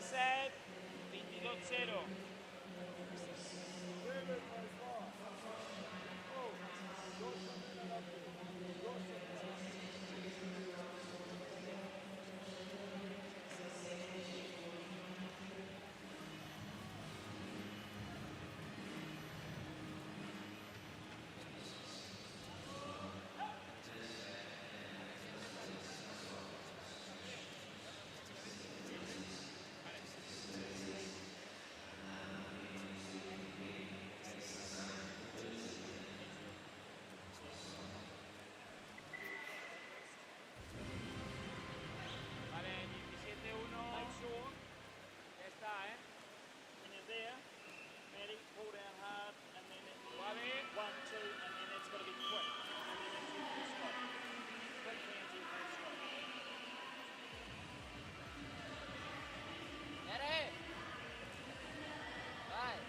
set, 22-0. Vale, 17-1. Ya está, ¿eh? When you're there, Maddie, pull down hard, and then Suave. 1, 2, and then it's got to be quick. And then into your full stop. Quickly into your full stop. Ready? Right.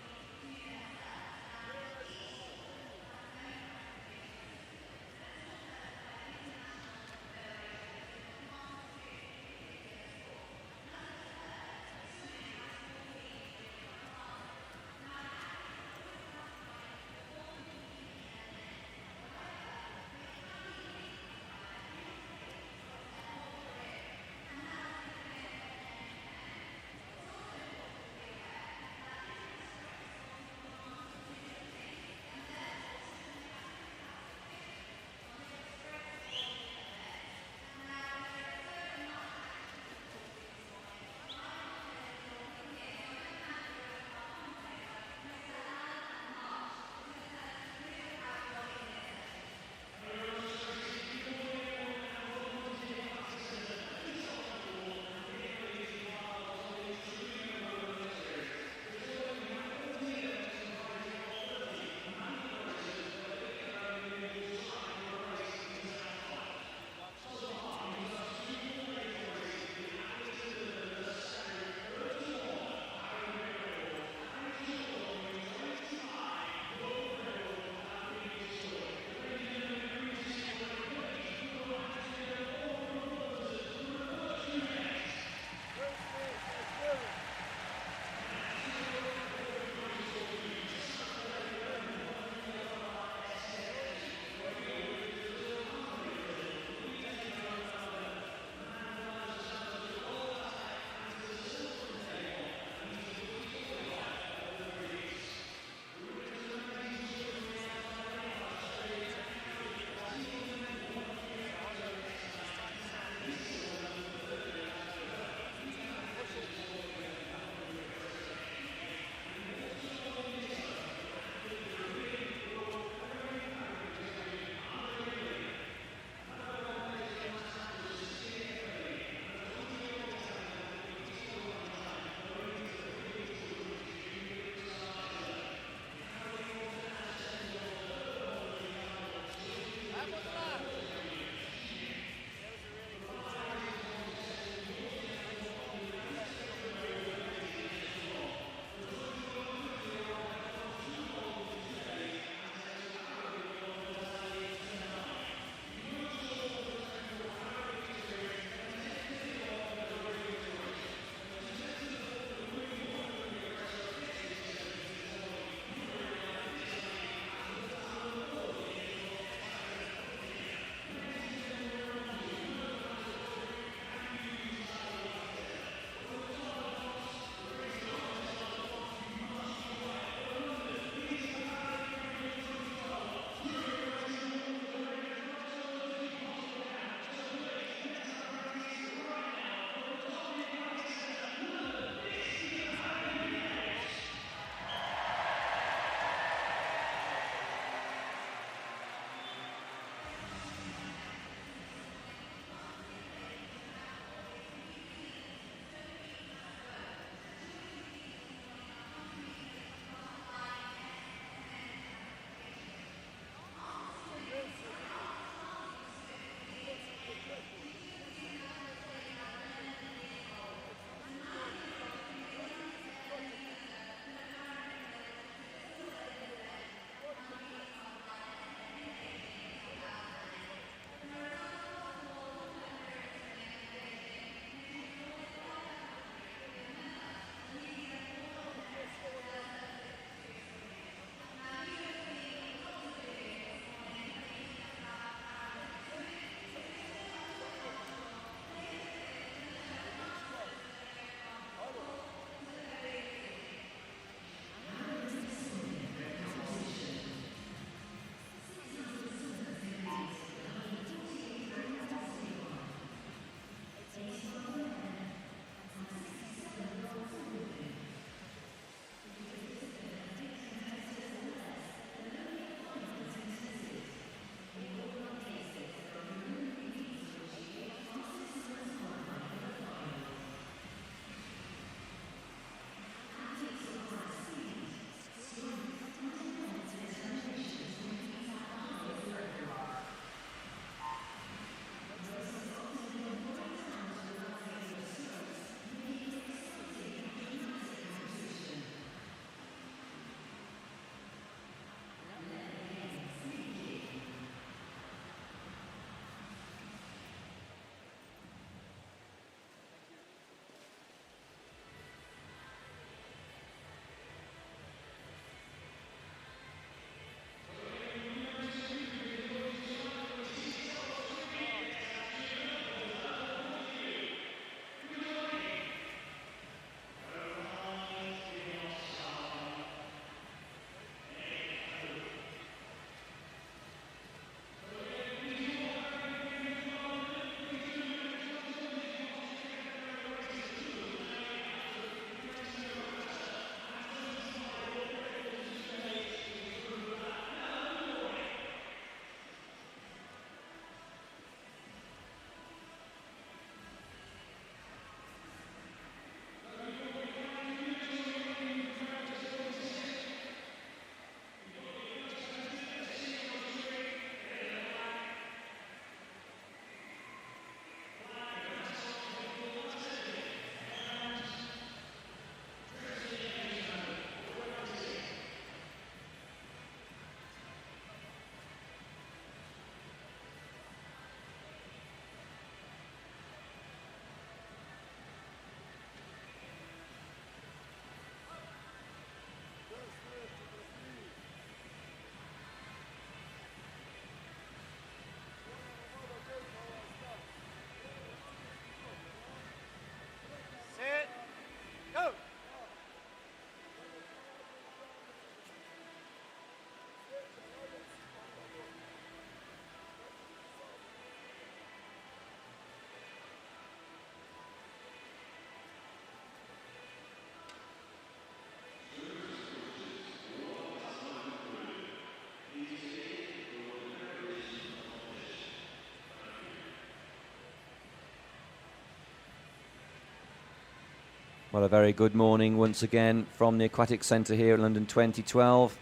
Well, a very good morning once again from the Aquatic Centre here at London 2012.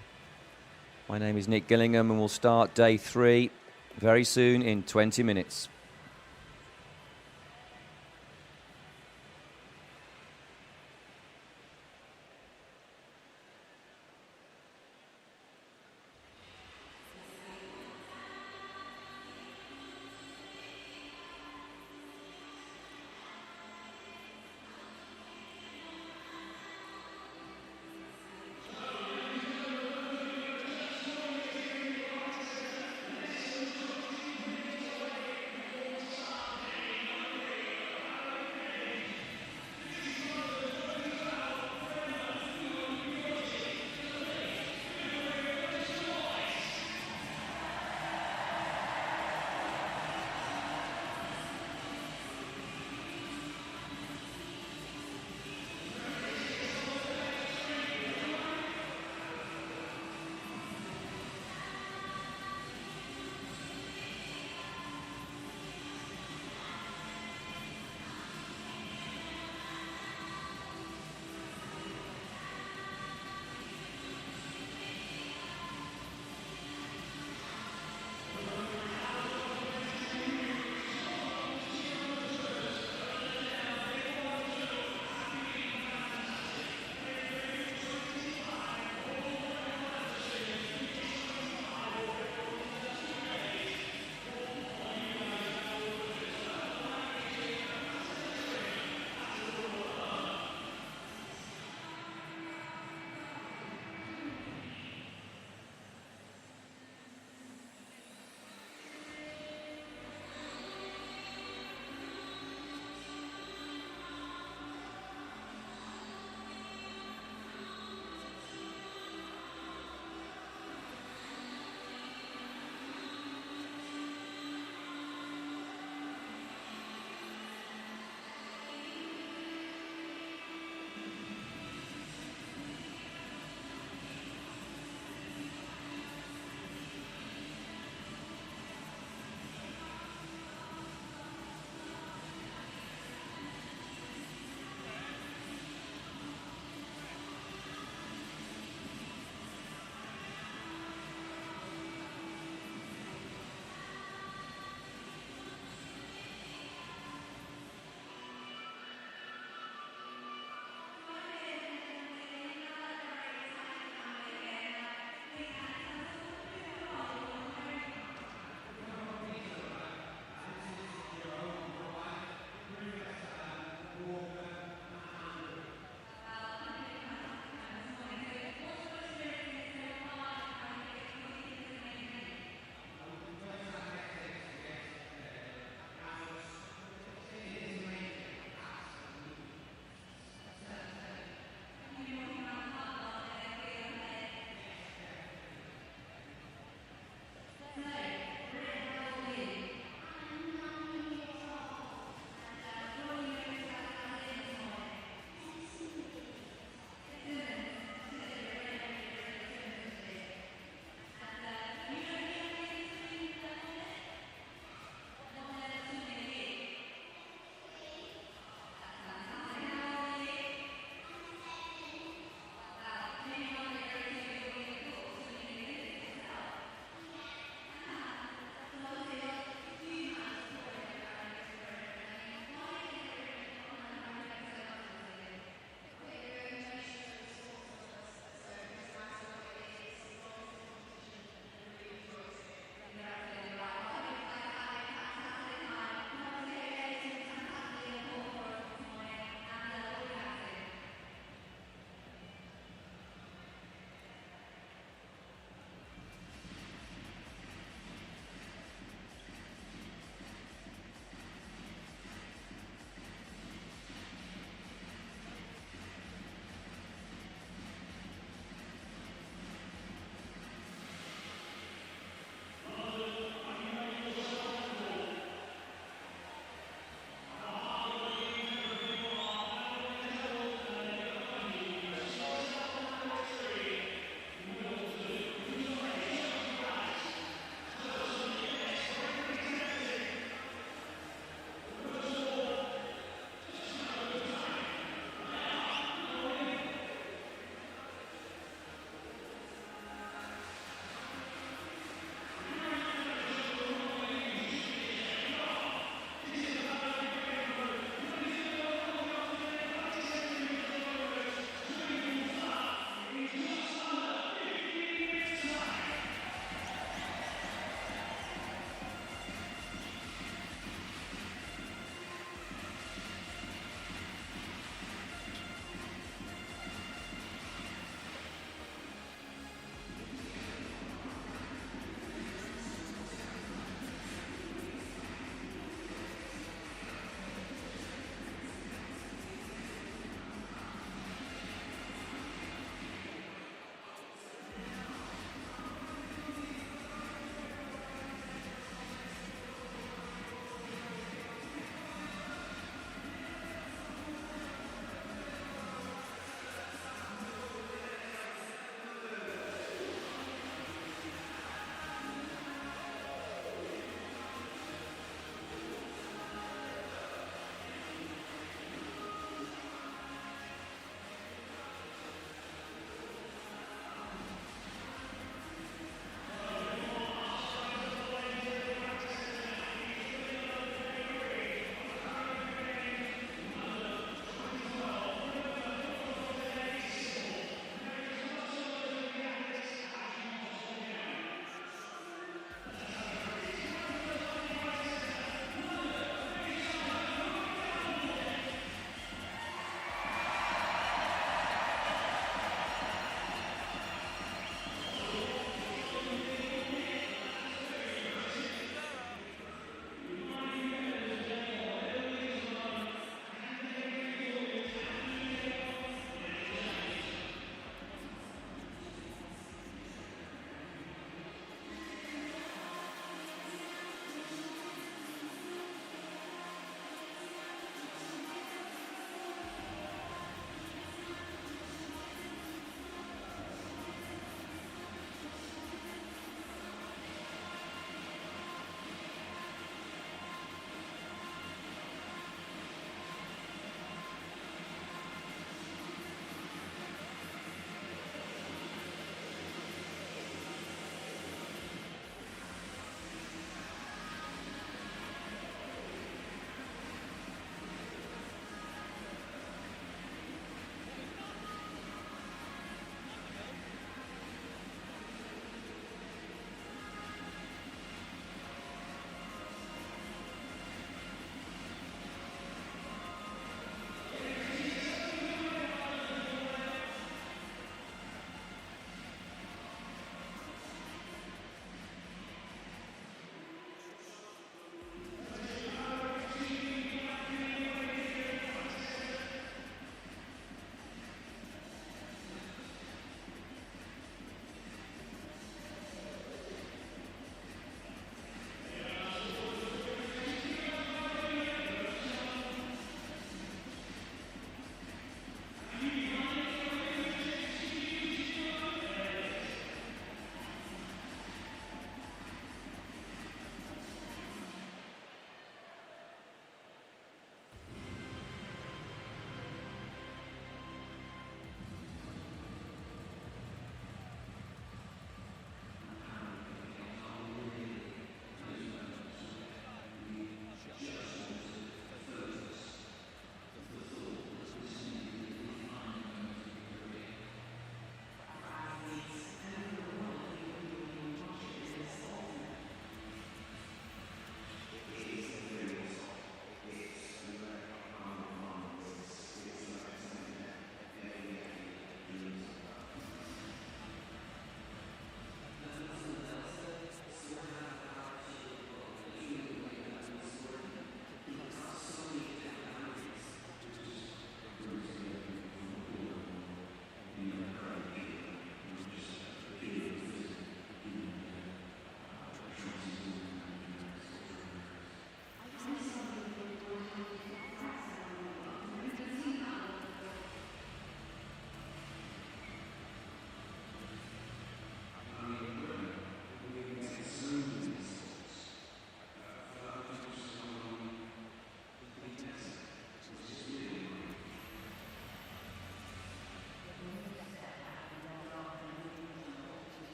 My name is Nick Gillingham and we'll start day 3 very soon in 20 minutes.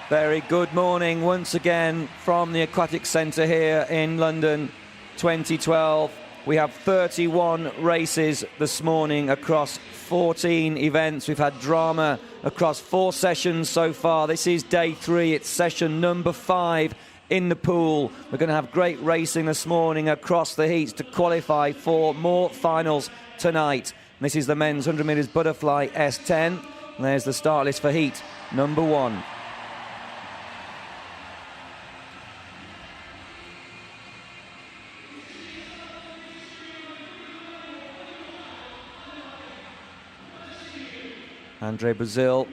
Very good morning once again from the Aquatic Centre here in London 2012. We have 31 races this morning across 14 events. We've had drama across 4 sessions so far. This is day 3. It's session number 5 in the pool. We're going to have great racing this morning across the heats to qualify for more finals tonight. This is the men's 100 metres butterfly S10. And there's the start list for heat number 1. Andre Brazil,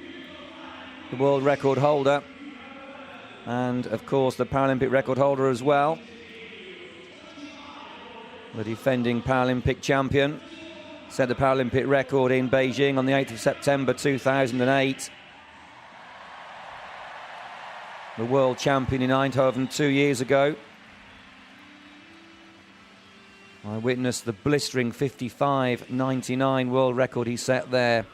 the world record holder, and of course the Paralympic record holder as well. The defending Paralympic champion set the Paralympic record in Beijing on the 8th of September 2008. The world champion in Eindhoven 2 years ago. I witnessed the blistering 55.99 world record he set there.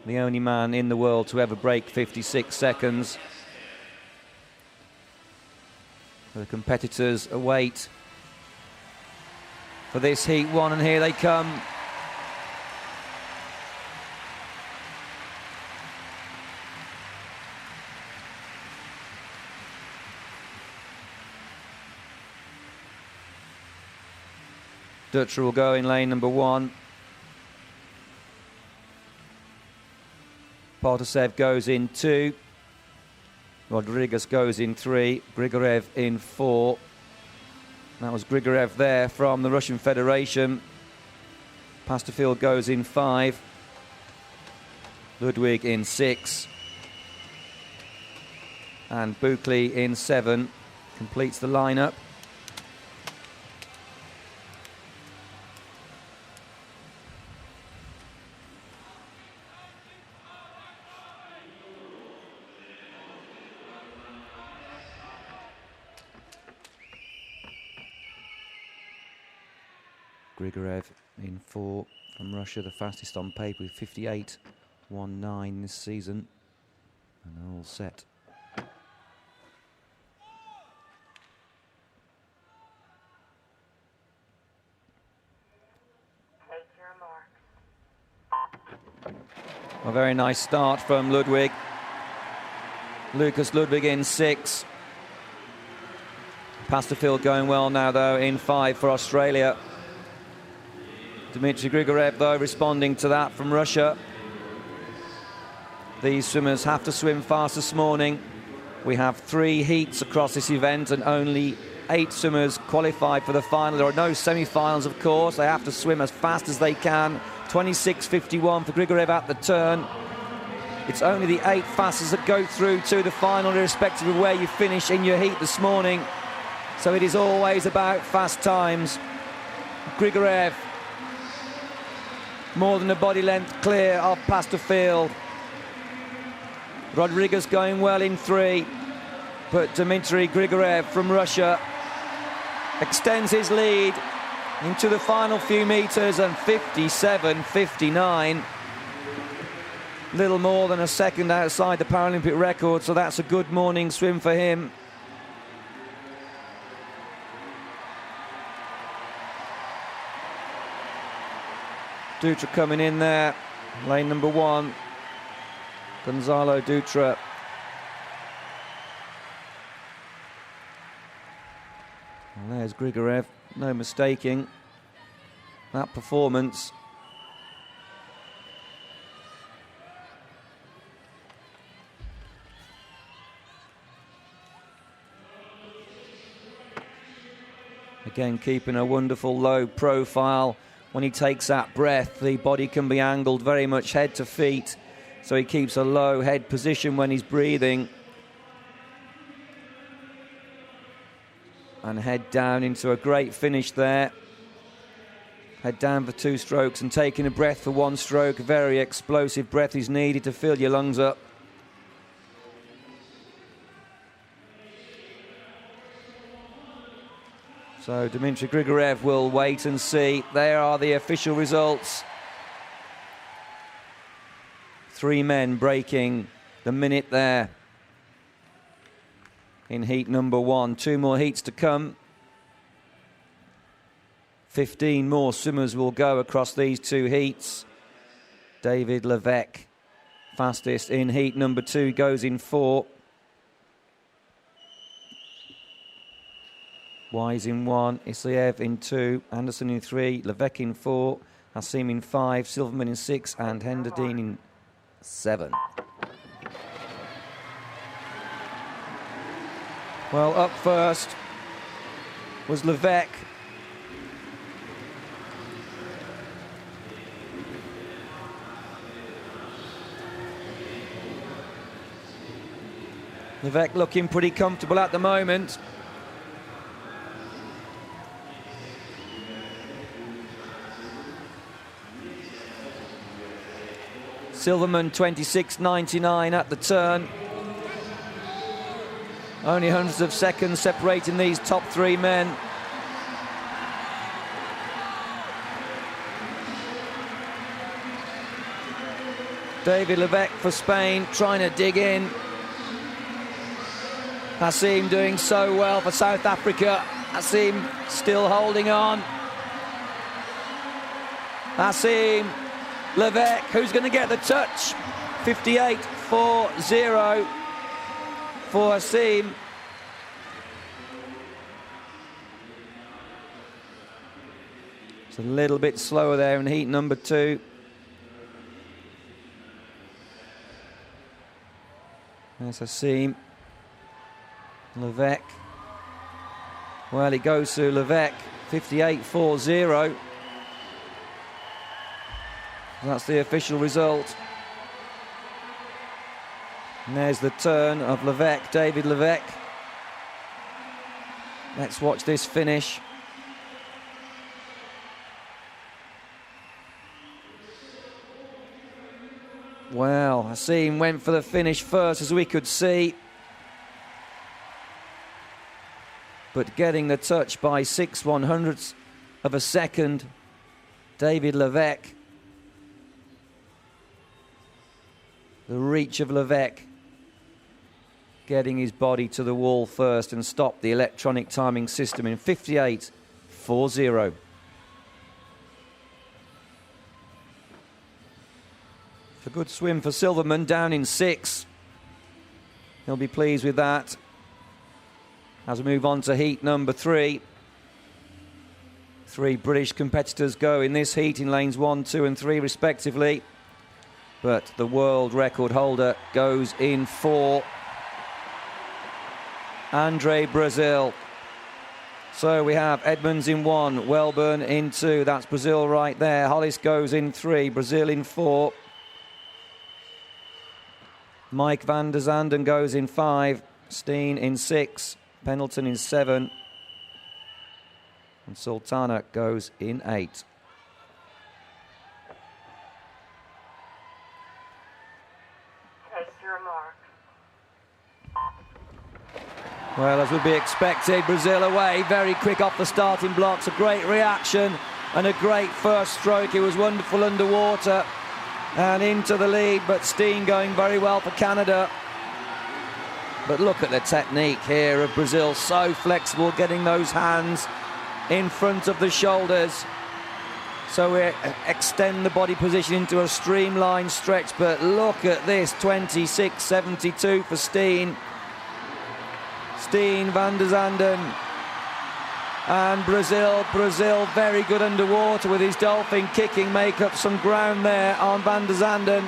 The only man in the world to ever break 56 seconds. The competitors await for this heat 1, and here they come. Dutra will go in lane number 1. Poltasev goes in 2. Rodriguez goes in 3. Grigorev in 4. That was Grigorev there from the Russian Federation. Pasterfield goes in 5. Ludwig in 6. And Buckley in 7 completes the lineup. Grigorev in 4 from Russia, the fastest on paper with 58.19 this season. And they're all set. Take your marks. A very nice start from Ludwig. Lucas Ludwig in 6. Pasterfield going well now though in 5 for Australia. Dmitry Grigorev, though, responding to that from Russia. These swimmers have to swim fast this morning. We have 3 heats across this event and only 8 swimmers qualified for the final. There are no semi-finals, of course. They have to swim as fast as they can. 26.51 for Grigorev at the turn. It's only the 8 fastest that go through to the final, irrespective of where you finish in your heat this morning. So it is always about fast times. Grigorev more than a body length clear of Pasterfield. Rodriguez going well in 3, but Dmitry Grigorev from Russia extends his lead into the final few meters, and 57.59. Little more than a second outside the Paralympic record, so that's a good morning swim for him. Dutra coming in there, lane number 1, Gonzalo Dutra. And there's Grigorev, no mistaking that performance. Again, keeping a wonderful low profile. When he takes that breath, the body can be angled very much head to feet, so he keeps a low head position when he's breathing. And head down into a great finish there. Head down for 2 strokes and taking a breath for 1 stroke. Very explosive breath is needed to fill your lungs up. So Dmitry Grigorev will wait and see. There are the official results. 3 men breaking the minute there. in heat number 1. 2 more heats to come. 15 more swimmers will go across these 2 heats. David Levesque, fastest in heat number 2, goes in 4. Wise in 1, Isliev in 2, Anderson in 3, Levesque in 4, Hassim in 5, Silverman in 6, and Henderdine in 7. Well, up first was Levesque. Levesque looking pretty comfortable at the moment. Silverman 26.99 at the turn. Only hundreds of seconds separating these top 3 men. David Levesque for Spain, trying to dig in. Hassim doing so well for South Africa. Hassim still holding on. Hassim, Levesque, who's going to get the touch? 58.40 for Hassim. It's a little bit slower there in heat number 2. There's Hassim. Levesque. Well, it goes to Levesque. 58.40. That's the official result. And there's the turn of Levesque, David Levesque. Let's watch this finish. Well, Hassim went for the finish first, as we could see. But getting the touch by 6/100ths of a second, David Levesque. The reach of Levesque getting his body to the wall first and stopped the electronic timing system in 58.40. It's a good swim for Silverman, down in 6. He'll be pleased with that. As we move on to heat number 3. 3 British competitors go in this heat in lanes 1, 2 and 3 respectively. But the world record holder goes in 4. Andre Brazil. So we have Edmonds in 1, Welburn in 2. That's Brazil right there. Hollis goes in 3, Brazil in 4. Mike van der Zanden goes in 5, Steen in 6, Pendleton in 7. And Sultana goes in 8. Well, as would be expected, Brazil away, very quick off the starting blocks, a great reaction and a great first stroke. It was wonderful underwater and into the lead, but Steen going very well for Canada. But look at the technique here of Brazil, so flexible, getting those hands in front of the shoulders. So we extend the body position into a streamlined stretch, but look at this, 26.72 for Steen. Steen, van der Zanden and Brazil very good underwater with his dolphin kicking, make up some ground there on van der Zanden.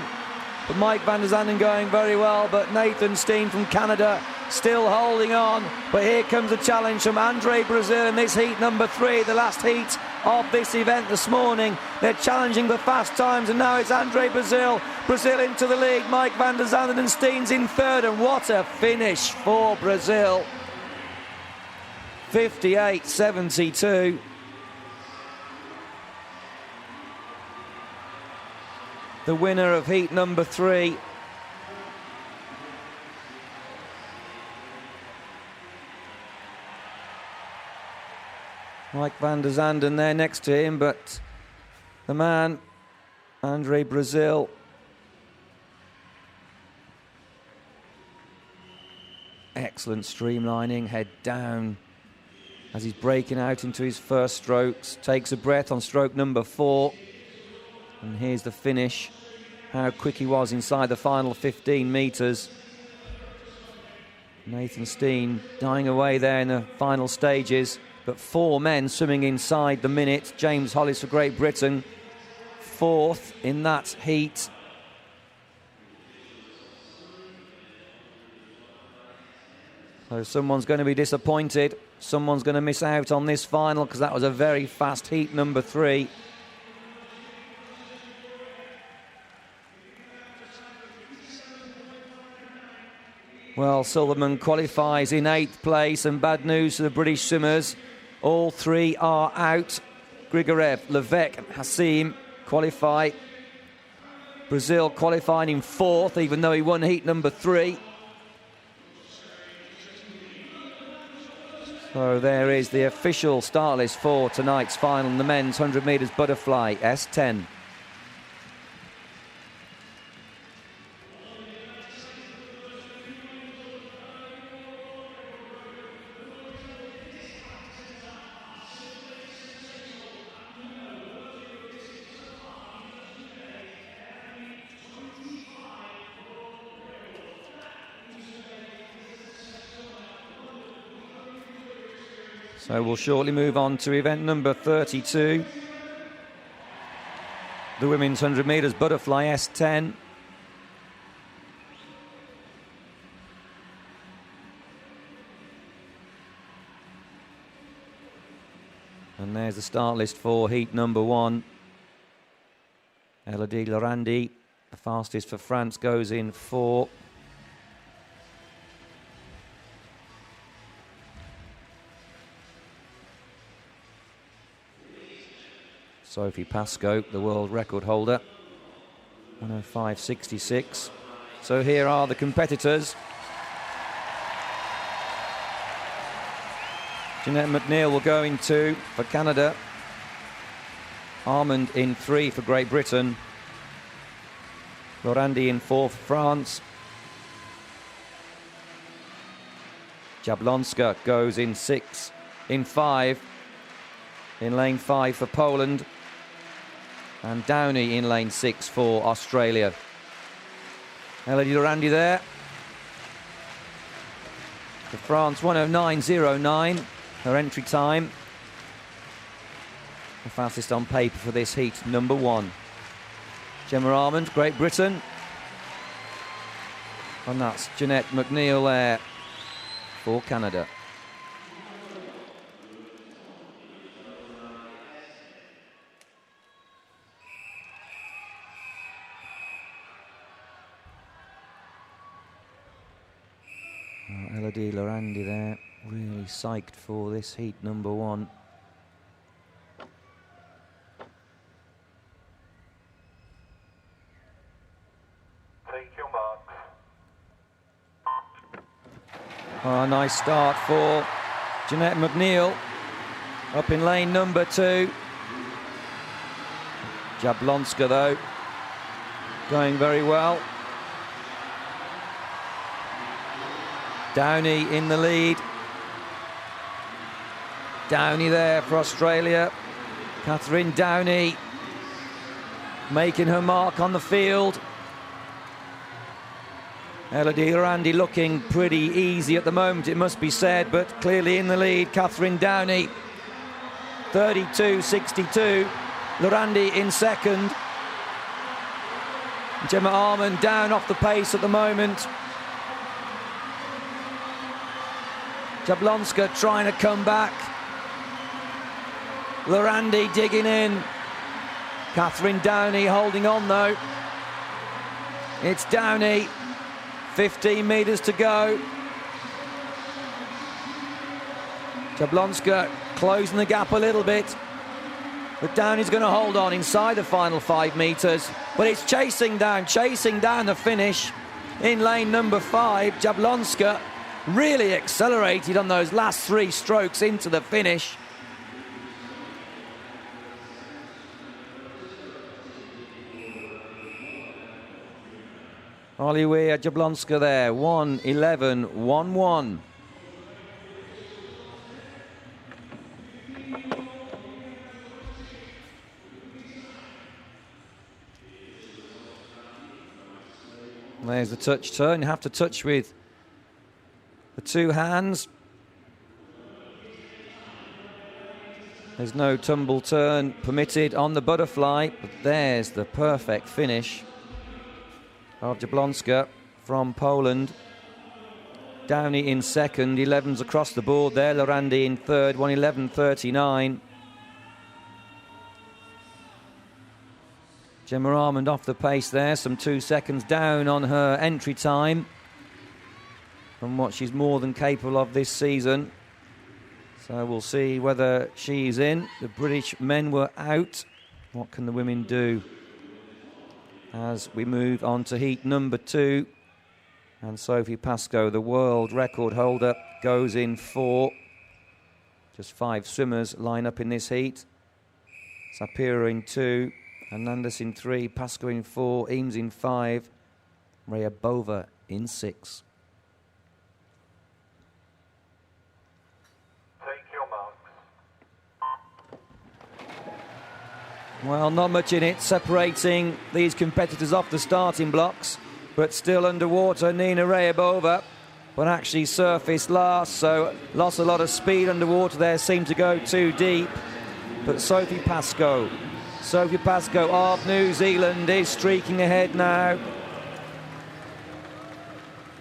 But Mike van der Zanden going very well, but Nathan Steen from Canada still holding on. But here comes a challenge from Andre Brazil in this heat number 3, the last heat of this event this morning. They're challenging for fast times, and now it's Andre Brazil. Brazil into the lead, Mike van der Zanden and Steen's in 3rd, and what a finish for Brazil. 58.72. The winner of heat number 3. Mike van der Zanden there next to him, but the man, Andre Brazil, excellent. Excellent streamlining, head down as he's breaking out into his first strokes. Takes a breath on stroke number 4. And here's the finish. How quick he was inside the final 15 metres. Nathan Steen dying away there in the final stages. But 4 men swimming inside the minute. James Hollis for Great Britain, 4th in that heat. So someone's going to be disappointed. Someone's going to miss out on this final because that was a very fast heat number 3. Well, Silverman qualifies in 8th place, and bad news for the British swimmers. All 3 are out. Grigorev, Levesque and Hassim qualify. Brazil qualifying in 4th, even though he won heat number 3. So there is the official start list for tonight's final in the men's 100 metres butterfly S10. So we'll shortly move on to event number 32. The women's 100 metres butterfly S10. And there's the start list for heat number 1. Elodie Lorandi, the fastest for France, goes in 4. Sophie Pascoe, the world record holder, 105.66. So here are the competitors. Jeanette McNeil will go in 2 for Canada. Armand in 3 for Great Britain. Lorandi in 4 for France. Jablonska goes in 5. In lane 5 for Poland. And Downey in lane 6 for Australia. Elodie Lorandi there. For France, 109.09, her entry time. The fastest on paper for this heat, number 1. Gemma Armand, Great Britain. And that's Jeanette McNeil there for Canada. Elodie Lorandi there, really psyched for this heat number 1. Take your marks. Oh, a nice start for Jeanette McNeil. Up in lane number 2. Jablonska, though, going very well. Downey in the lead. Downey there for Australia. Catherine Downey making her mark on the field. Elodie Lorandi looking pretty easy at the moment, it must be said, but clearly in the lead. Catherine Downey, 32.62. Lorandi in second. Gemma Armand down off the pace at the moment. Jablonska trying to come back. Lorandi digging in. Catherine Downey holding on though. It's Downey. 15 metres to go. Jablonska closing the gap a little bit. But Downey's going to hold on inside the final 5 metres. But it's chasing down the finish in lane number 5. Jablonska really accelerated on those last 3 strokes into the finish. Olivier Jablonska there, 1:11.11. There's the touch turn. You have to touch with the two hands. There's no tumble turn permitted on the butterfly, but there's the perfect finish of Jablonska from Poland. Downey in second, 11s across the board there. Lorandi in third, 1:11.39. Gemma Armand off the pace there, some 2 seconds down on her entry time from what she's more than capable of this season. So we'll see whether she's in. The British men were out. What can the women do as we move on to heat number 2? And Sophie Pascoe, the world record holder, goes in 4. Just 5 swimmers line up in this heat. Sapira in 2, Hernandez in 3, Pascoe in 4, Eames in 5, Rhea Bova in 6. Well, not much in it separating these competitors off the starting blocks, but still underwater, Nina Rayabova, but actually surfaced last, so lost a lot of speed underwater there, seemed to go too deep. But Sophie Pascoe of New Zealand is streaking ahead now.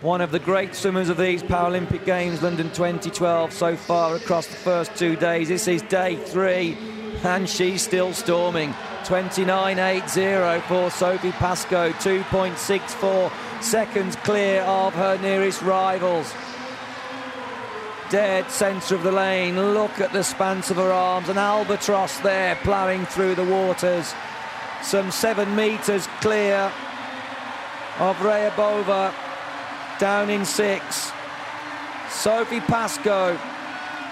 One of the great swimmers of these Paralympic Games, London 2012, so far across the first 2 days. This is day 3. And she's still storming. 29.80 for Sophie Pascoe, 2.64 seconds clear of her nearest rivals. Dead centre of the lane. Look at the spans of her arms. An albatross there ploughing through the waters. Some 7 metres clear of Rayabova, down in 6. Sophie Pascoe.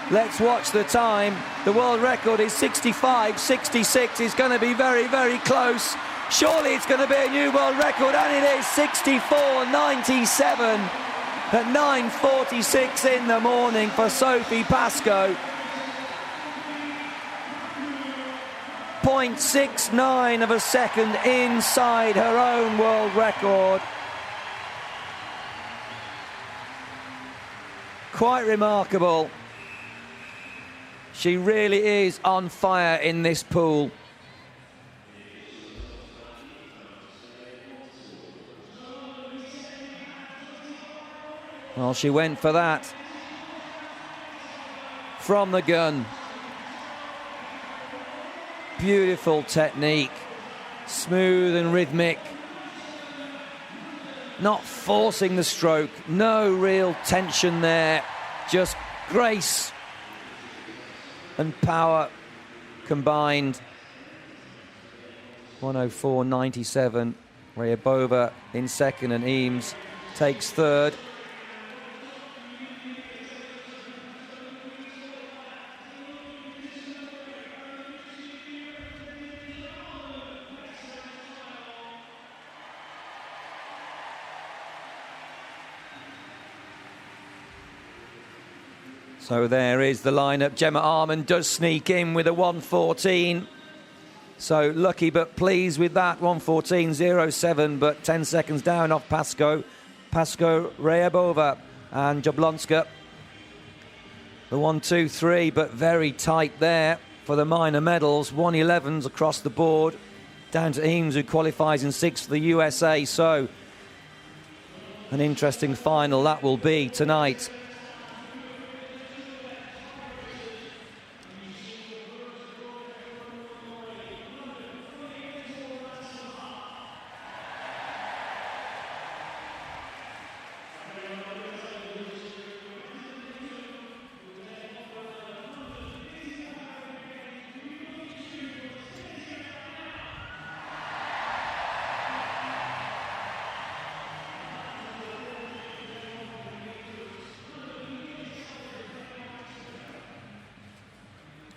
Let's watch the time. The world record is 65.66. It's going to be very, very close. Surely it's going to be a new world record, and it is 64.97 at 9:46 in the morning for Sophie Pascoe. 0.69 of a second inside her own world record. Quite remarkable. She really is on fire in this pool. Well, she went for that from the gun. Beautiful technique, smooth and rhythmic. Not forcing the stroke, no real tension there, just grace and power combined. 1:04.97. Rayabova in second, and Eames takes third. So there is the lineup. Gemma Armand does sneak in with a 1:14. So lucky but pleased with that. 1:14.07, but 10 seconds down off Pascoe. Pascoe, Rayabova and Jablonska. The 1-2-3, but very tight there for the minor medals. 1:11s across the board. Down to Eames, who qualifies in 6th for the USA. So an interesting final that will be tonight.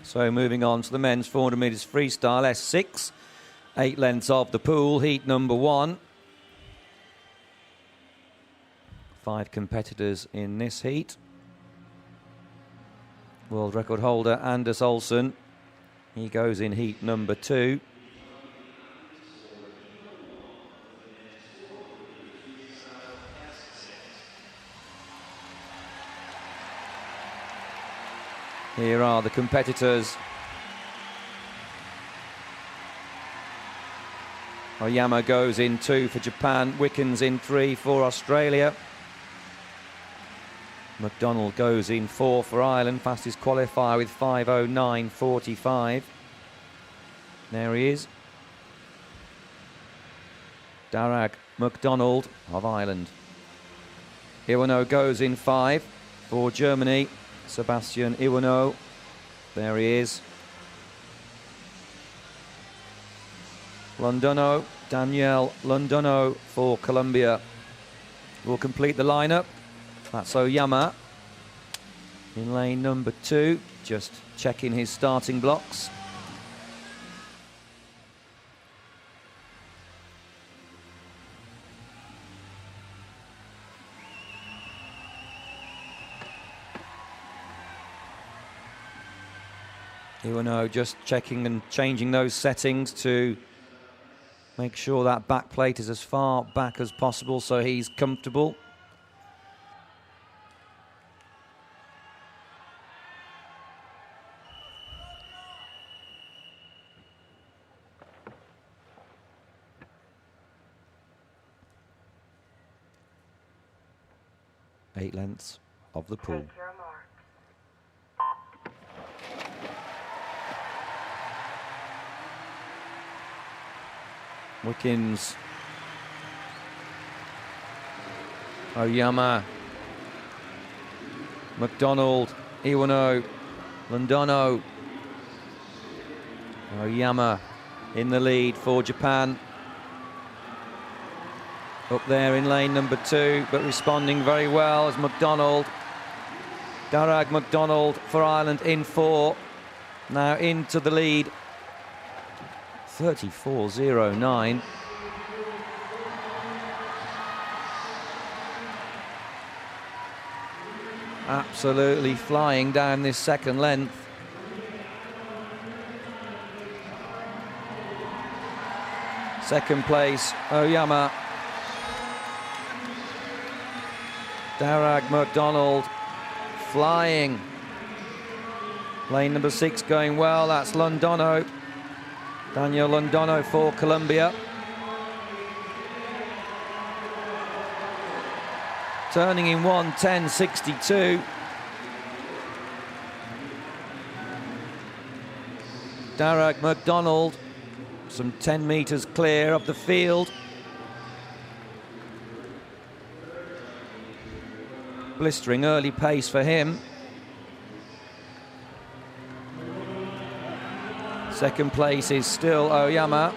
So moving on to the men's 400 metres freestyle S6. 8 lengths of the pool, heat number 1. 5 competitors in this heat. World record holder Anders Olsen. He goes in heat number 2. Here are the competitors. Oyama goes in 2 for Japan. Wickens in 3 for Australia. McDonald goes in 4 for Ireland. Fastest qualifier with 5:09.45. There he is. Darragh McDonald of Ireland. Iwano goes in 5 for Germany. Sebastian Iwano. There he is. Londono, Danielle Londono for Colombia will complete the lineup. That's Oyama in lane number 2, just checking his starting blocks. Iwano just checking and changing those settings to make sure that back plate is as far back as possible so he's comfortable. Eight lengths of the pool. Wickens, Oyama, McDonald, Iwano, Londono, Oyama in the lead for Japan. Up there in lane number 2, but responding very well is McDonald. Darragh McDonald for Ireland in 4. Now into the lead. 34.09. Absolutely flying down this second length. Second place, Oyama. Darragh McDonald flying. Lane number 6 going well, that's Londono. Daniel Londono for Colombia. Turning in 1:10.62. Darragh McDonald, some 10 metres clear of the field. Blistering early pace for him. Second place is still Oyama.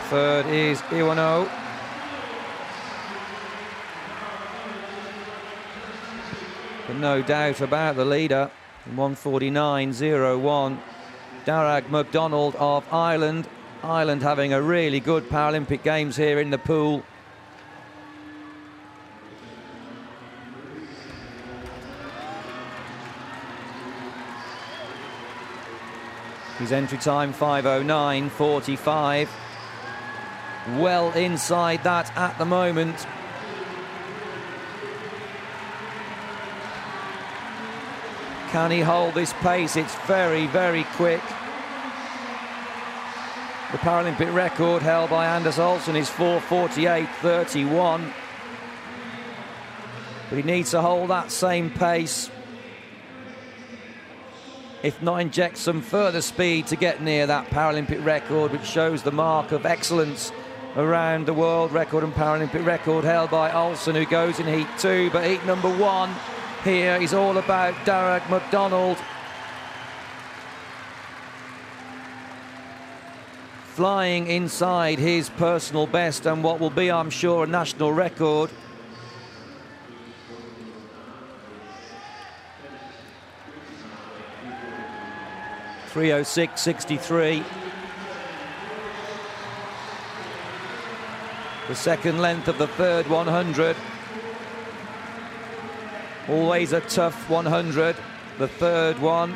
Third is Iwano. But no doubt about the leader. 1:49.01. Darragh McDonald of Ireland. Ireland having a really good Paralympic Games here in the pool. His entry time 5:09.45. Well inside that at the moment. Can he hold this pace? It's very, very quick. The Paralympic record held by Anders Olsen is 4:48.31. But he needs to hold that same pace, if not inject some further speed to get near that Paralympic record, which shows the mark of excellence around the world record and Paralympic record held by Olsen, who goes in heat 2. But heat number 1 here is all about Darragh McDonald. Flying inside his personal best and what will be, I'm sure, a national record. .306.63. The second length of the third 100. Always a tough 100, the third one.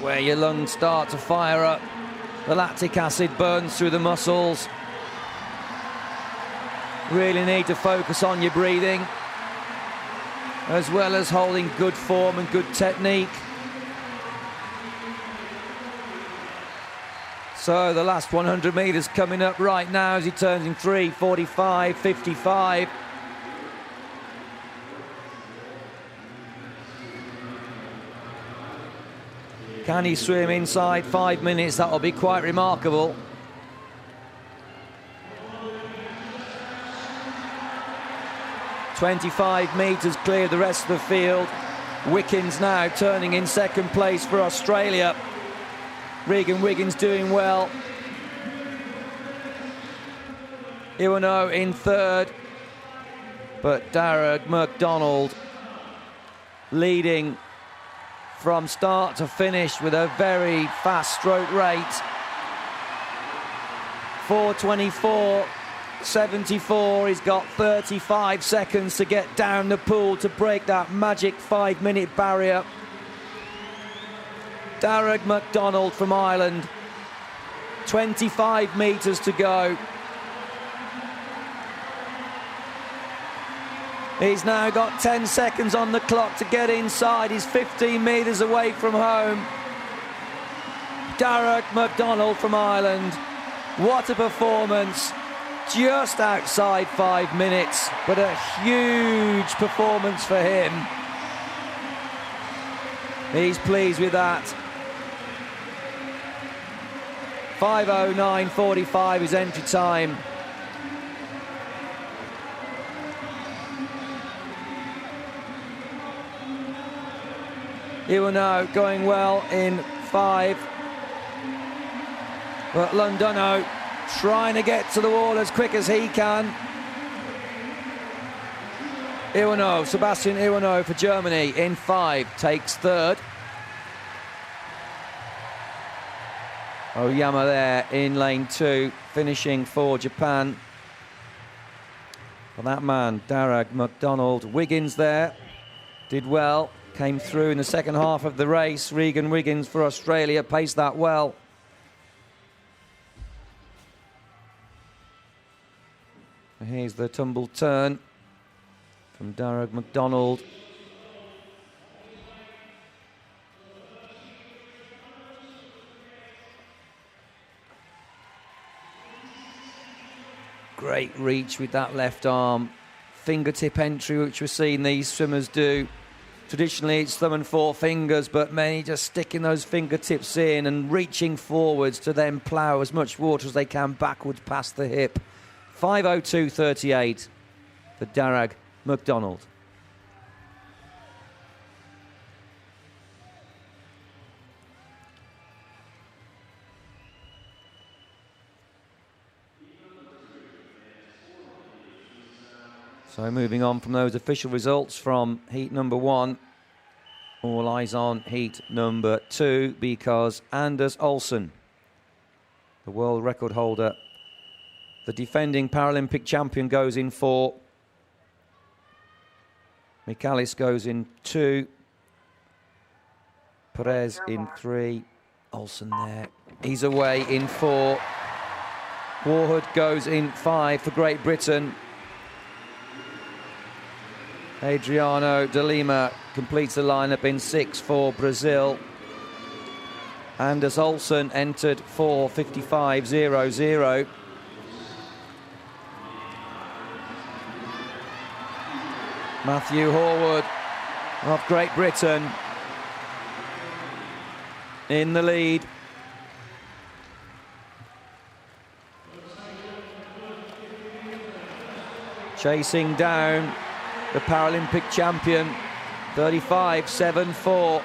Where your lungs start to fire up. The lactic acid burns through the muscles. Really need to focus on your breathing, as well as holding good form and good technique. So the last 100 metres coming up right now as he turns in 3:45.55. Can he swim inside 5 minutes? That'll be quite remarkable. "25 metres clear the rest of the field. Wiggins now turning in second place for Australia. Regan Wiggins doing well. Iwano in third, but Darragh MacDonald leading from start to finish with a very fast stroke rate. 4:24.74. He's got 35 seconds to get down the pool to break that magic 5-minute barrier. Darragh MacDonald from Ireland. 25 metres to go. He's now got 10 seconds on the clock to get inside. He's 15 metres away from home. Darragh MacDonald from Ireland. What a performance. Just outside 5 minutes, but a huge performance for him. He's pleased with that. 5:09.45 is entry time. Iwano going well in 5. But Londono trying to get to the wall as quick as he can. Iwano, Sebastian Iwano for Germany in 5, takes third. Oyama there in lane 2, finishing for Japan. For that man, Darragh MacDonald. Wiggins there, did well, came through in the second half of the race. Regan Wiggins for Australia paced that well. Here's the tumble turn from Darragh MacDonald. Great reach with that left arm. Fingertip entry, which we're seeing these swimmers do. Traditionally, it's thumb and 4 fingers, but many just sticking those fingertips in and reaching forwards to then plough as much water as they can backwards past the hip. 5:02.38 for Darragh MacDonald. So moving on from those official results from heat number 1, all eyes on heat number 2, because Anders Olsen, the world record holder, the defending Paralympic champion, goes in 4. Michalis goes in 2. Perez in 3. Olsen there. He's away in 4. Warhood goes in 5 for Great Britain. Adriano de Lima completes the lineup in 6 for Brazil. Anders Olsen entered 4:55.00. Matthew Horwood of Great Britain in the lead. Chasing down the Paralympic champion, 35.74.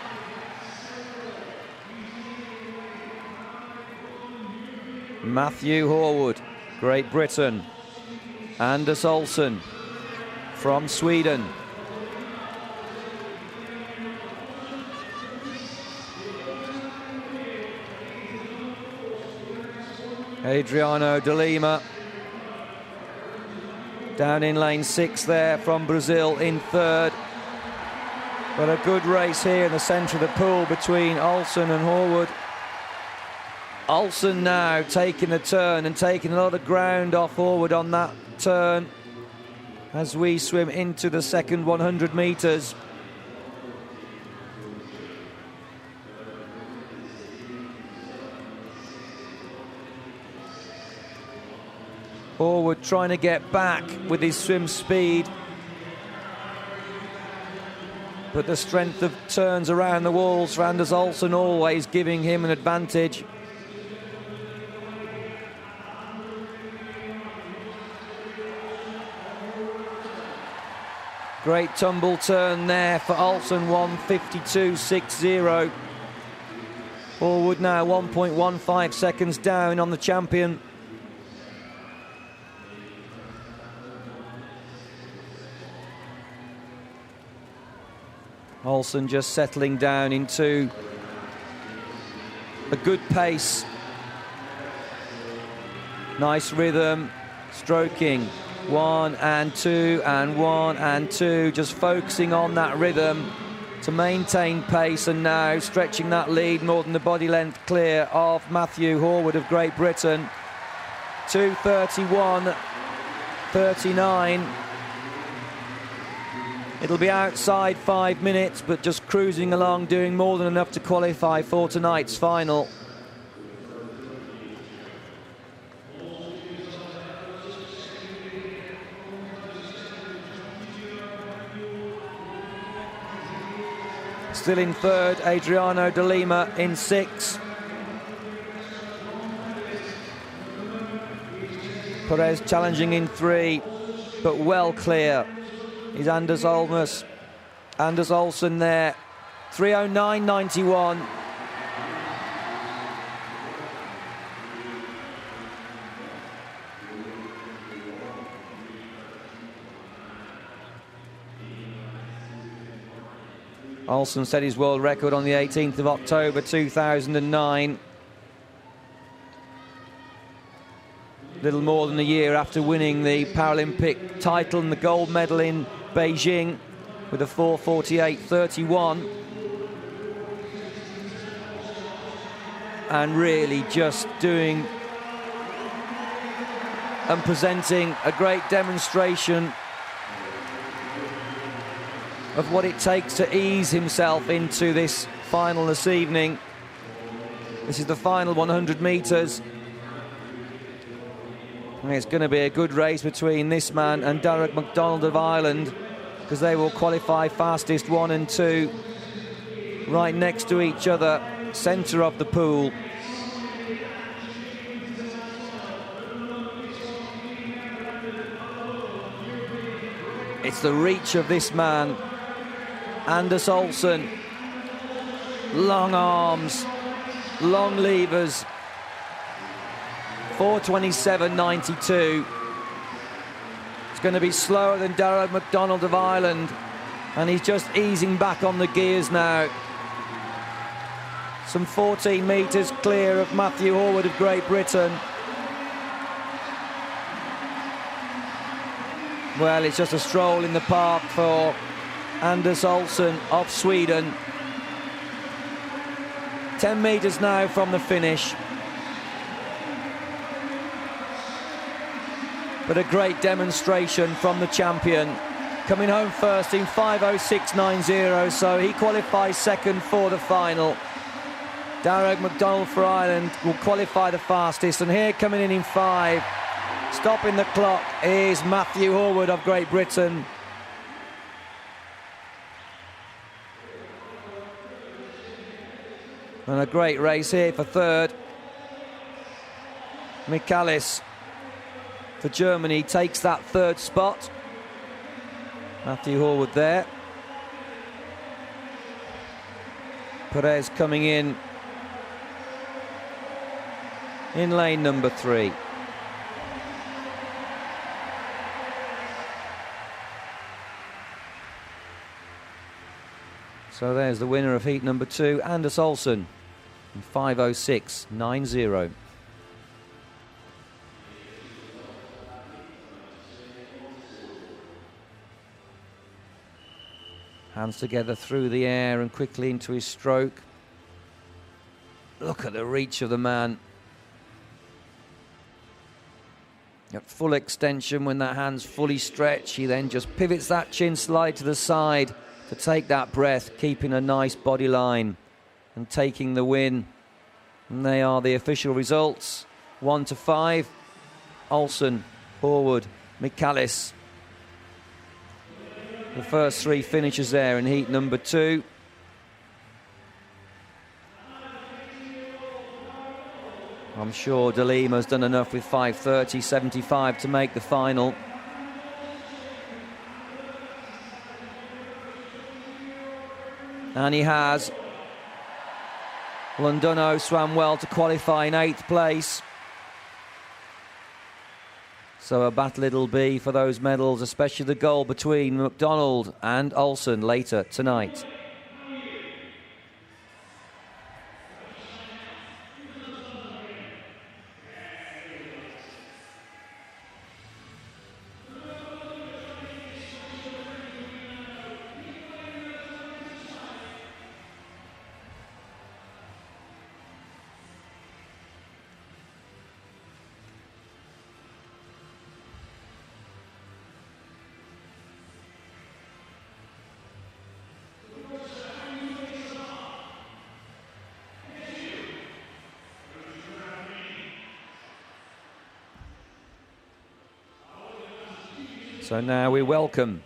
Matthew Horwood, Great Britain. Anders Olsen from Sweden. Adriano de Lima down in lane 6 there from Brazil in third. But a good race here in the centre of the pool between Olsen and Horwood. Olsen now taking the turn and taking a lot of ground off Horwood on that turn as we swim into the second 100 metres. Horwood trying to get back with his swim speed, but the strength of turns around the walls for Anders Olsen always giving him an advantage. Great tumble turn there for Olsen, 1:52.60. Horwood now 1.15 seconds down on the champion. Olsen just settling down into a good pace. Nice rhythm, stroking. 1 and 2 and 1 and 2, just focusing on that rhythm to maintain pace, and now stretching that lead more than the body length clear of Matthew Horwood of Great Britain. 2:31.39. It'll be outside 5 minutes, but just cruising along, doing more than enough to qualify for tonight's final. Still in third, Adriano de Lima in 6. Perez challenging in 3, but well clear is Anders Olsen there. 3:09.91. Olsen set his world record on the 18th of October 2009. Little more than a year after winning the Paralympic title and the gold medal in Beijing with a 4:48.31. And really just doing and presenting a great demonstration of what it takes to ease himself into this final this evening. This is the final 100 metres. And it's going to be a good race between this man and Derek MacDonald of Ireland, because they will qualify fastest 1 and 2 right next to each other, centre of the pool. It's the reach of this man, Anders Olsen. Long arms, long levers. 4:27.92. It's going to be slower than Derek MacDonald of Ireland, and he's just easing back on the gears now. Some 14 metres clear of Matthew Horwood of Great Britain. Well, it's just a stroll in the park for Anders Olsen of Sweden. 10 metres now from the finish. But a great demonstration from the champion, coming home first in 5:06.90, so he qualifies second for the final. Derek MacDonald for Ireland will qualify the fastest, and here coming in 5, stopping the clock, is Matthew Horwood of Great Britain. And a great race here for third. Michaelis for Germany takes that third spot. Matthew Horwood there. Perez coming in lane number 3. So there's the winner of heat number 2, Anders Olsen, in 5:06.90. Hands together through the air and quickly into his stroke. Look at the reach of the man. At full extension, when that hand's fully stretched, he then just pivots that chin slide to the side to take that breath, keeping a nice body line and taking the win. And they are the official results. 1-5. Olsen, Horwood, Michalis. The first three finishes there in heat number 2. I'm sure De Lima's done enough with 5:30.75 to make the final. And he has. Londono swam well to qualify in 8th place. So a battle it'll be for those medals, especially the goal between McDonald and Olsen later tonight. So now we welcome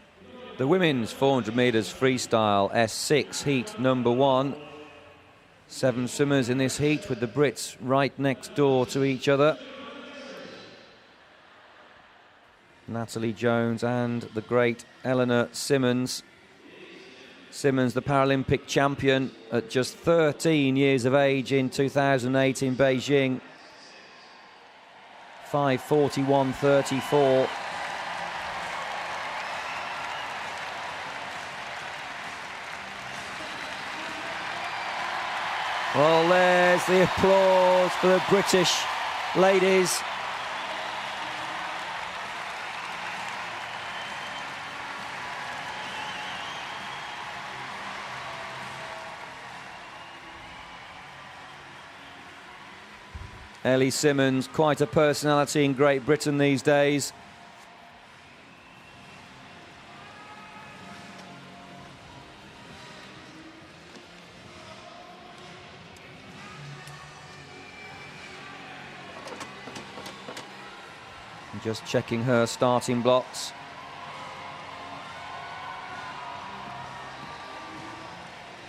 the women's 400 metres freestyle S6 heat number 1. 7 swimmers in this heat with the Brits right next door to each other. Natalie Jones and the great Eleanor Simmons. Simmons, the Paralympic champion at just 13 years of age in 2008 in Beijing. 5:41.34. Well, there's the applause for the British ladies. Ellie Simmons, quite a personality in Great Britain these days. Just checking her starting blocks.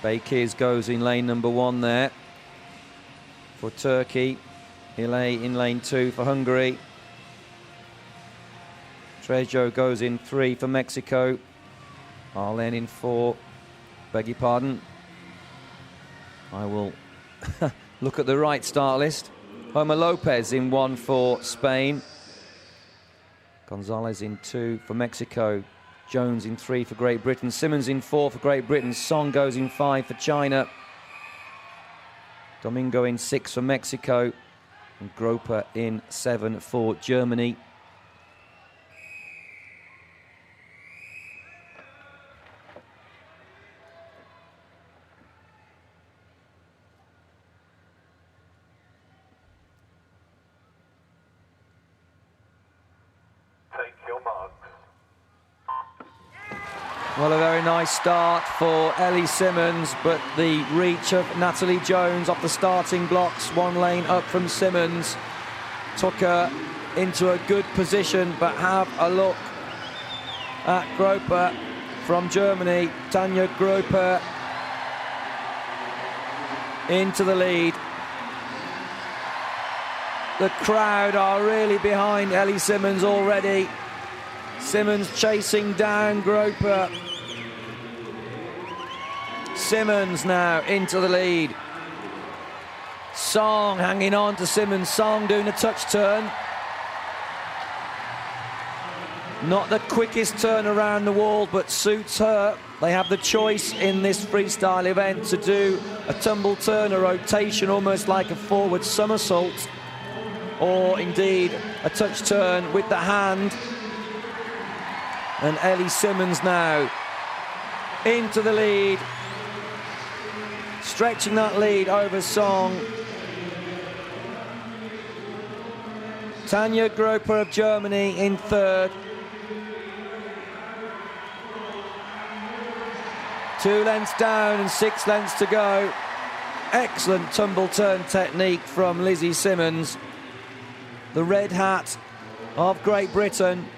Bakiz goes in lane number 1 there for Turkey. Hilay in lane 2 for Hungary. Trejo goes in 3 for Mexico. Arlen in 4. Beg your pardon. I will look at the right start list. Homer Lopez in 1 for Spain. Gonzalez in 2 for Mexico. Jones in 3 for Great Britain. Simmons in 4 for Great Britain. Song goes in 5 for China. Domingo in 6 for Mexico. And Groper in 7 for Germany. Well, a very nice start for Ellie Simmons, but the reach of Natalie Jones off the starting blocks, 1 lane up from Simmons, took her into a good position. But have a look at Groper from Germany. Tanja Groper into the lead. The crowd are really behind Ellie Simmons already. Simmons chasing down Groper. Simmons now into the lead. Song hanging on to Simmons. Song doing a touch turn. Not the quickest turn around the wall, but suits her. They have the choice in this freestyle event to do a tumble turn, a rotation, almost like a forward somersault, or indeed a touch turn with the hand. And Ellie Simmons now into the lead, stretching that lead over Song. Tanja Groper of Germany in third. 2 lengths down and 6 lengths to go. Excellent tumble turn technique from Lizzie Simmons, the red hat of Great Britain.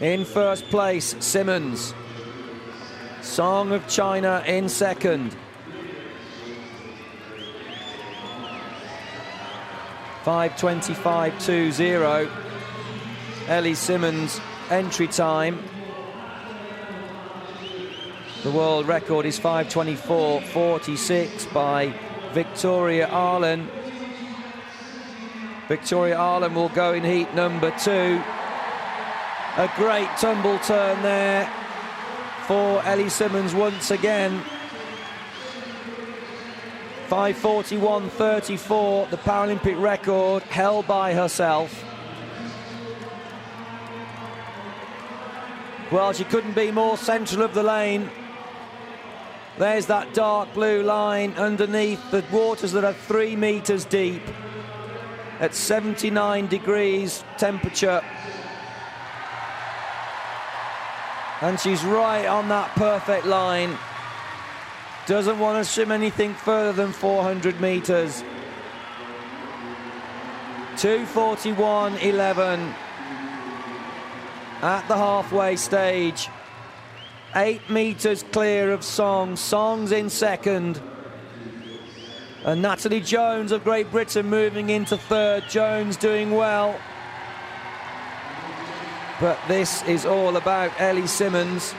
In first place, Simmons. Song of China in second. 5:25.20. Ellie Simmons' entry time. The world record is 5:24.46 by Victoria Arlen. Victoria Arlen will go in heat number 2. A great tumble turn there for Ellie Simmons once again. 5:41.34, the Paralympic record held by herself. Well, she couldn't be more central of the lane. There's that dark blue line underneath the waters that are 3 meters deep at 79 degrees temperature. And she's right on that perfect line. Doesn't want to swim anything further than 400 meters. 2:41.11 at the halfway stage. 8 meters clear of Song. Song's in second. And Natalie Jones of Great Britain moving into third. Jones doing well. But this is all about Ellie Simmons.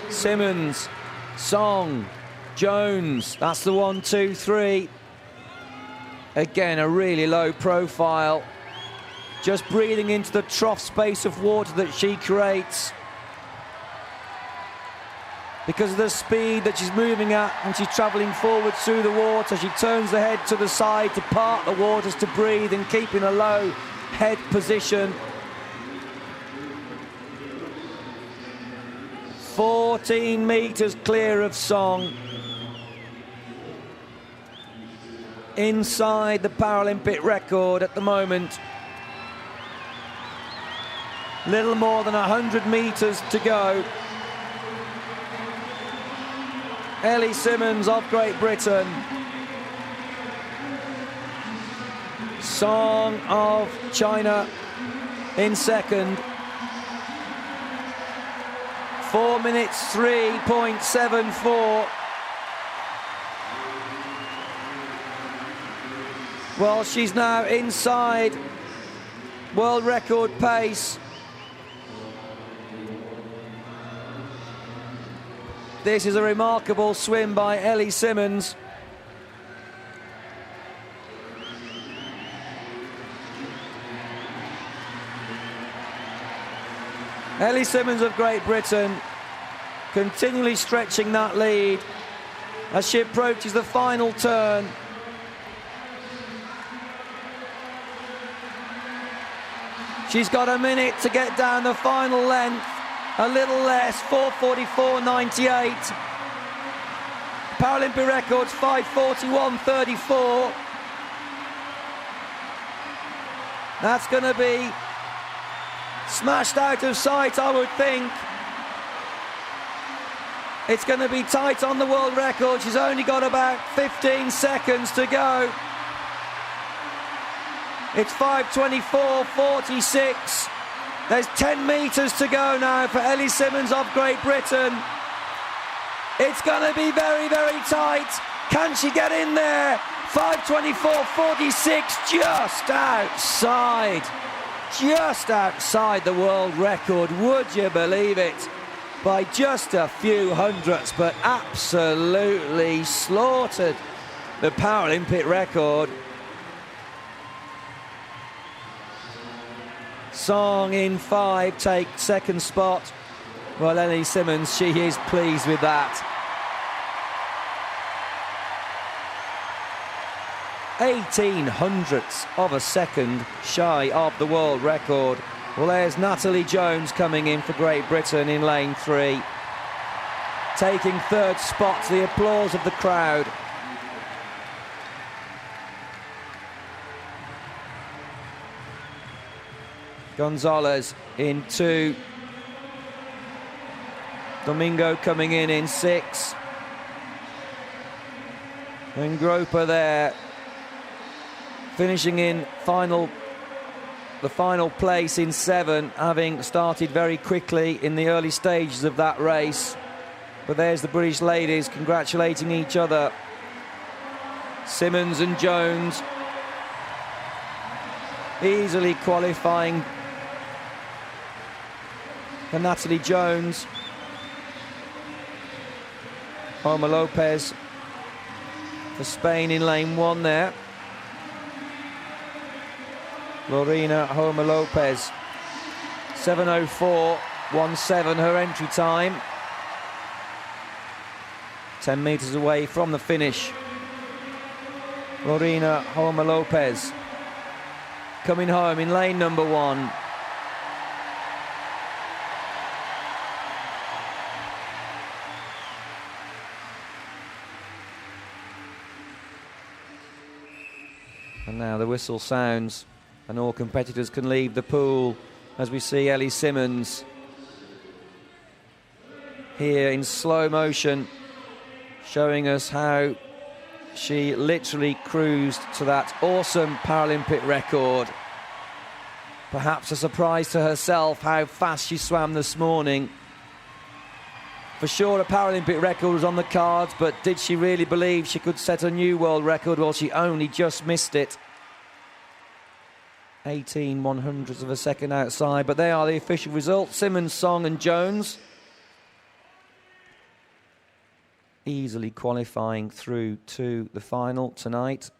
Simmons, Song, Jones. That's the 1, 2, 3. Again, a really low profile. Just breathing into the trough space of water that she creates. Because of the speed that she's moving at, and she's travelling forward through the water, she turns the head to the side to part the waters to breathe and keeping a low head position. 14 meters clear of Song. Inside the Paralympic record at the moment. Little more than 100 meters to go. Ellie Simmons of Great Britain. Song of China in second. 4 minutes 3.74. Well, she's now inside world record pace. This is a remarkable swim by Ellie Simmons. Ellie Simmons of Great Britain continually stretching that lead as she approaches the final turn. She's got a minute to get down the final length, a little less, 4:44.98. Paralympic records 5:41.34. That's going to be smashed out of sight, I would think. It's going to be tight on the world record. She's only got about 15 seconds to go. It's 5:24.46. There's 10 meters to go now for Ellie Simmons of Great Britain. It's going to be very, very tight. Can she get in there? 5:24.46, just outside. Just outside the world record, would you believe it? By just a few hundredths, but absolutely slaughtered the Paralympic record. Song in 5, take second spot. Well, Ellie Simmons, she is pleased with that. 18 hundredths of a second shy of the world record. Well, there's Natalie Jones coming in for Great Britain in lane 3. Taking third spot to the applause of the crowd. Gonzalez in 2. Domingo coming in 6. And Groper there, finishing in the final place in 7, having started very quickly in the early stages of that race. But there's the British ladies congratulating each other. Simmons and Jones easily qualifying for Natalie Jones. Homer Lopez for Spain in lane 1 there. Lorena Homer Lopez, 7:04.17 her entry time. 10 metres away from the finish. Lorena Homer Lopez coming home in lane number 1. And now the whistle sounds and all competitors can leave the pool as we see Ellie Simmons here in slow motion, showing us how she literally cruised to that awesome Paralympic record. Perhaps a surprise to herself how fast she swam this morning. For sure a Paralympic record was on the cards, but did she really believe she could set a new world record? Well, she only just missed it. 18 100ths of a second outside, but they are the official results. Simmons, Song and Jones easily qualifying through to the final tonight.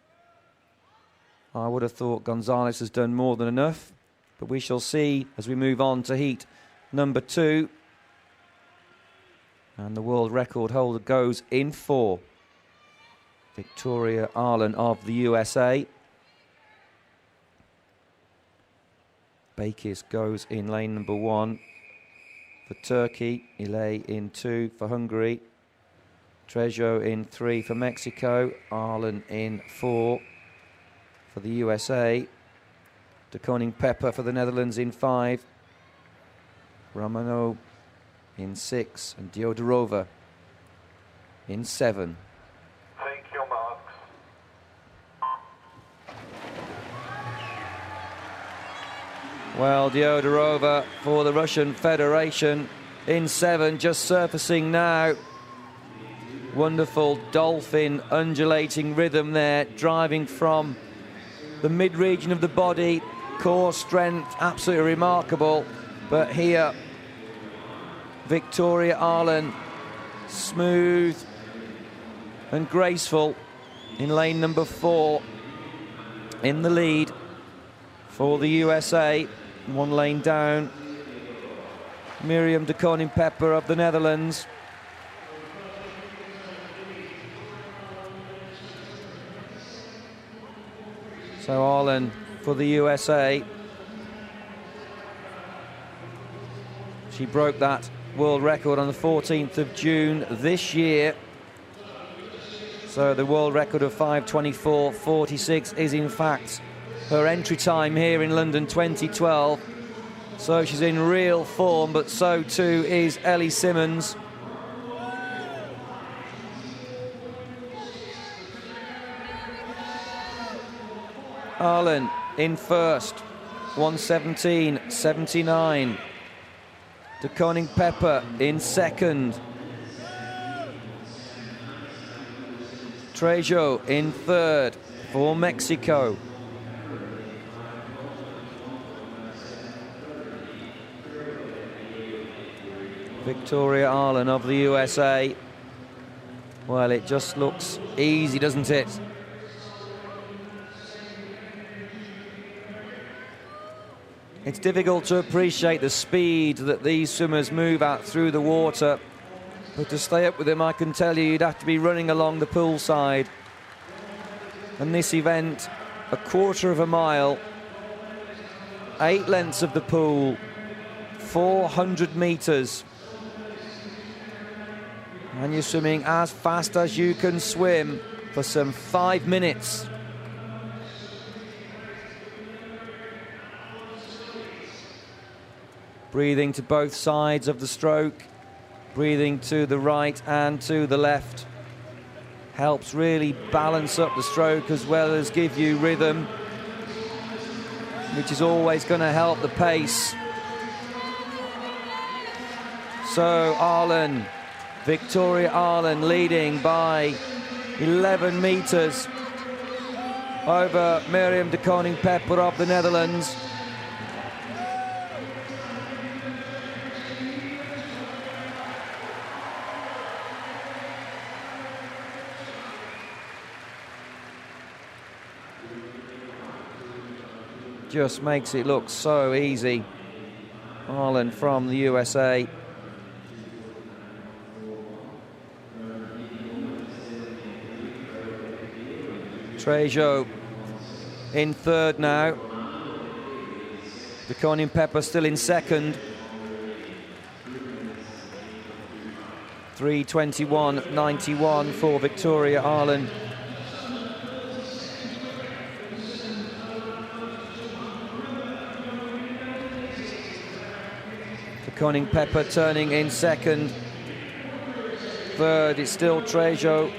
I would have thought Gonzalez has done more than enough, but we shall see as we move on to heat number 2. And the world record holder goes in 4. Victoria Arlen of the USA. Bakis goes in lane number 1 for Turkey. Ilay in 2 for Hungary. Trejo in 3 for Mexico. Arlen in 4 for the USA. De Koning-Pepper for the Netherlands in 5. Romano in 6 and Diodorova in 7. Take your marks. Well, Diodorova for the Russian Federation in 7, just surfacing now. Wonderful dolphin undulating rhythm there, driving from the mid-region of the body. Core strength, absolutely remarkable. But here, Victoria Arlen, smooth and graceful in lane number 4, in the lead for the USA. 1 lane down, Miriam de Koning-Pepper of the Netherlands. So Arlen for the USA. She broke that world record on the 14th of June this year. So the world record of 5:24.46 is in fact her entry time here in London 2012. So she's in real form, but so too is Ellie Simmons. Arlen in first, 1:17.79. De Koning-Pepper in second. Trejo in third for Mexico. Victoria Arlen of the USA. Well, it just looks easy, doesn't it? It's difficult to appreciate the speed that these swimmers move out through the water. But to stay up with them, I can tell you, you'd have to be running along the poolside. And this event, a quarter of a mile, 8 lengths of the pool, 400 metres. And you're swimming as fast as you can swim for some 5 minutes. Breathing to both sides of the stroke, breathing to the right and to the left. Helps really balance up the stroke as well as give you rhythm, which is always going to help the pace. So Arlen, Victoria Arlen leading by 11 metres over Miriam de Koning-Pepper of the Netherlands. Just makes it look so easy. Arlen from the USA. Trejo in third now. De Koning-Pepper still in second. 3:21.91 for Victoria Arlen. Koning-Pepper turning in second. Third is still Trejo.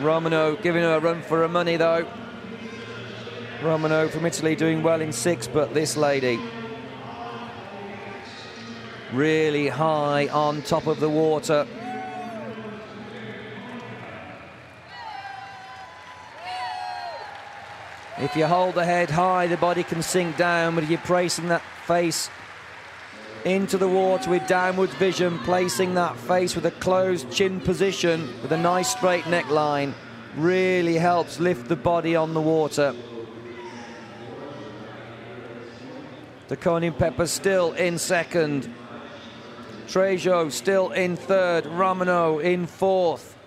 Romano giving her a run for her money though. Romano from Italy doing well in sixth, but this lady really high on top of the water. If you hold the head high, the body can sink down, but if you're placing that face into the water with downwards vision, placing that face with a closed chin position with a nice straight neckline, really helps lift the body on the water. De Koning-Pepper still in second. Trejo still in third. Romano in fourth.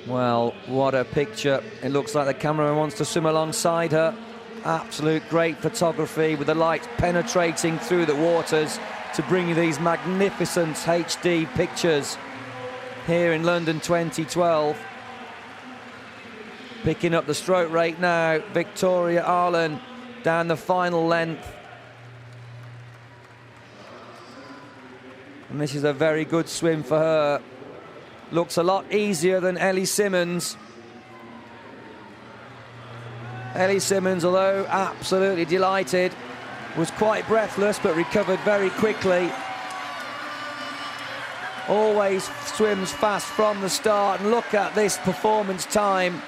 Well, what a picture. It looks like the cameraman wants to swim alongside her. Absolute great photography with the light penetrating through the waters to bring you these magnificent HD pictures here in London 2012. Picking up the stroke rate now, Victoria Arlen down the final length. And this is a very good swim for her. Looks a lot easier than Ellie Simmonds. Ellie Simmonds, although absolutely delighted, was quite breathless but recovered very quickly. Always swims fast from the start, and look at this performance time.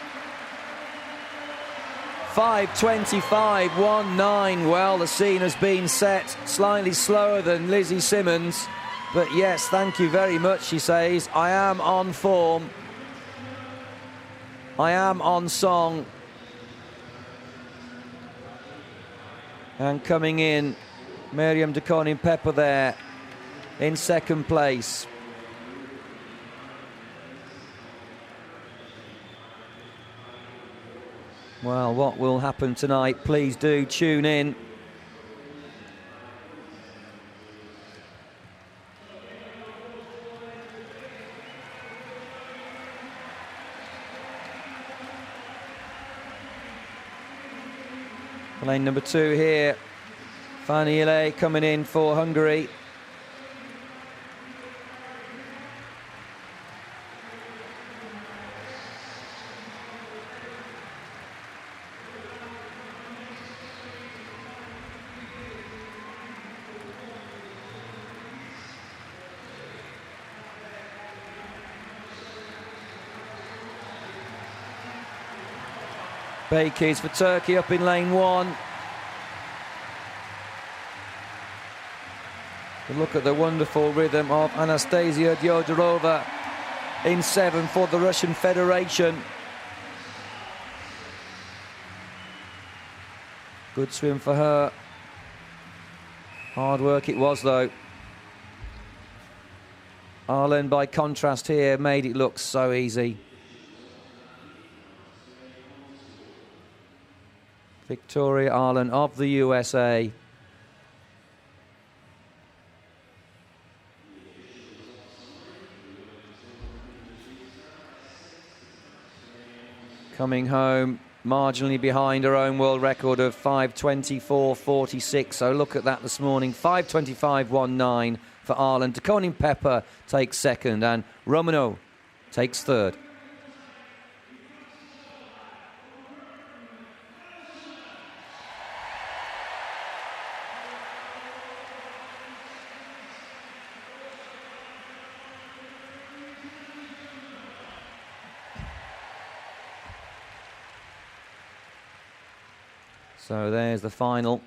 5:25.19. Well, the scene has been set slightly slower than Lizzie Simmonds. But yes, thank you very much, she says. I am on form. I am on song. And coming in, Miriam de Koning-Pepper there in second place. Well, what will happen tonight? Please do tune in. Lane number 2 here. Fanny Ile coming in for Hungary. Bakis for Turkey up in lane 1. Look at the wonderful rhythm of Anastasia Diodorova in 7 for the Russian Federation. Good swim for her. Hard work it was though. Ireland, by contrast here, made it look so easy. Victoria Ireland of the USA. Coming home marginally behind her own world record of 5:24.46. So look at that this morning. 5:25.19 for Ireland. Daconin Pepper takes second and Romano takes third. So there's the final.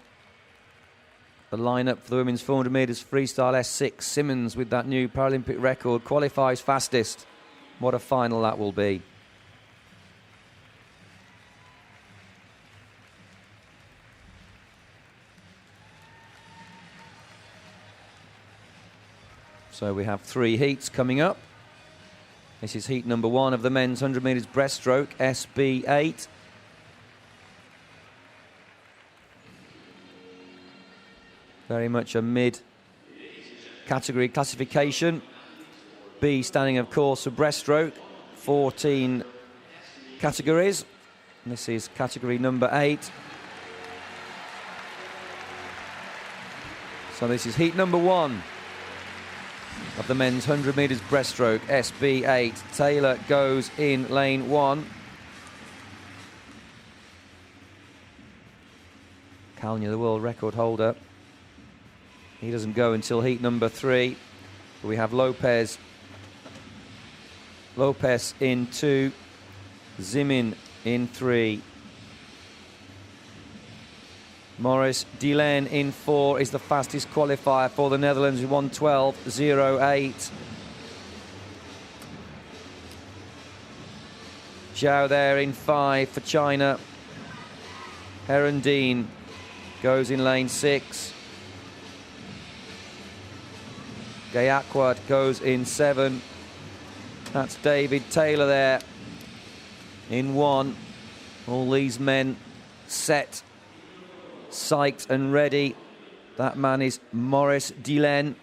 The lineup for the women's 400 metres freestyle S6. Simmons with that new Paralympic record qualifies fastest. What a final that will be. So we have 3 heats coming up. This is heat number 1 of the men's 100 metres breaststroke, SB8. Very much a mid-category classification. B standing, of course, for breaststroke. 14 categories. And this is category number 8. So this is heat number 1 of the men's 100 metres breaststroke, SB8. Taylor goes in lane 1. Kalnia, the world record holder. He doesn't go until heat number 3. But we have Lopez in 2. Zimin in 3. Maurice Delaine in 4 is the fastest qualifier for the Netherlands with 1:12.08. Zhao there in 5 for China. Herendeen goes in lane 6. Gayakwad goes in 7. That's David Taylor there in 1. All these men set, psyched and ready. That man is Maurice Delaine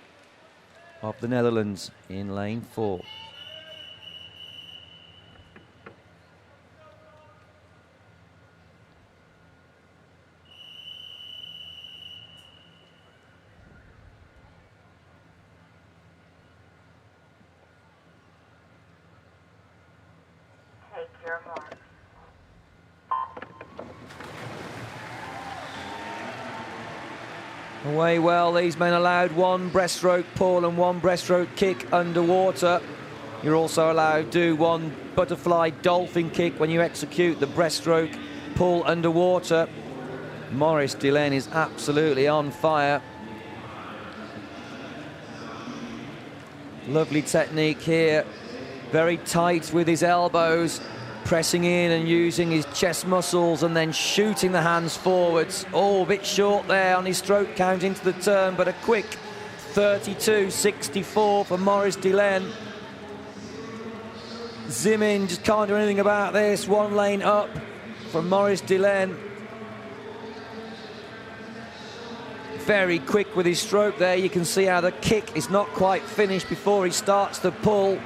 of the Netherlands in lane 4. Away well, these men allowed 1 breaststroke pull and 1 breaststroke kick underwater. You're also allowed to do 1 butterfly dolphin kick when you execute the breaststroke pull underwater. Maurice Delaine is absolutely on fire. Lovely technique here. Very tight with his elbows, pressing in and using his chest muscles and then shooting the hands forwards. Oh, a bit short there on his stroke count into the turn, but a quick 32.64 for Maurice Delaine. Zimin just can't do anything about this. 1 lane up from Maurice Delaine. Very quick with his stroke there. You can see how the kick is not quite finished before he starts the pull.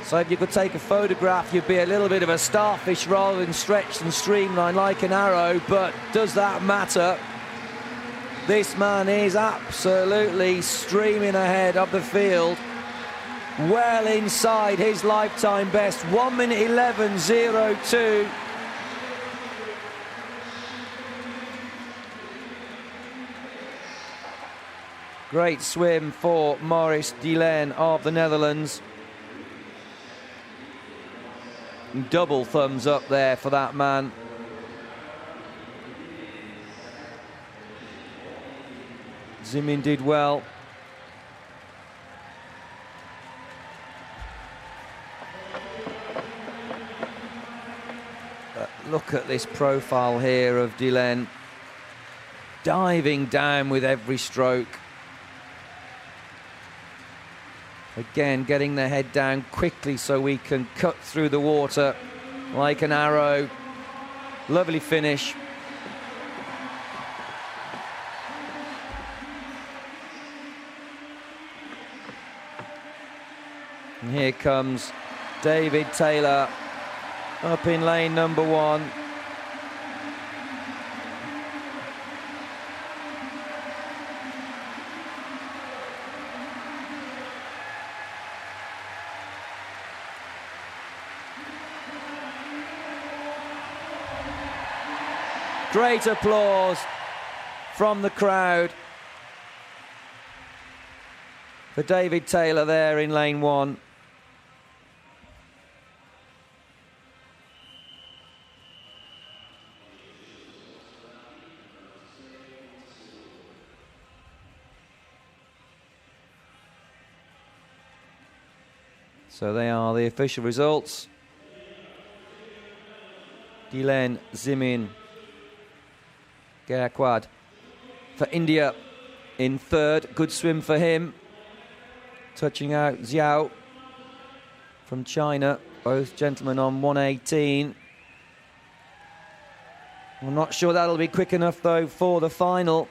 So if you could take a photograph, you'd be a little bit of a starfish rather than stretched and streamlined like an arrow. But does that matter? This man is absolutely streaming ahead of the field. Well inside his lifetime best. 1 minute 11.02. Great swim for Maurice Delaine of the Netherlands. Double thumbs up there for that man. Zimin did well. Look at this profile here of Delaine. Diving down with every stroke. Again, getting their head down quickly so we can cut through the water like an arrow. Lovely finish. And here comes David Taylor up in lane number 1. Great applause from the crowd for David Taylor there in lane 1. So they are the official results. Dilen Zimin Gaikwad for India in 3rd. Good swim for him. Touching out Xiao from China. Both gentlemen on 1:18. I'm not sure that'll be quick enough though for the final,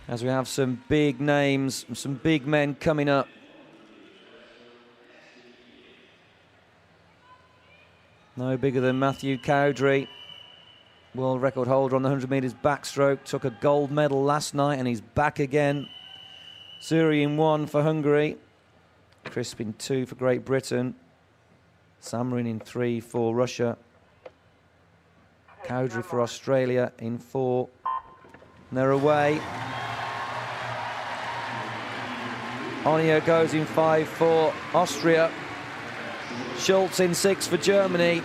as we have some big names, some big men coming up. No bigger than Matthew Cowdrey, world record holder on the 100 metres backstroke. Took a gold medal last night and he's back again. Zuri in 1 for Hungary. Crisp in 2 for Great Britain. Samarin in 3 for Russia. Cowdrey for Australia in 4. And they're away. Onia goes in 5 for Austria. Schultz in 6 for Germany.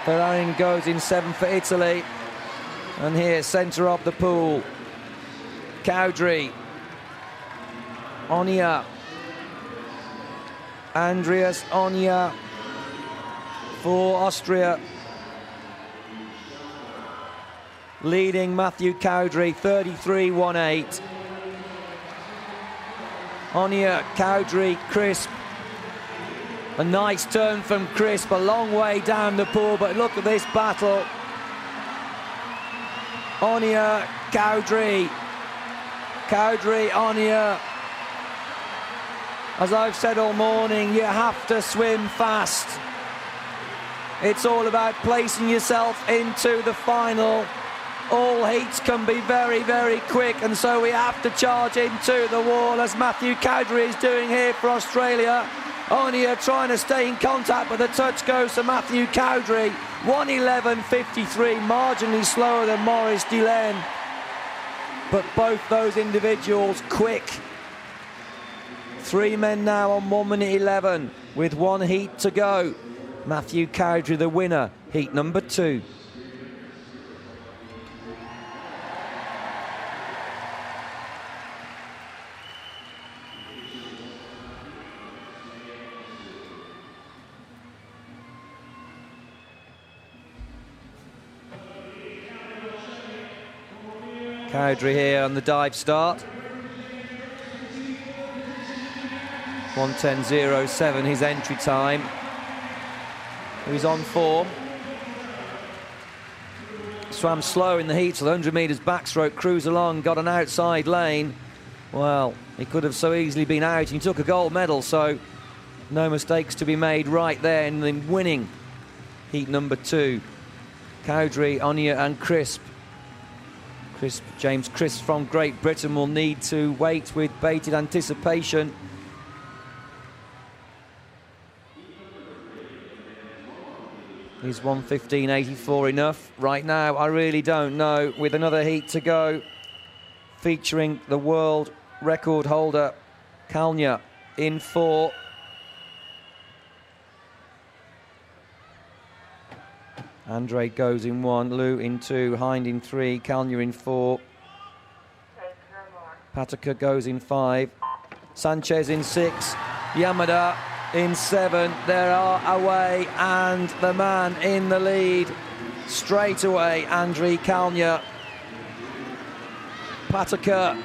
Ferrarin goes in 7 for Italy. And here, centre of the pool, Cowdrey, Onia, Andreas Onia for Austria. Leading Matthew Cowdrey, 33.18. Onia, Cowdrey, Crisp. A nice turn from Crisp, a long way down the pool, but look at this battle. Onia, Cowdrey, Onia. As I've said all morning, you have to swim fast. It's all about placing yourself into the final. All heats can be very, very quick, and so we have to charge into the wall, as Matthew Cowdrey is doing here for Australia. Onia trying to stay in contact, but the touch goes to Matthew Cowdrey. 1:11.53, marginally slower than Maurice Dilen. But both those individuals quick. 3 men now on 1:11 with 1 heat to go. Matthew Cowdrey the winner, heat number 2. Cowdrey here on the dive start. 1:10.07 his entry time. He's on form. Swam slow in the heat, so the 100 metres backstroke, cruise along, got an outside lane. Well, he could have so easily been out. He took a gold medal, so no mistakes to be made right there in winning heat number 2. Cowdrey, Onia and Crisp. James Crisp from Great Britain will need to wait with bated anticipation. Is 1:15.84 enough? Right now, I really don't know. With another heat to go, featuring the world record holder, Kalnya, in 4. Andre goes in 1, Liu in 2, Hind in 3, Kalnya in 4. Pataka goes in 5, Sanchez in 6, Yamada in 7. There are away, and the man in the lead straight away, Andre Kalnya. Patica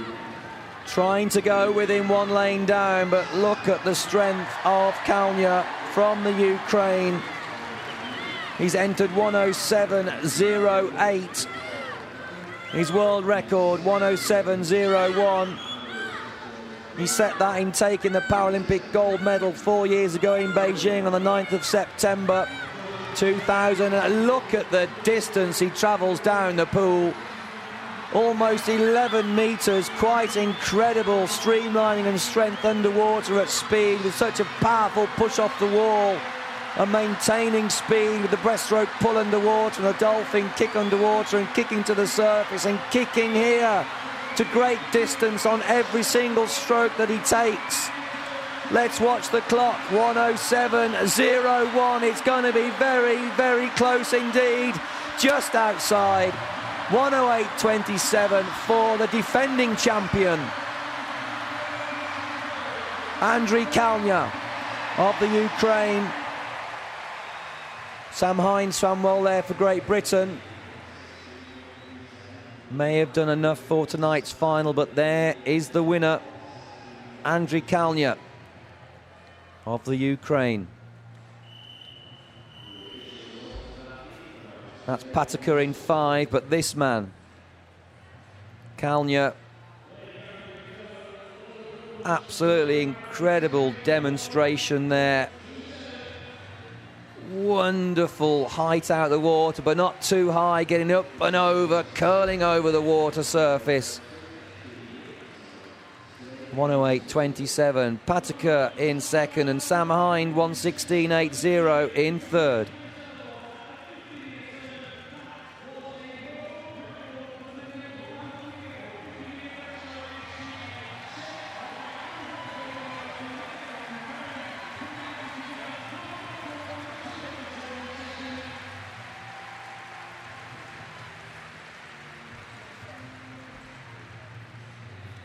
trying to go within one lane down, but look at the strength of Kalnya from the Ukraine. He's entered 107.08. His world record, 107.01. He set that in taking the Paralympic gold medal 4 years ago in Beijing on the 9th of September 2000. And look at the distance he travels down the pool. Almost 11 metres, quite incredible streamlining and strength underwater at speed with such a powerful push off the wall and maintaining speed with the breaststroke pull underwater and a dolphin kick underwater and kicking to the surface and kicking here to great distance on every single stroke that he takes. Let's watch the clock, 107.01. It's going to be very, very close indeed, just outside. 108.27 for the defending champion, Andriy Kalnya of the Ukraine. Sam Hines swam well there for Great Britain. May have done enough for tonight's final, but there is the winner, Andriy Kalnya of the Ukraine. That's Patica in 5, but this man, Kalnya, absolutely incredible demonstration there. Wonderful height out of the water, but not too high, getting up and over, curling over the water surface. 108.27, Patica in second, and Sam Hind 116.80 in third.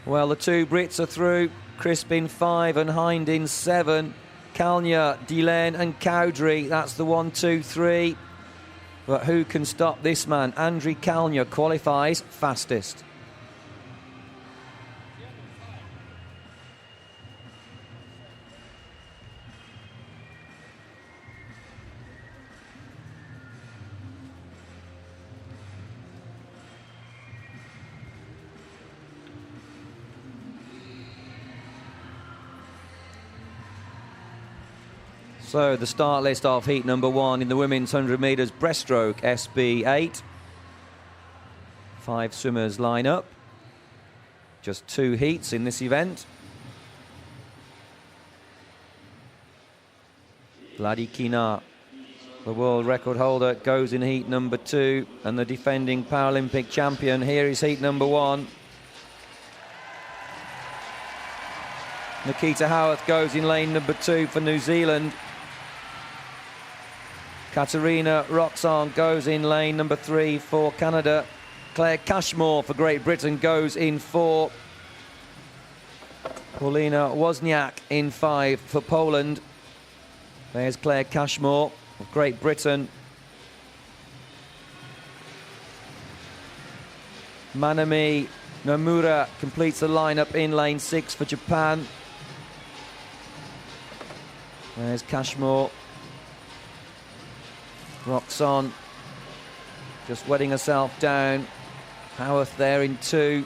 Well, the two Brits are through. Crisp in 5 and Hind in 7. Kalnya, Delaine and Cowdrey, that's the 1, 2, 3. But who can stop this man? Andriy Kalnya qualifies fastest. So the start list of heat number 1 in the women's 100 metres breaststroke SB8. 5 swimmers line up. Just 2 heats in this event. Vladikina, the world record holder, goes in heat number 2, and the defending Paralympic champion, here is heat number 1. Nikita Howarth goes in lane number 2 for New Zealand. Katerina Roxon goes in lane number 3 for Canada. Claire Cashmore for Great Britain goes in 4. Paulina Wozniak in 5 for Poland. There's Claire Cashmore of Great Britain. Manami Nomura completes the lineup in lane 6 for Japan. There's Cashmore. Roxon just wetting herself down. Howarth there in 2.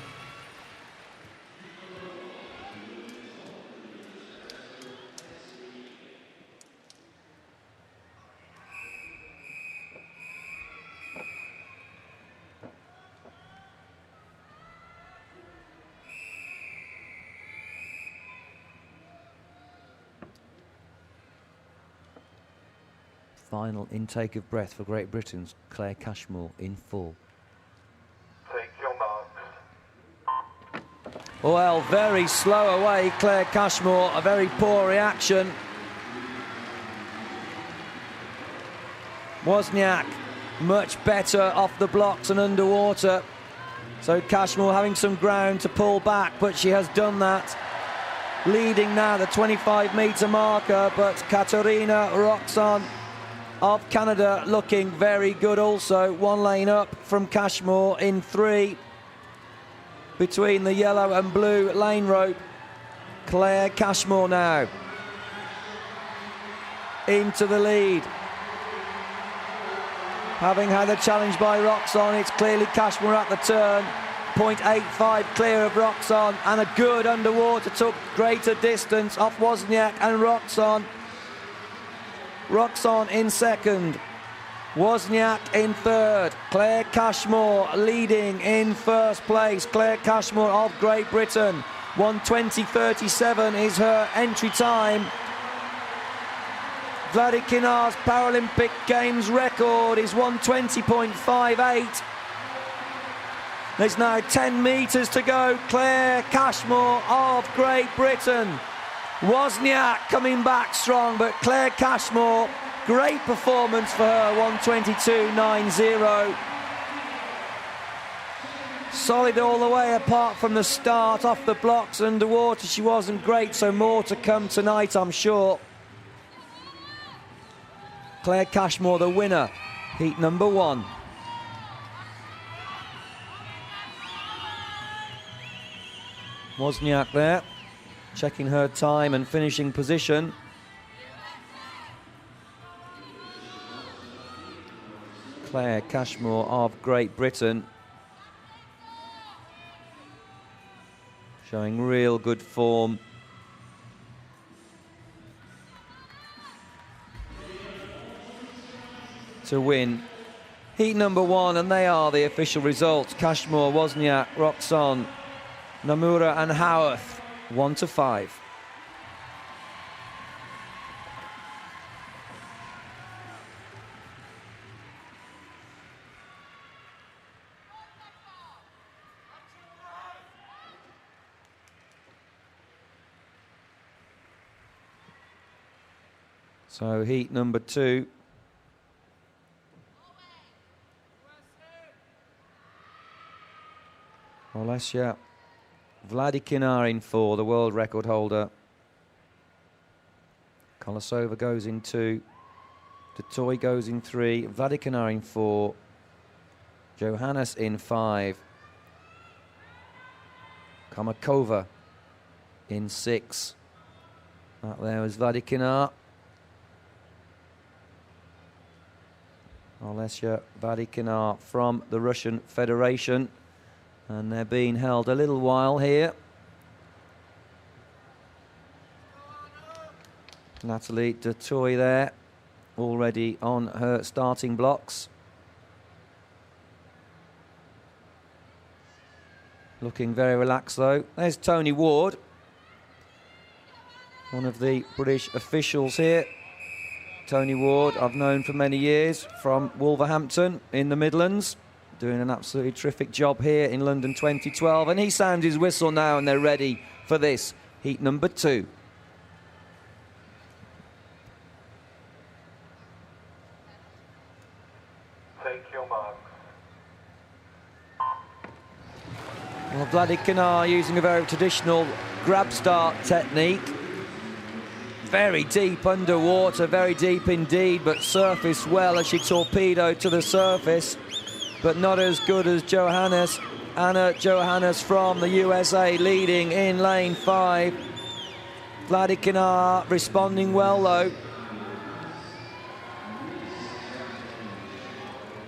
Final intake of breath for Great Britain's Claire Cashmore in 4. Take your marks. Well, very slow away, Claire Cashmore. A very poor reaction. Wozniak much better off the blocks and underwater. So Cashmore having some ground to pull back, but she has done that. Leading now the 25-metre marker, but Katerina Roxon of Canada looking very good also. 1 lane up from Cashmore in 3. between the yellow and blue lane rope. Claire Cashmore now into the lead. Having had a challenge by Roxon, it's clearly Cashmore at the turn. 0.85 clear of Roxon, and a good underwater took greater distance off Wozniak and Roxon. Roxon in second, Wozniak in third, Claire Cashmore leading in first place. Claire Cashmore of Great Britain, 1:20.37 is her entry time. Vladikinar's Paralympic Games record is 1:20.58. There's now 10 metres to go. Claire Cashmore of Great Britain. Wozniak coming back strong, but Claire Cashmore, great performance for her, 1:22.90. Solid all the way apart from the start. Off the blocks underwater she wasn't great, so more to come tonight, I'm sure. Claire Cashmore the winner, heat number 1. Wozniak there, checking her time and finishing position. Claire Cashmore of Great Britain, showing real good form. To win heat number 1, and they are the official results. Cashmore, Wozniak, Roxon, Nomura and Howarth, 1-5. So heat number 2. Olesya Vladikinar in 4, the world record holder. Kolosova goes in 2. Detoy goes in 3. Vladikinar in 4. Johannes in 5. Komakova in 6. That there was Vladikinar. Olesya Vladikinar from the Russian Federation. And they're being held a little while here. Natalie Detoy there, already on her starting blocks. Looking very relaxed though. There's Tony Ward, one of the British officials here. Tony Ward, I've known for many years from Wolverhampton in the Midlands. Doing an absolutely terrific job here in London 2012, and he sounds his whistle now and they're ready for this heat number 2. Take your marks. Well, Vladikinar using a very traditional grab start technique. Very deep underwater, very deep indeed, but surfaced well as she torpedoed to the surface. But not as good as Johannes. Anna Johannes from the USA leading in lane 5. Vladikinar responding well though.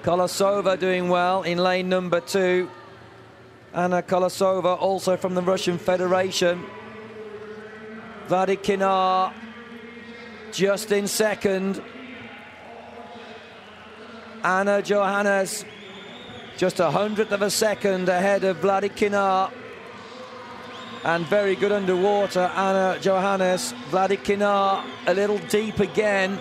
Kolosova doing well in lane number 2. Anna Kolosova also from the Russian Federation. Vladikinar just in second. Anna Johannes just 100th of a second ahead of Vladikinar. And very good underwater, Anna Johannes. Vladikinar a little deep again.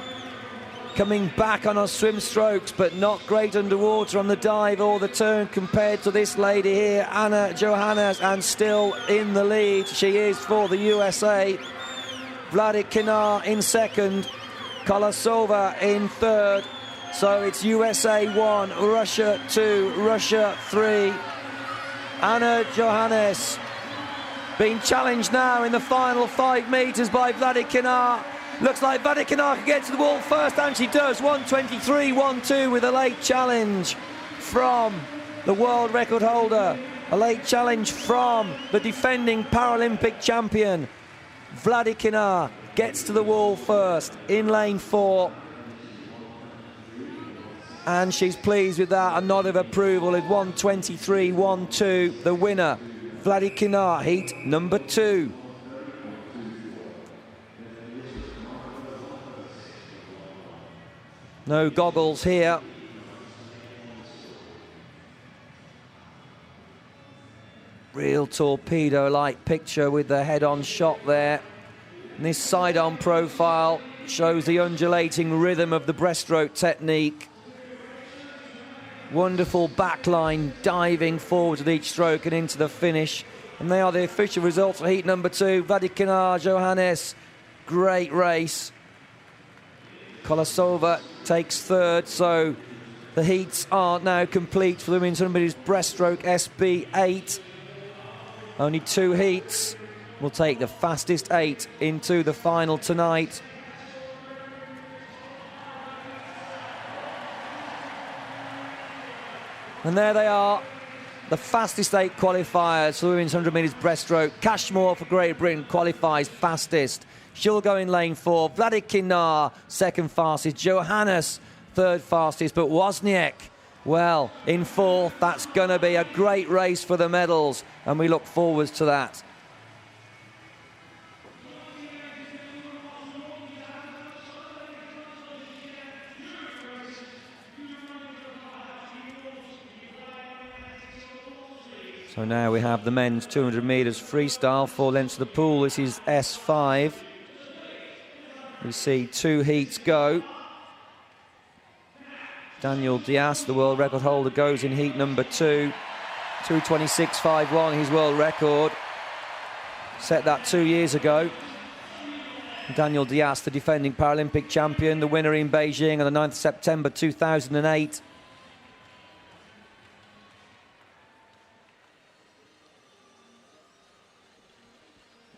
Coming back on her swim strokes, but not great underwater on the dive or the turn compared to this lady here, Anna Johannes, and still in the lead. She is for the USA. Vladikinar in second. Kolosova in third. So it's USA 1, Russia 2, Russia 3. Anna Johannes being challenged now in the final 5 metres by Vladikinar. Looks like Vladikinar can get to the wall first, and she does. 1:23.12 with a late challenge from the world record holder, A late challenge from the defending Paralympic champion. Vladikina gets to the wall first in lane 4. And she's pleased with that. A nod of approval at 1:23.12. The winner, Vladikina, heat number 2. No goggles here. Real torpedo-like picture with the head-on shot there. And this side-on profile shows the undulating rhythm of the breaststroke technique. Wonderful backline diving forward with each stroke and into the finish. And they are the official results for heat number 2. Vladikina, Johannes, great race. Kolosova takes 3rd, so the heats are now complete for the women's 100 metres breaststroke SB8. Only 2 heats. We'll take the fastest 8 into the final tonight. And there they are, the fastest 8 qualifiers for the women's 100 metres breaststroke. Cashmore for Great Britain qualifies fastest. She'll go in lane 4. Vladikina, 2nd fastest. Johannes, 3rd fastest. But Wozniak, well, in 4th. That's going to be a great race for the medals, and we look forward to that. So now we have the men's 200 metres freestyle, 4 lengths of the pool. This is S5. We see 2 heats go. Daniel Diaz, the world record holder, goes in heat number 2. 2:26.51, his world record. Set that 2 years ago. Daniel Diaz, the defending Paralympic champion, the winner in Beijing on the 9th of September 2008.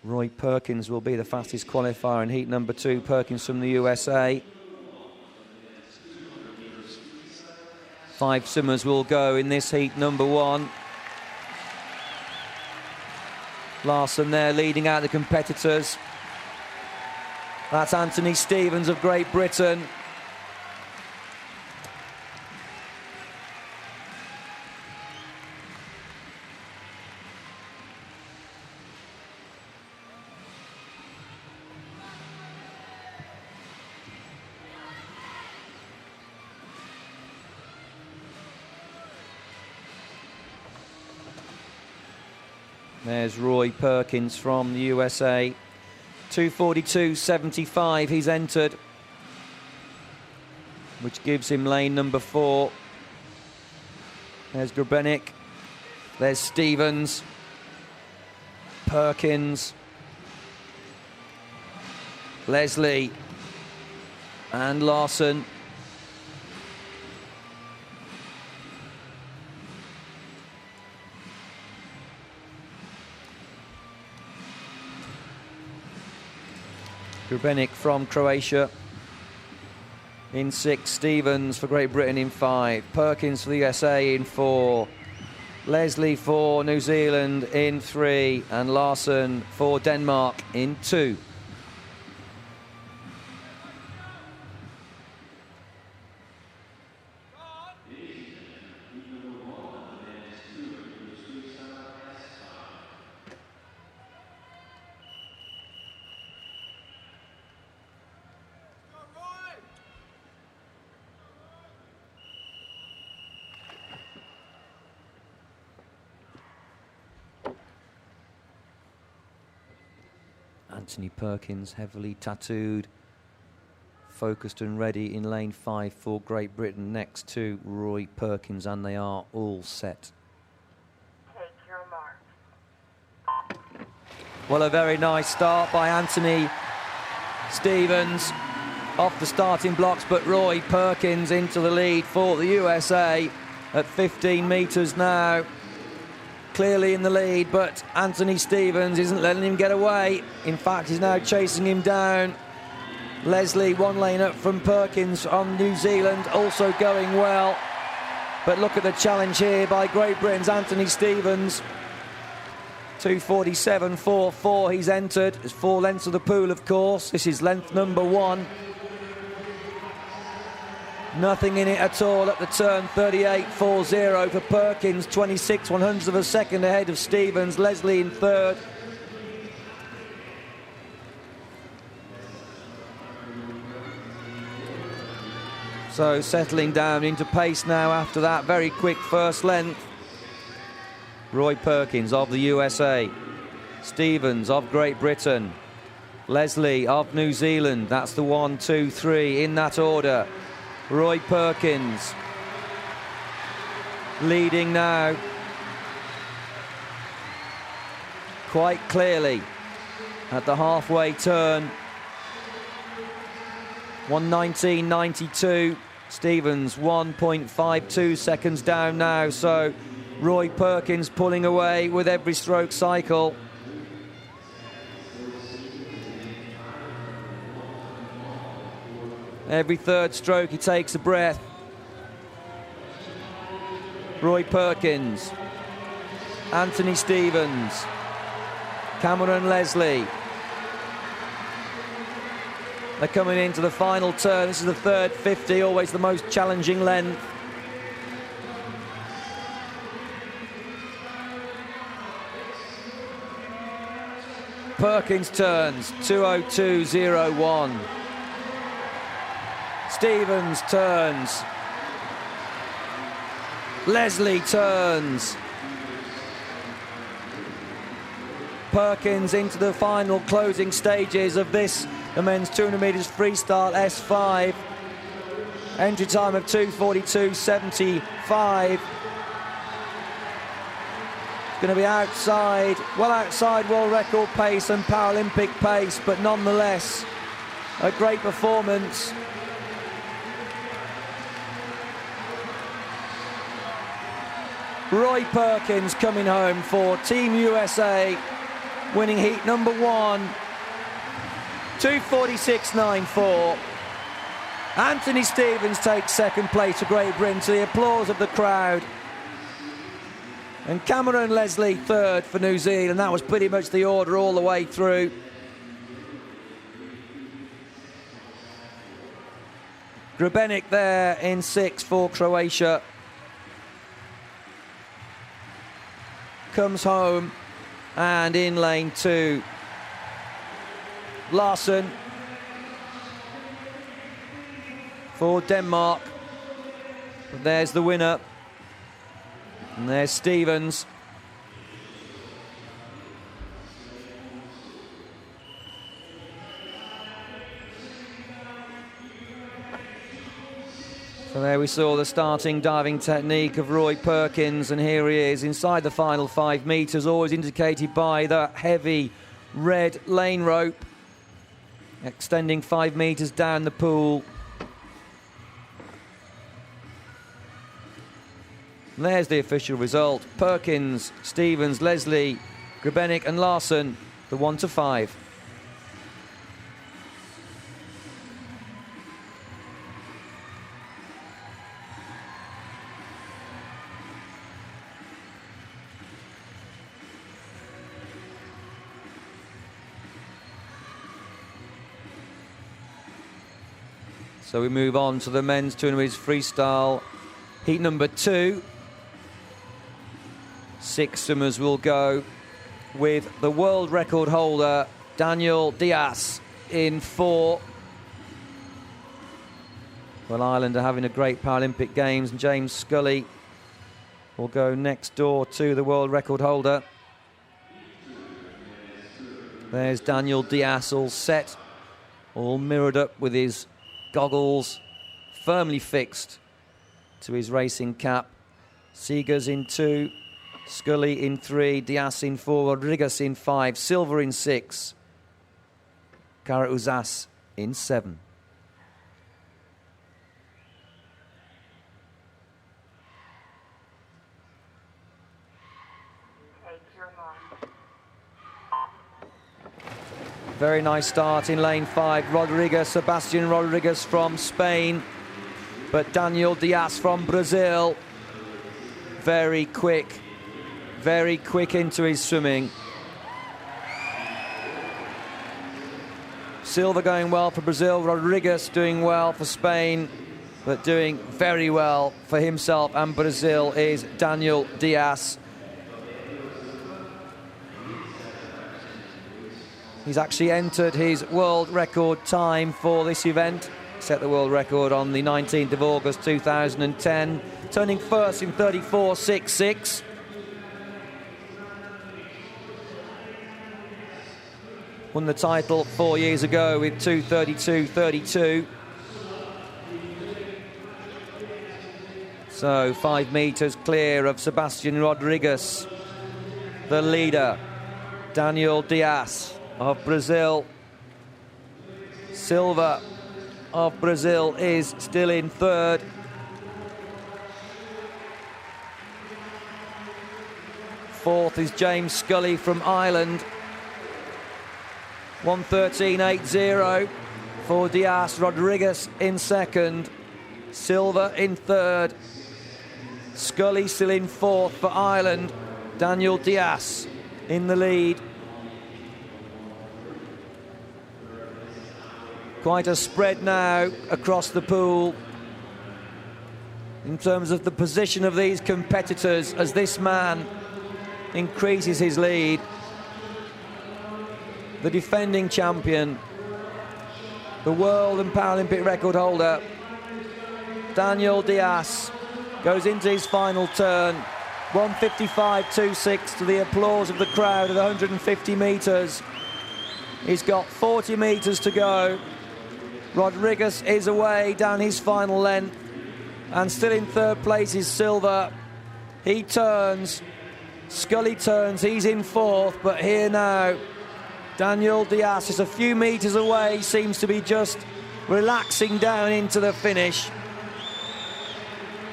Roy Perkins will be the fastest qualifier in heat number 2. Perkins from the USA. 5 swimmers will go in this heat number 1. Larson there leading out the competitors. That's Anthony Stevens of Great Britain. There's Roy Perkins from the USA. 2:42.75 he's entered, which gives him lane number 4. There's Grubenik. There's Stevens. Perkins. Leslie. And Larson. Grubenik from Croatia in 6. Stevens for Great Britain in 5. Perkins for the USA in 4. Leslie for New Zealand in 3. And Larson for Denmark in 2. Anthony Perkins, heavily tattooed, focused and ready in lane 5 for Great Britain, next to Roy Perkins, and they are all set. Take your mark. Well, a very nice start by Anthony Stevens off the starting blocks, but Roy Perkins into the lead for the USA at 15 metres now. Clearly in the lead, but Anthony Stevens isn't letting him get away. In fact, he's now chasing him down. Leslie 1 lane up from Perkins on New Zealand, also going well. But look at the challenge here by Great Britain's Anthony Stevens. 2:47.44 he's entered. It's 4 lengths of the pool, of course. This is length number 1. Nothing in it at all at the turn. 38.40 for Perkins. 26/100 of a second ahead of Stevens. Leslie in third. So settling down into pace now after that very quick first length. Roy Perkins of the USA, Stevens of Great Britain, Leslie of New Zealand. That's the 1, 2, 3 in that order. Roy Perkins leading now quite clearly at the halfway turn. 1:19.92. Stevens 1.52 seconds down now, so Roy Perkins pulling away with every stroke cycle. Every third stroke he takes a breath. Roy Perkins, Anthony Stevens, Cameron Leslie. They're coming into the final turn. This is the third 50, always the most challenging length. Perkins turns, 2:02.01. Stevens turns. Leslie turns. Perkins into the final closing stages of this, the men's 200 metres freestyle S5. Entry time of 2:42.75. Going to be outside, well outside world record pace and Paralympic pace, but nonetheless a great performance. Roy Perkins coming home for Team USA, winning heat number 1, 2:46.94. Anthony Stevens takes second place for Great Britain to the applause of the crowd. And Cameron Leslie third for New Zealand. That was pretty much the order all the way through. Grebenik there in 6th for Croatia. Comes home, and in lane 2, Larsen for Denmark. But there's the winner. And there's Stevens. So there we saw the starting diving technique of Roy Perkins, and here he is inside the final 5 metres, always indicated by that heavy red lane rope, extending 5 metres down the pool. There's the official result. Perkins, Stevens, Leslie, Grebenik and Larsen, the 1 to 5. So we move on to the men's 200 metres freestyle heat number 2. 6 swimmers will go, with the world record holder Daniel Diaz in 4. Well, Ireland are having a great Paralympic Games, and James Scully will go next door to the world record holder. There's Daniel Diaz, all set, all mirrored up with his goggles firmly fixed to his racing cap. Seegers in 2, Scully in 3, Diaz in 4, Rodriguez in 5, Silver in 6, Karauzas in 7. Take your mark. Very nice start in lane 5. Rodriguez, Sebastian Rodriguez from Spain, but Daniel Diaz from Brazil very quick into his swimming. Silva going well for Brazil, Rodrigues doing well for Spain, but doing very well for himself and Brazil is Daniel Diaz. He's actually entered his world record time for this event. Set the world record on the 19th of August 2010, turning first in 34.66. Won the title 4 years ago with 2:32.32. So 5 metres clear of Sebastian Rodrigues, the leader. Daniel Diaz of Brazil. Silva of Brazil is still in third. Fourth is James Scully from Ireland. 1:13.80 for Diaz. Rodrigues in second. Silva in third. Scully still in fourth for Ireland. Daniel Diaz in the lead. Quite a spread now across the pool in terms of the position of these competitors as this man increases his lead. The defending champion, the world and Paralympic record holder, Daniel Diaz, goes into his final turn. 1:55.26 to the applause of the crowd at 150 metres. He's got 40 metres to go. Rodrigues is away down his final length, and still in third place is Silva. He turns, Scully turns, he's in fourth, but here now Daniel Diaz is a few metres away, seems to be just relaxing down into the finish.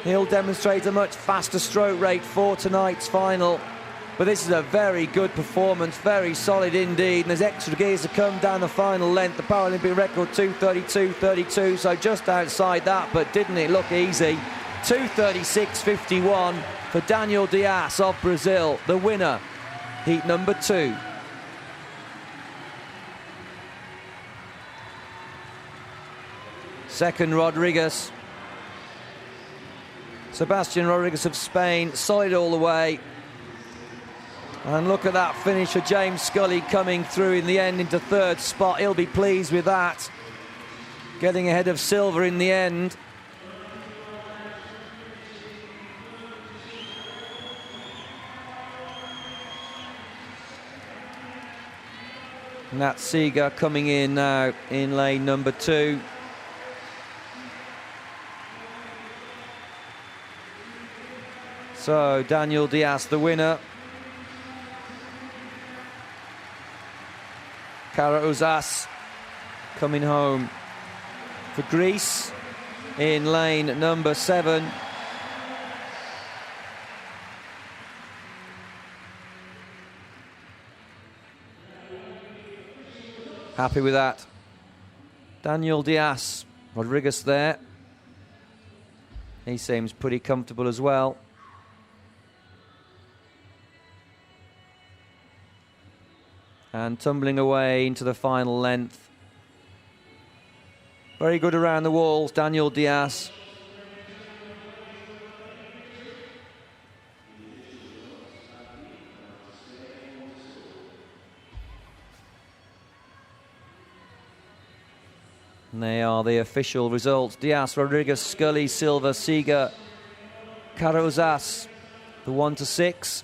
He'll demonstrate a much faster stroke rate for tonight's final. But this is a very good performance, very solid indeed. And there's extra gears to come down the final length. The Paralympic record 2:32.32, so just outside that, but didn't it look easy? 2:36.51 for Daniel Diaz of Brazil, the winner, heat number 2. Second, Rodrigues. Sebastian Rodrigues of Spain, solid all the way. And look at that finish for James Scully coming through in the end into third spot. He'll be pleased with that. Getting ahead of Silva in the end. Nat Seeger coming in now in lane number 2. So Daniel Diaz, the winner. Karauzas coming home for Greece in lane number 7. Happy with that. Daniel Diaz, Rodrigues there. He seems pretty comfortable as well. And tumbling away into the final length. Very good around the walls, Daniel Diaz. And they are the official results. Diaz, Rodrigues, Scully, Silva, Seeger, Karauzas, the 1-6.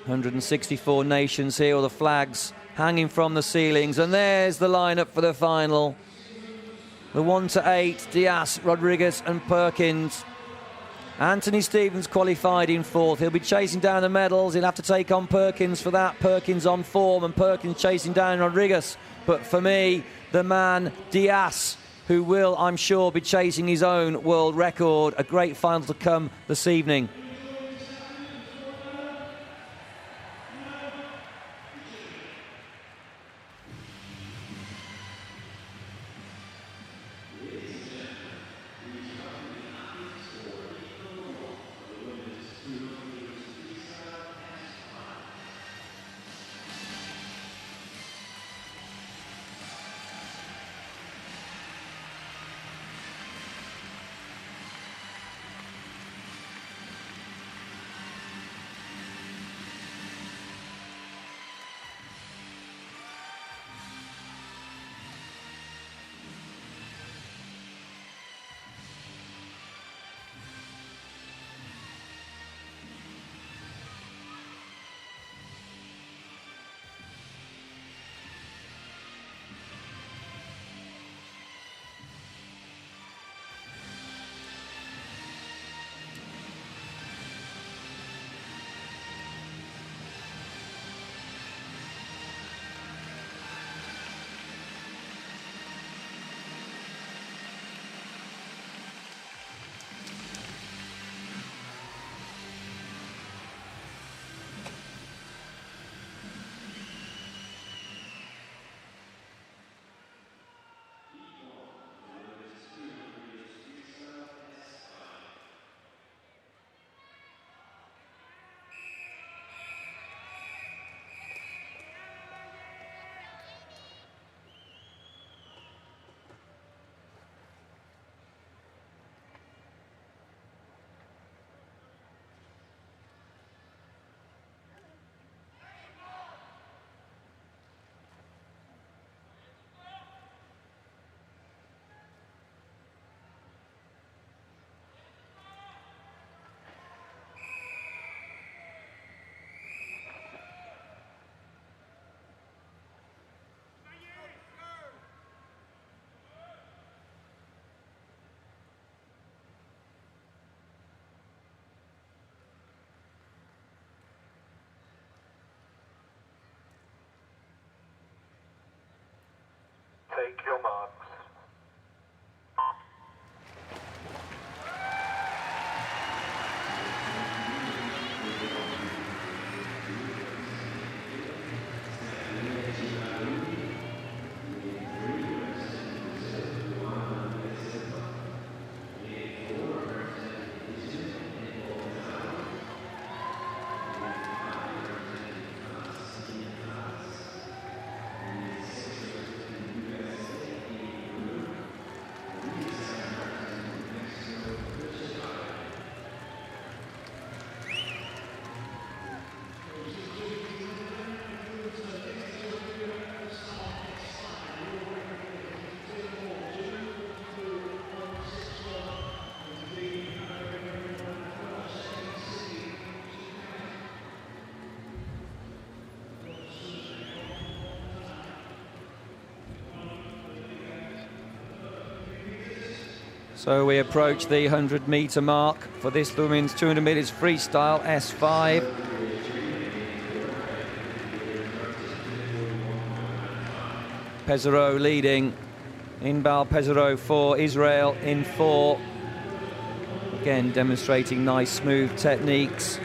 "164 nations here, all the flags hanging from the ceilings." And there's the lineup for the final. The 1-8, Diaz, Rodrigues and Perkins. Anthony Stevens qualified in fourth. He'll be chasing down the medals. He'll have to take on Perkins for that. Perkins on form and Perkins chasing down Rodrigues. But for me, the man Diaz, who will, I'm sure, be chasing his own world record. A great final to come this evening. Take your marks. So we approach the 100-metre mark for this women's 200 metres freestyle S5. Pesaro leading. Inbal Pesaro for Israel in 4. Again, demonstrating nice, smooth techniques.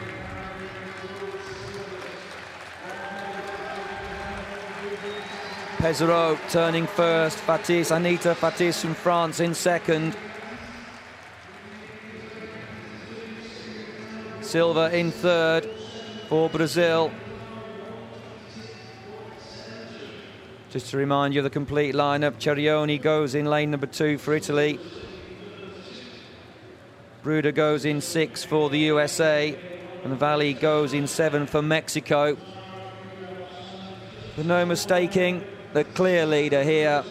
Pesaro turning first. Anita Fatis from France in second. Silva in third for Brazil. Just to remind you of the complete lineup, Cerioni goes in lane number 2 for Italy. Bruder goes in 6 for the USA. And Valley goes in 7 for Mexico. With no mistaking, the clear leader here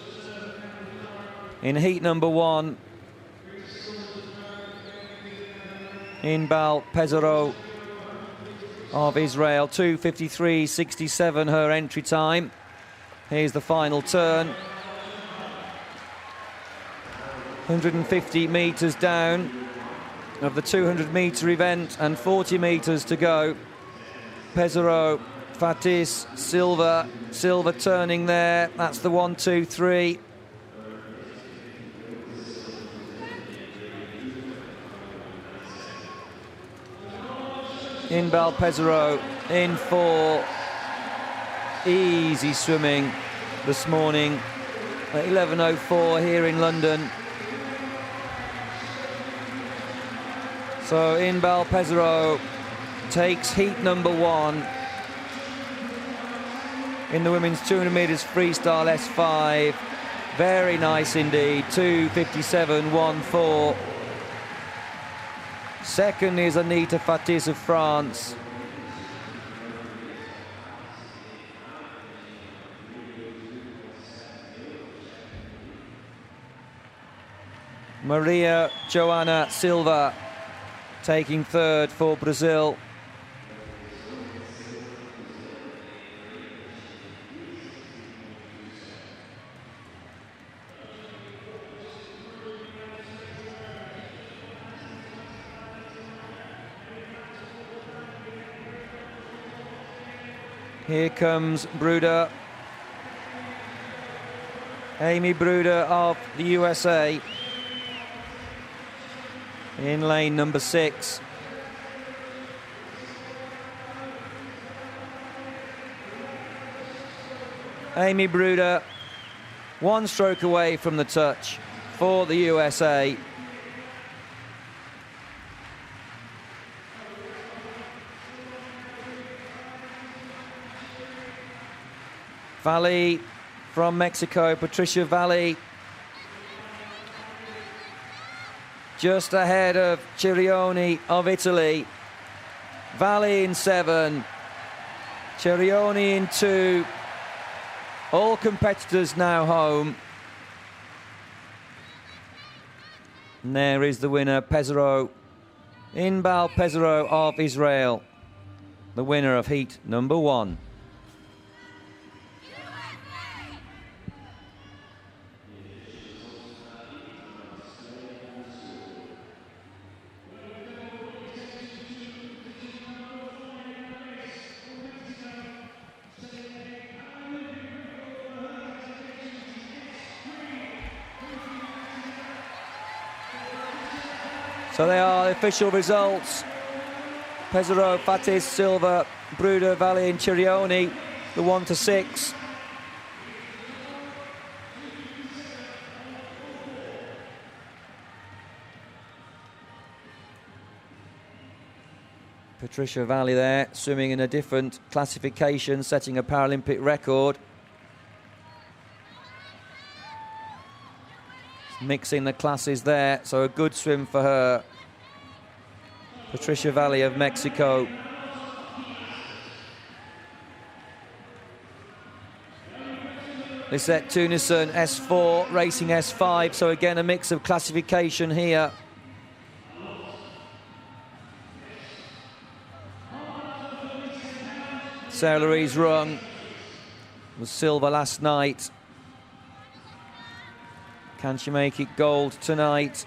in heat number 1. Inbal Pesaro of Israel, 2:53.67 her entry time. Here's the final turn. 150 metres down of the 200-metre event and 40 metres to go. Pesaro, Fatis, Silva turning there. That's the 1, 2, 3. Inbal Pesaro in 4. easy swimming this morning at 11:04 here in London. So Inbal Pesaro takes heat number 1 in the women's 200 metres freestyle S5. Very nice indeed, 2:57.14. Second is Anita Fatis of France. Maria Joana Silva taking third for Brazil. Here comes Bruder. Amy Bruder of the USA in lane number 6. Amy Bruder, 1 stroke away from the touch for the USA. Valle from Mexico, Patricia Valle, just ahead of Cirioni of Italy. Valle in 7, Cirioni in 2. All competitors now home. And there is the winner, Pesaro, Inbal Pesaro of Israel, the winner of heat number 1. So they are the official results. Pesaro, Fatis, Silva, Bruder, Valle and Cirioni, the 1 to 6. Patricia Valle there, swimming in a different classification, setting a Paralympic record. Mixing the classes there, so a good swim for her. Patricia Valle of Mexico. Lisette Tunison, S4, racing S5, so again a mix of classification here. Sarah Louise Rung was silver last night. Can she make it gold tonight?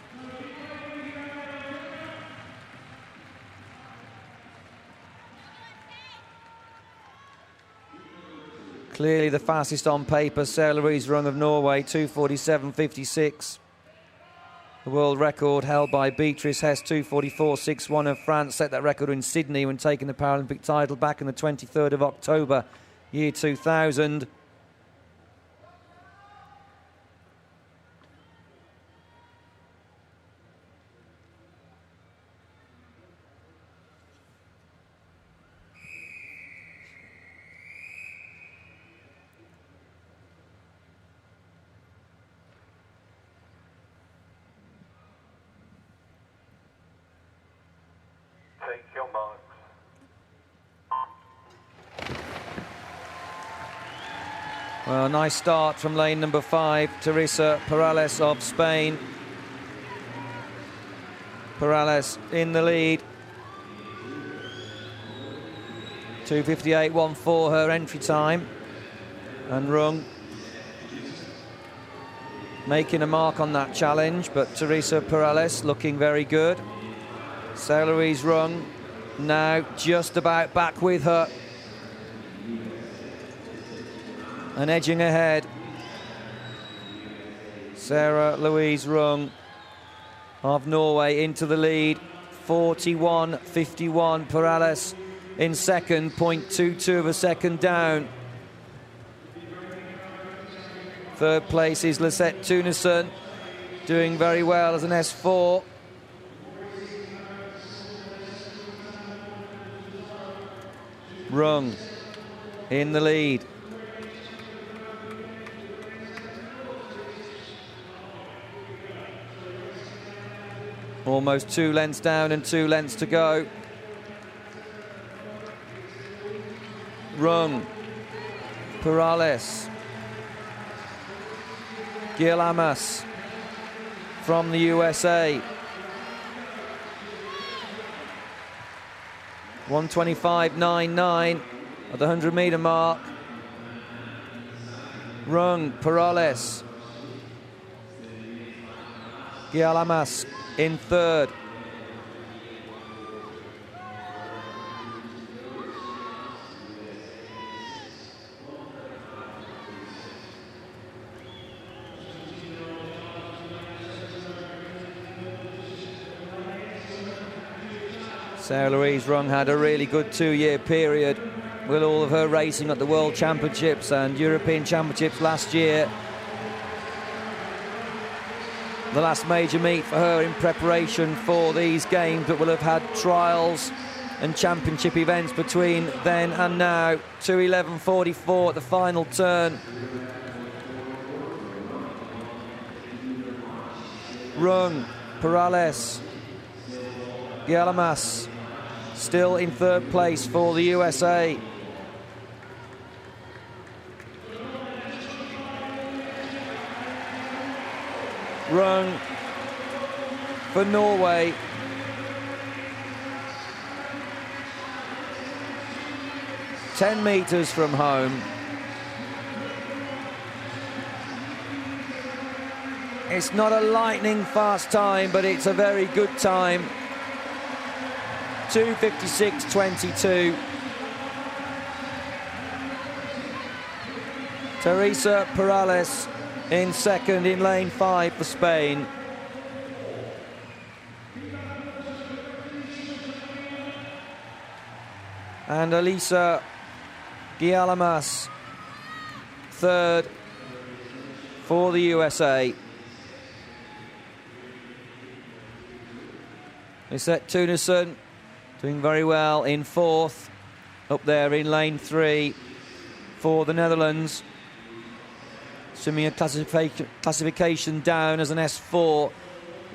Clearly the fastest on paper, Sarah Louise Rung of Norway, 2:47.56. The world record held by Beatrice Hess, 2:44.61 of France. Set that record in Sydney when taking the Paralympic title back on the 23rd of October, year 2000. Take your marks. Well, a nice start from lane number 5, Teresa Perales of Spain. Perales in the lead. 2:58.14 her entry time. And Rung making a mark on that challenge, but Teresa Perales looking very good. Sarah Louise Rung now just about back with her and edging ahead. Sarah Louise Rung of Norway into the lead, 41.51. Perales in second, 0.22 of a second down. Third place is Lisette Tunison, doing very well as an S4. Rung in the lead. Almost 2 lengths down and 2 lengths to go. Rung, Perales, Gilamas from the USA. 125.99 at the 100-metre mark. Rung, Perales, Gilamas in third. Sarah Louise Rung had a really good 2-year period with all of her racing at the World Championships and European Championships last year. The last major meet for her in preparation for these games, but will have had trials and championship events between then and now. 2:11.44 at the final turn. Rung, Perales, Gialamas still in third place for the USA. Rung for Norway. Ten metres from home. It's not a lightning fast time, but it's a very good time. 2:56.22. Teresa Perales in second in lane 5 for Spain. And Elisa Gialamas third for the USA. Lisette Tunison doing very well in fourth, up there in lane 3 for the Netherlands. Assuming a classification down as an S4,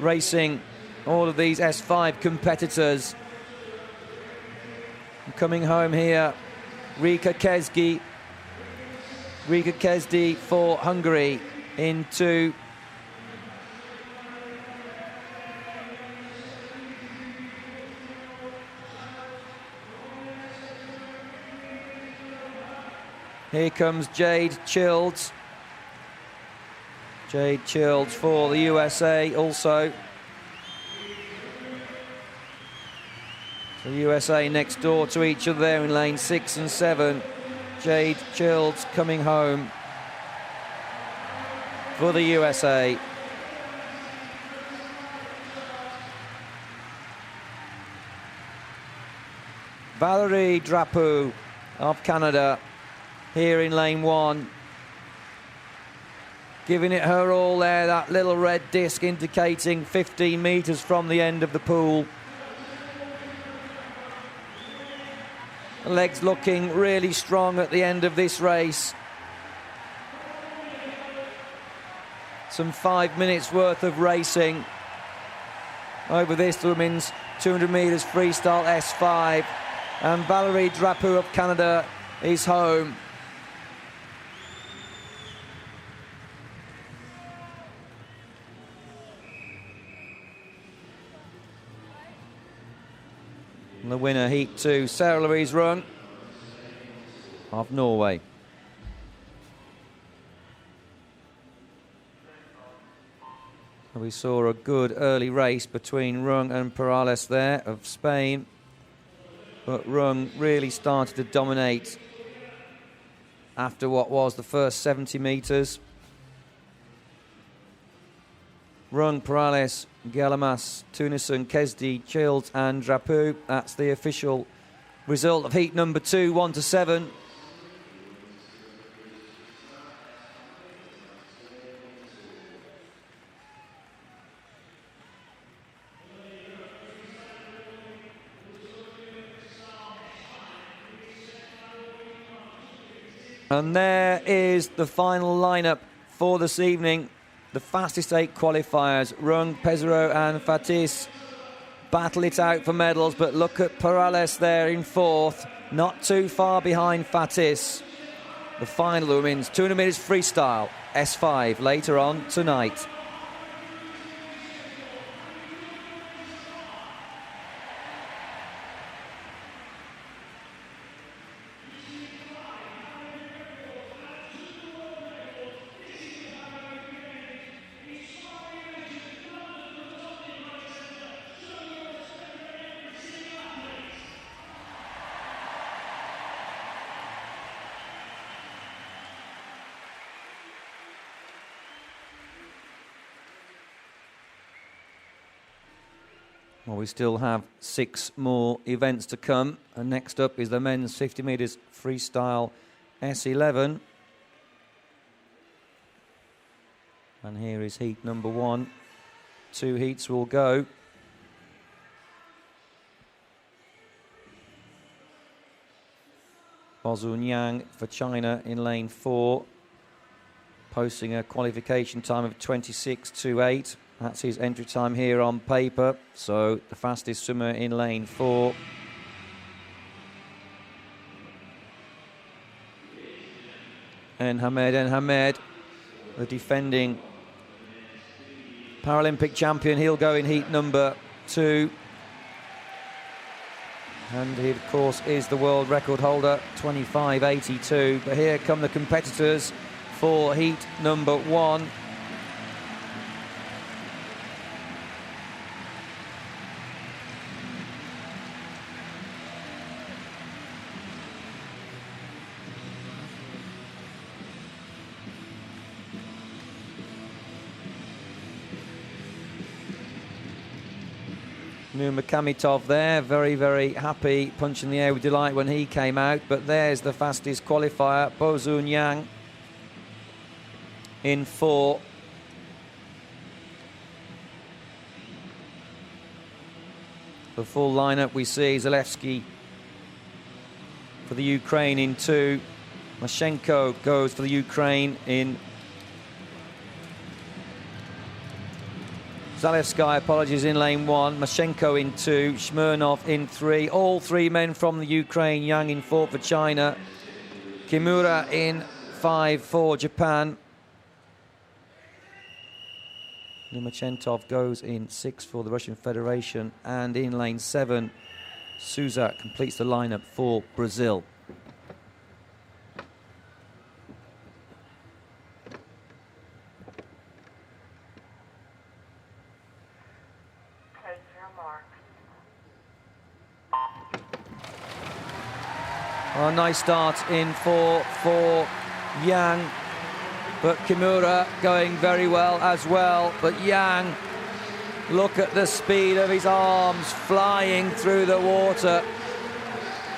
racing all of these S5 competitors. Coming home here, Rika Kesgi for Hungary in 2. Here comes Jade Childs. Jade Childs for the USA also. The USA next door to each other there in lane 6 and 7. Jade Childs coming home for the USA. Valerie Drapeau of Canada here in lane 1. Giving it her all there, that little red disc indicating 15 metres from the end of the pool. Legs looking really strong at the end of this race. Some 5 minutes worth of racing over this women's 200 metres freestyle S5. And Valerie Drapeau of Canada is home. And the winner, Heat 2, Sarah Louise Rung of Norway. We saw a good early race between Rung and Perales there of Spain. But Rung really started to dominate after what was the first 70 metres. Rung, Perales, Gialamas, Tunison, Kesdi, Childs and Drapeau. That's the official result of heat number 2, 1-7. And there is the final lineup for this evening. The fastest 8 qualifiers, Rung, Pesaro and Fatis, battle it out for medals, but look at Perales there in 4th, not too far behind Fatis. The final women's 200 metres freestyle, S5, later on tonight. Well, we still have 6 more events to come. And next up is the men's 50 metres freestyle S11. And here is heat number 1. 2 heats will go. Bozun Yang for China in lane 4, posting a qualification time of 26.28. That's his entry time here on paper. So the fastest swimmer in lane 4. And Hamed, the defending Paralympic champion, he'll go in heat number 2. And he, of course, is the world record holder, 25.82. But here come the competitors for heat number 1. Nurmagomedov there, very, very happy, punching the air with delight when he came out. But there's the fastest qualifier, Bozun Yang in 4. The full lineup we see, Zalewski for the Ukraine in 2. Mashenko goes for the Ukraine in Zalewski, apologies, in lane 1. Mashenko in 2. Smirnov in 3. All 3 men from the Ukraine. Yang in 4 for China. Kimura in 5 for Japan. Numachentov goes in 6 for the Russian Federation. And in lane 7, Souza completes the lineup for Brazil. A nice start in 4 for Yang, but Kimura going very well as well. But Yang, look at the speed of his arms flying through the water.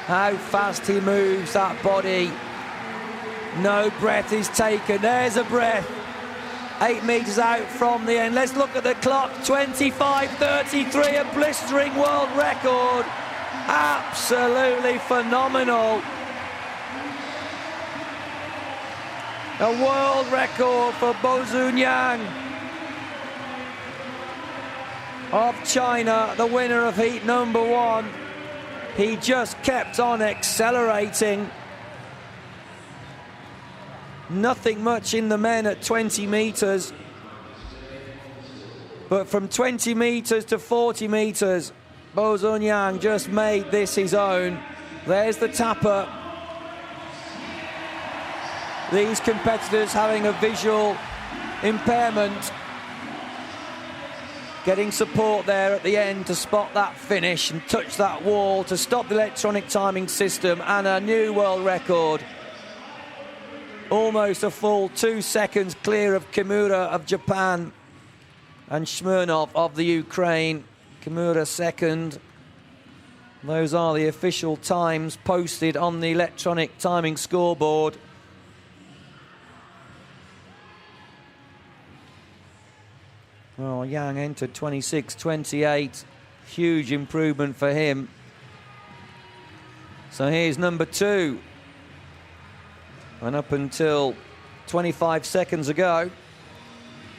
How fast he moves that body. No breath is taken. There's a breath. 8 metres out from the end. Let's look at the clock. 25.33, a blistering world record. Absolutely phenomenal. A world record for Bozun Yang of China, the winner of heat number 1. He just kept on accelerating. Nothing much in the men at 20 metres. But from 20 metres to 40 metres, Bozun Yang just made this his own. There's the tapper. These competitors having a visual impairment, getting support there at the end to spot that finish and touch that wall to stop the electronic timing system, and a new world record. Almost a full 2 seconds clear of Kimura of Japan and Smirnov of the Ukraine. Kimura second. Those are the official times posted on the electronic timing scoreboard. Well, Yang entered 26.28. Huge improvement for him. So here's number 2. And up until 25 seconds ago,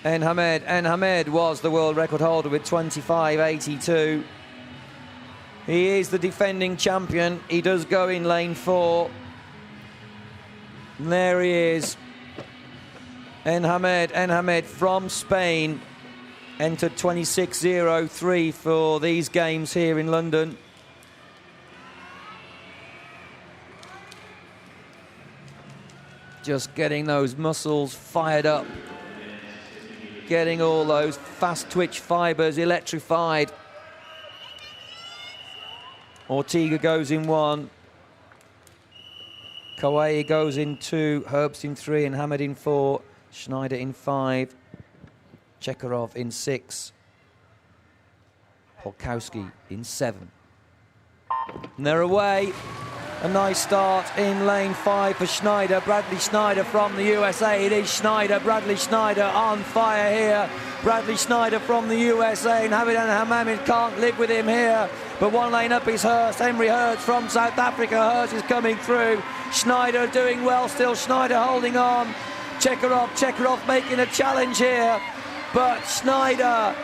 Hamed was the world record holder with 25.82. He is the defending champion. He does go in lane 4. And there he is. Hamed from Spain entered 26.03 for these games here in London. Just getting those muscles fired up. Getting all those fast twitch fibers electrified. Ortega goes in 1. Kawai goes in 2. Herbst in 3 and Hamed in 4. Schneider in 5. Chekarov in 6. Polkowski in 7. And they're away. A nice start in lane 5 for Schneider. Bradley Schneider from the USA. It is Schneider. Bradley Schneider on fire here. Bradley Schneider from the USA. And Hamid can't live with him here. But one lane up is Herbst. Henry Herbst from South Africa. Herbst is coming through. Schneider doing well still. Schneider holding on. Chekarov making a challenge here. But Schneider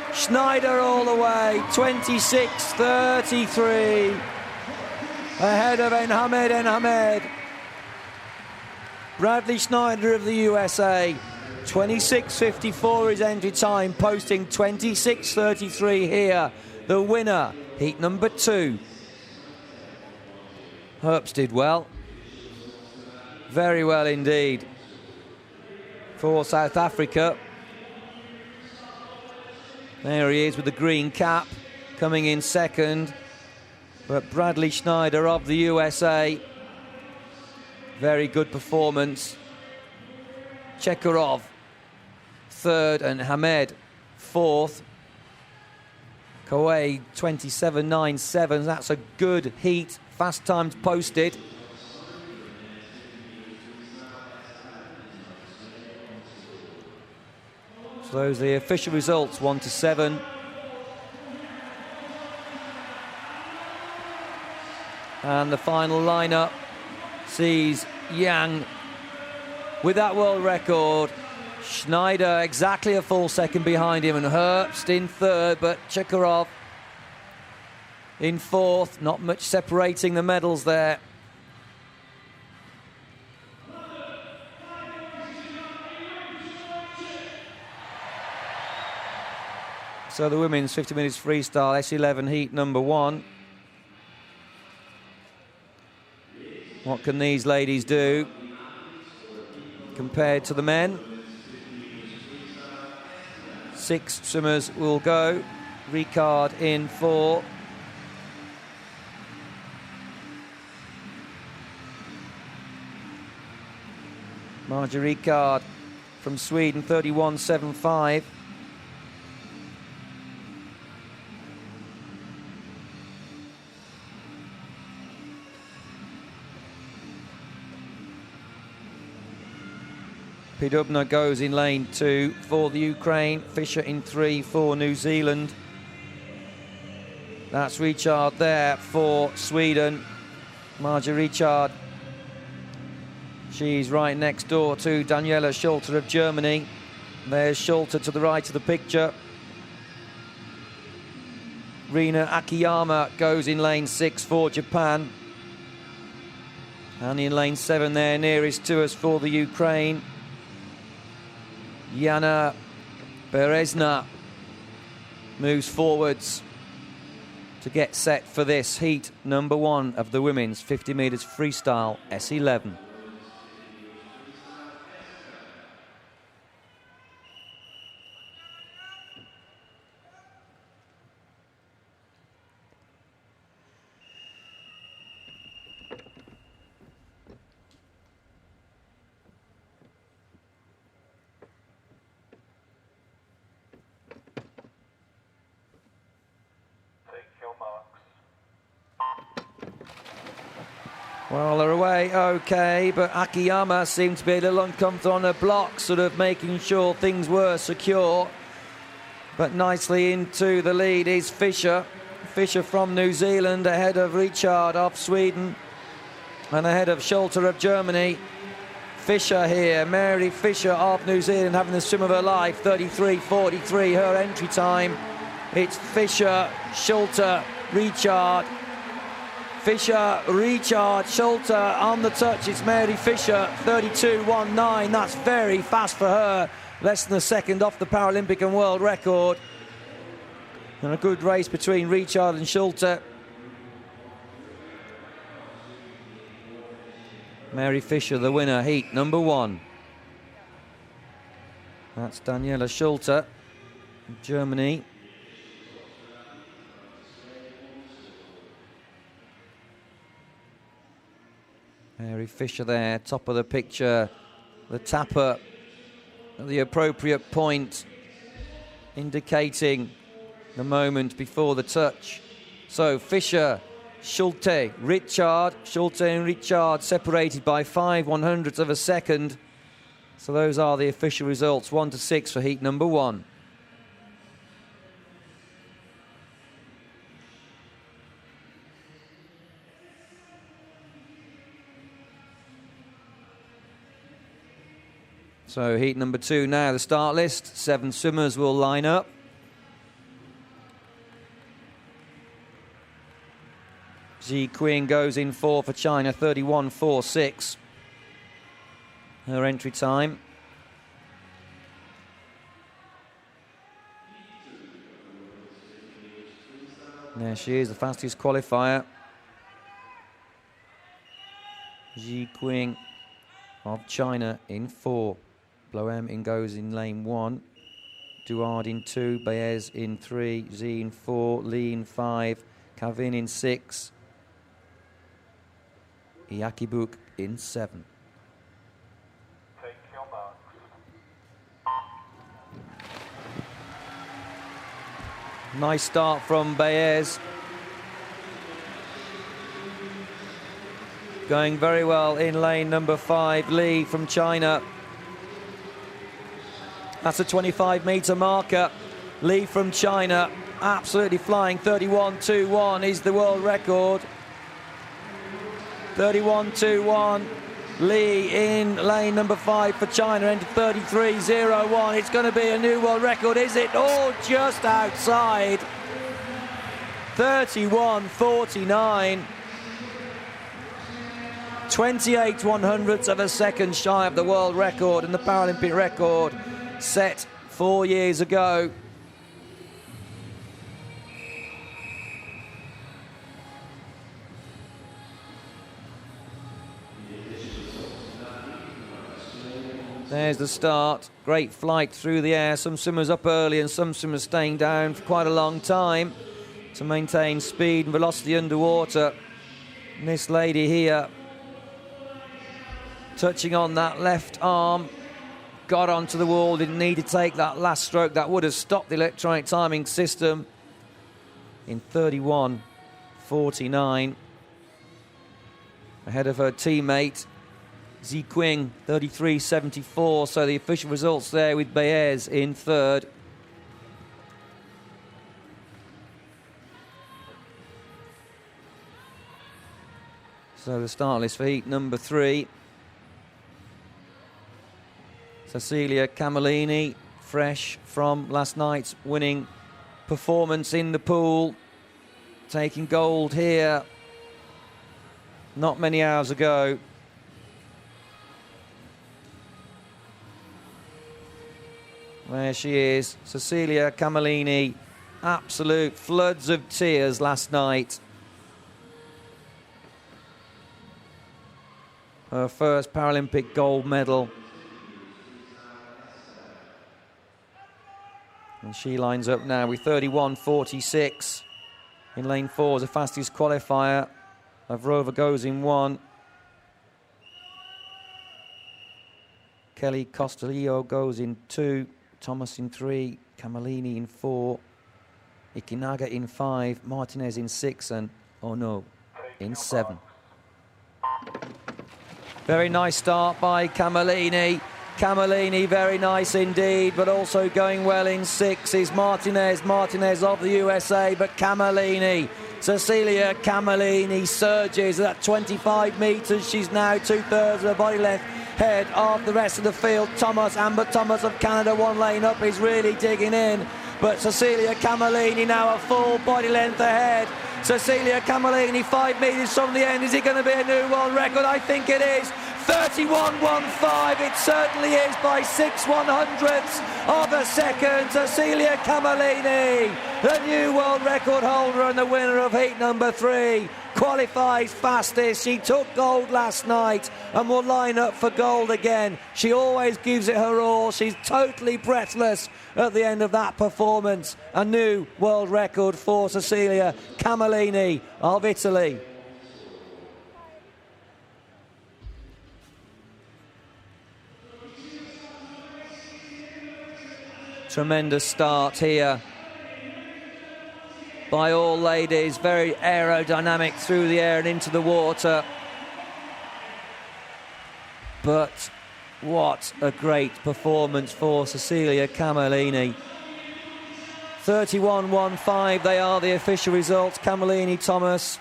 all the way. 26.33. Ahead of Hamed. Bradley Schneider of the USA. 26.54 his entry time, posting 26.33 here. The winner, heat number 2. Herbst did well. Very well indeed for South Africa. There he is with the green cap, coming in second. But Bradley Schneider of the USA, very good performance. Chekarov, 3rd, and Hamed, 4th. Kawai, 27.97. That's a good heat. Fast times posted. So those are the official results, 1-7. And the final lineup sees Yang with that world record. Schneider exactly a full second behind him, and Herbst in 3rd, but Chekarov in 4th. Not much separating the medals there. So the women's 50 minutes freestyle S11 heat number 1. What can these ladies do compared to the men? 6 swimmers will go. Ricard in 4. Marjorie Ricard from Sweden, 31.75. Pidubna goes in lane 2 for the Ukraine. Fisher in 3 for New Zealand. That's Richard there for Sweden. Marja Richard. She's right next door to Daniela Schulter of Germany. There's Schulter to the right of the picture. Rina Akiyama goes in lane 6 for Japan. And in lane 7 there, nearest to us for the Ukraine. Yana Berezna moves forwards to get set for this heat number 1 of the women's 50 metres freestyle S11. Well, they're away, okay, but Akiyama seemed to be a little uncomfortable on her block, sort of making sure things were secure. But nicely into the lead is Fisher. Fisher from New Zealand, ahead of Richard of Sweden, and ahead of Schulter of Germany. Fisher here, Mary Fisher of New Zealand, having the swim of her life, 33.43 her entry time. It's Fisher, Schulte, Richard. Fisher, Richard, Schulte on the touch. It's Mary Fisher, 32.19. That's very fast for her. Less than a second off the Paralympic and world record. And a good race between Richard and Schulte. Mary Fisher, the winner, heat number 1. That's Daniela Schulte, Germany. Mary Fisher there, top of the picture. The tapper at the appropriate point, indicating the moment before the touch. So Fisher, Schulte, Richard. Schulte and Richard separated by 5/100ths of a second. So those are the official results, 1-6 for heat number 1. So heat number 2 now, the start list. 7 swimmers will line up. Ji Qing goes in 4 for China, 31.46. Her entry time. There she is, the fastest qualifier. Ji Qing of China in 4. Bloem in goes in lane 1. Duard in 2, Baez in 3, Z in 4, Lee in 5, Kavin in 6. Iakibuk in 7. Take your marks. Nice start from Baez. Going very well in lane number 5. Lee from China. That's a 25-metre marker. Lee from China, absolutely flying. 31.21 is the world record. 31.21. Lee in lane number 5 for China, entered 33.01. It's going to be a new world record, is it? Oh, just outside. 31.49. 28/100ths of a second shy of the world record and the Paralympic record set 4 years ago. There's the start. Great flight through the air. Some swimmers up early and some swimmers staying down for quite a long time to maintain speed and velocity underwater. And this lady here, touching on that left arm, got onto the wall, didn't need to take that last stroke. That would have stopped the electronic timing system in 31.49. Ahead of her teammate, Ji Qing, 33.74. So the official results there with Baez in 3rd. So the start list for heat number 3. Cecilia Camellini, fresh from last night's winning performance in the pool, taking gold here not many hours ago. There she is, Cecilia Camellini, absolute floods of tears last night. Her first Paralympic gold medal. And she lines up now with 31.46. In lane 4 is the fastest qualifier. Avrova goes in 1. Kelly Costalillo goes in 2. Thomas in 3. Camellini in 4. Ikinaga in 5. Martinez in 6. And Ono in 7. Very nice start by Camellini. Camellini, very nice indeed, but also going well in 6 is Martinez. Martinez of the USA, but Camellini, Cecilia Camellini surges at 25 metres. She's now 2/3 of her body length ahead of the rest of the field. Amber Thomas of Canada, 1 lane up, is really digging in. But Cecilia Camellini now a full body length ahead. Cecilia Camellini, 5 metres from the end. Is it going to be a new world record? I think it is. 31.15, it certainly is, by 6/100ths of a second. Cecilia Camellini, the new world record holder and the winner of heat number 3, qualifies fastest. She took gold last night and will line up for gold again. She always gives it her all. She's totally breathless at the end of that performance. A new world record for Cecilia Camellini of Italy. Tremendous start here by all ladies. Very aerodynamic through the air and into the water. But what a great performance for Cecilia Camellini. 31.15, they are the official results. Camellini, Thomas,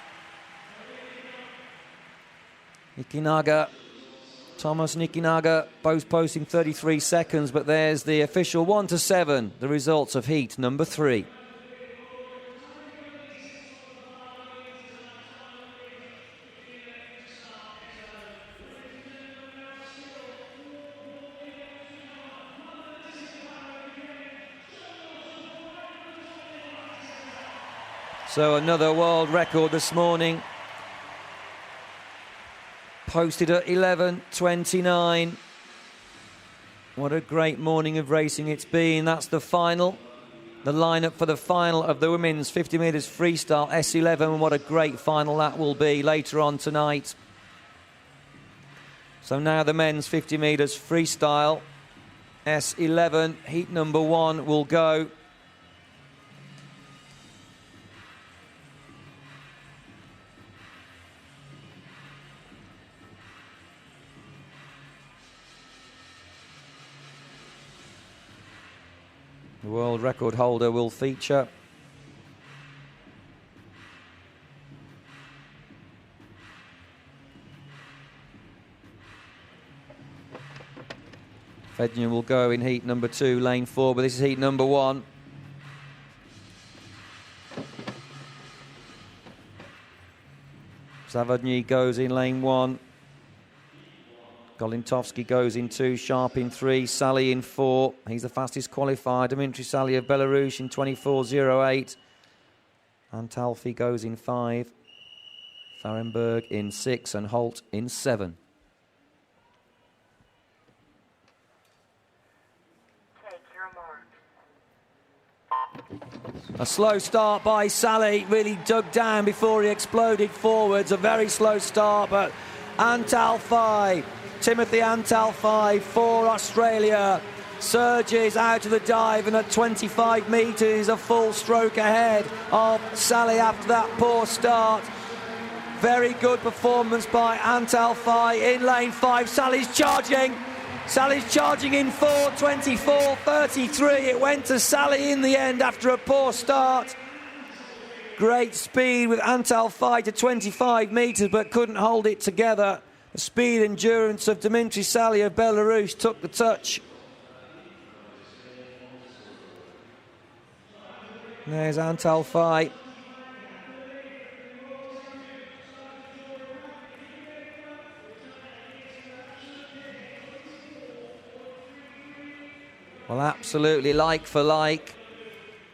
Nikinaga. Thomas, Nikinaga, both posting 33 seconds, but there's the official 1-7, the results of heat number 3. So another world record this morning, posted at 11:29. What a great morning of racing it's been. That's the final, the lineup for the final of the women's 50 metres freestyle S11. What a great final that will be later on tonight. So now the men's 50 metres freestyle S11, heat number 1 will go. The world record holder will feature. Fednier will go in heat number 2, lane 4, but this is heat number 1. Zavodny goes in lane 1. Golintovsky goes in 2, Sharp in 3, Sally in 4. He's the fastest qualified. Dmitry Sally of Belarus in 24.08. Antalfi goes in 5. Farenberg in 6 and Holt in 7. Take your mark. A slow start by Sally, really dug down before he exploded forwards. A very slow start, but Antalfi, Timothy Antalfi for Australia, surges out of the dive and at 25 metres a full stroke ahead of Sally after that poor start. Very good performance by Antalfi in lane 5. Sally's charging in 4, 24.33. It went to Sally in the end after a poor start. Great speed with Antalfi to 25 metres but couldn't hold it together. The speed endurance of Dmitry Sally of Belarus took the touch. There's Antalfi. Well, absolutely like for like.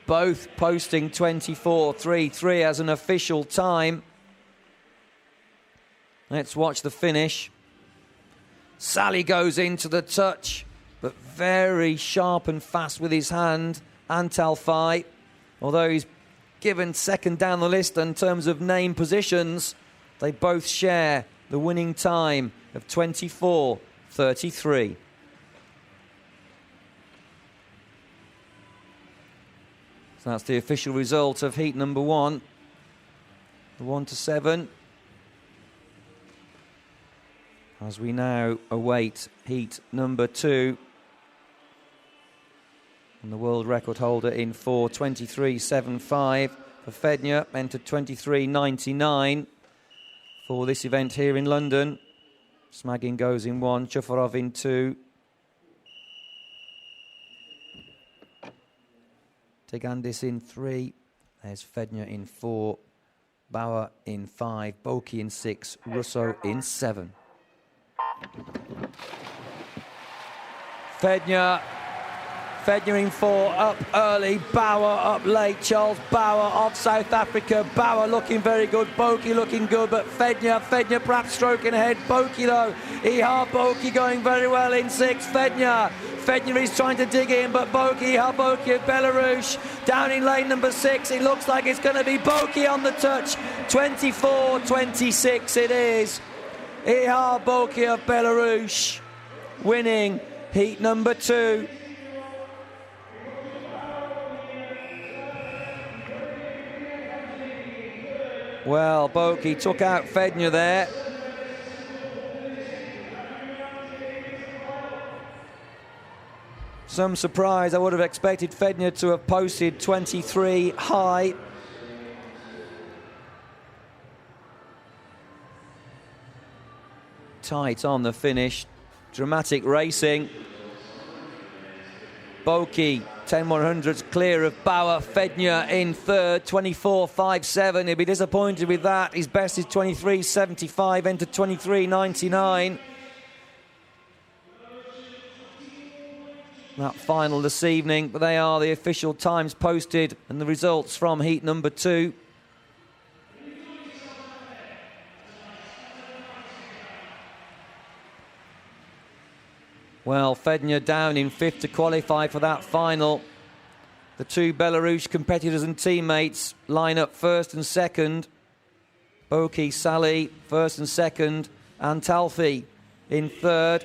Both posting 24.33 as an official time. Let's watch the finish. Sally goes into the touch, but very sharp and fast with his hand. Antalfi, although he's given second down the list in terms of name positions, they both share the winning time of 24.33. So that's the official result of heat number 1, the 1-7. As we now await heat number 2. And the world record holder in 4:23.75 for Fednier, entered 23.99 for this event here in London. Smagin goes in 1, Chufarov in 2. Tigandis in 3. There's Fedner in 4. Bauer in 5. Boki in 6. Russo in 7. Fedner in 4, up early. Bauer up late. Charles Bauer of South Africa. Bauer looking very good. Boki looking good, but Fedner perhaps stroking ahead. Boki though. Boki going very well in 6. Fedner is trying to dig in, but Boki of Belarus down in lane number 6. It looks like it's going to be Boki on the touch. 24-26 it is. Boki of Belarus winning heat number 2. Well, Boki took out Fedner there. Some surprise. I would have expected Fedner to have posted 23 high. Tight on the finish. Dramatic racing. Boki 10-100s clear of Bauer. Fedner in 3rd, 24.57. He'll be disappointed with that. His best is 23.75, entered 23.99. That final this evening, but they are the official times posted and the results from heat number 2. Well, Fedner down in 5th to qualify for that final. The 2 Belarus competitors and teammates line up 1st and 2nd. Boki, Sally, 1st and 2nd, and Talfi in 3rd.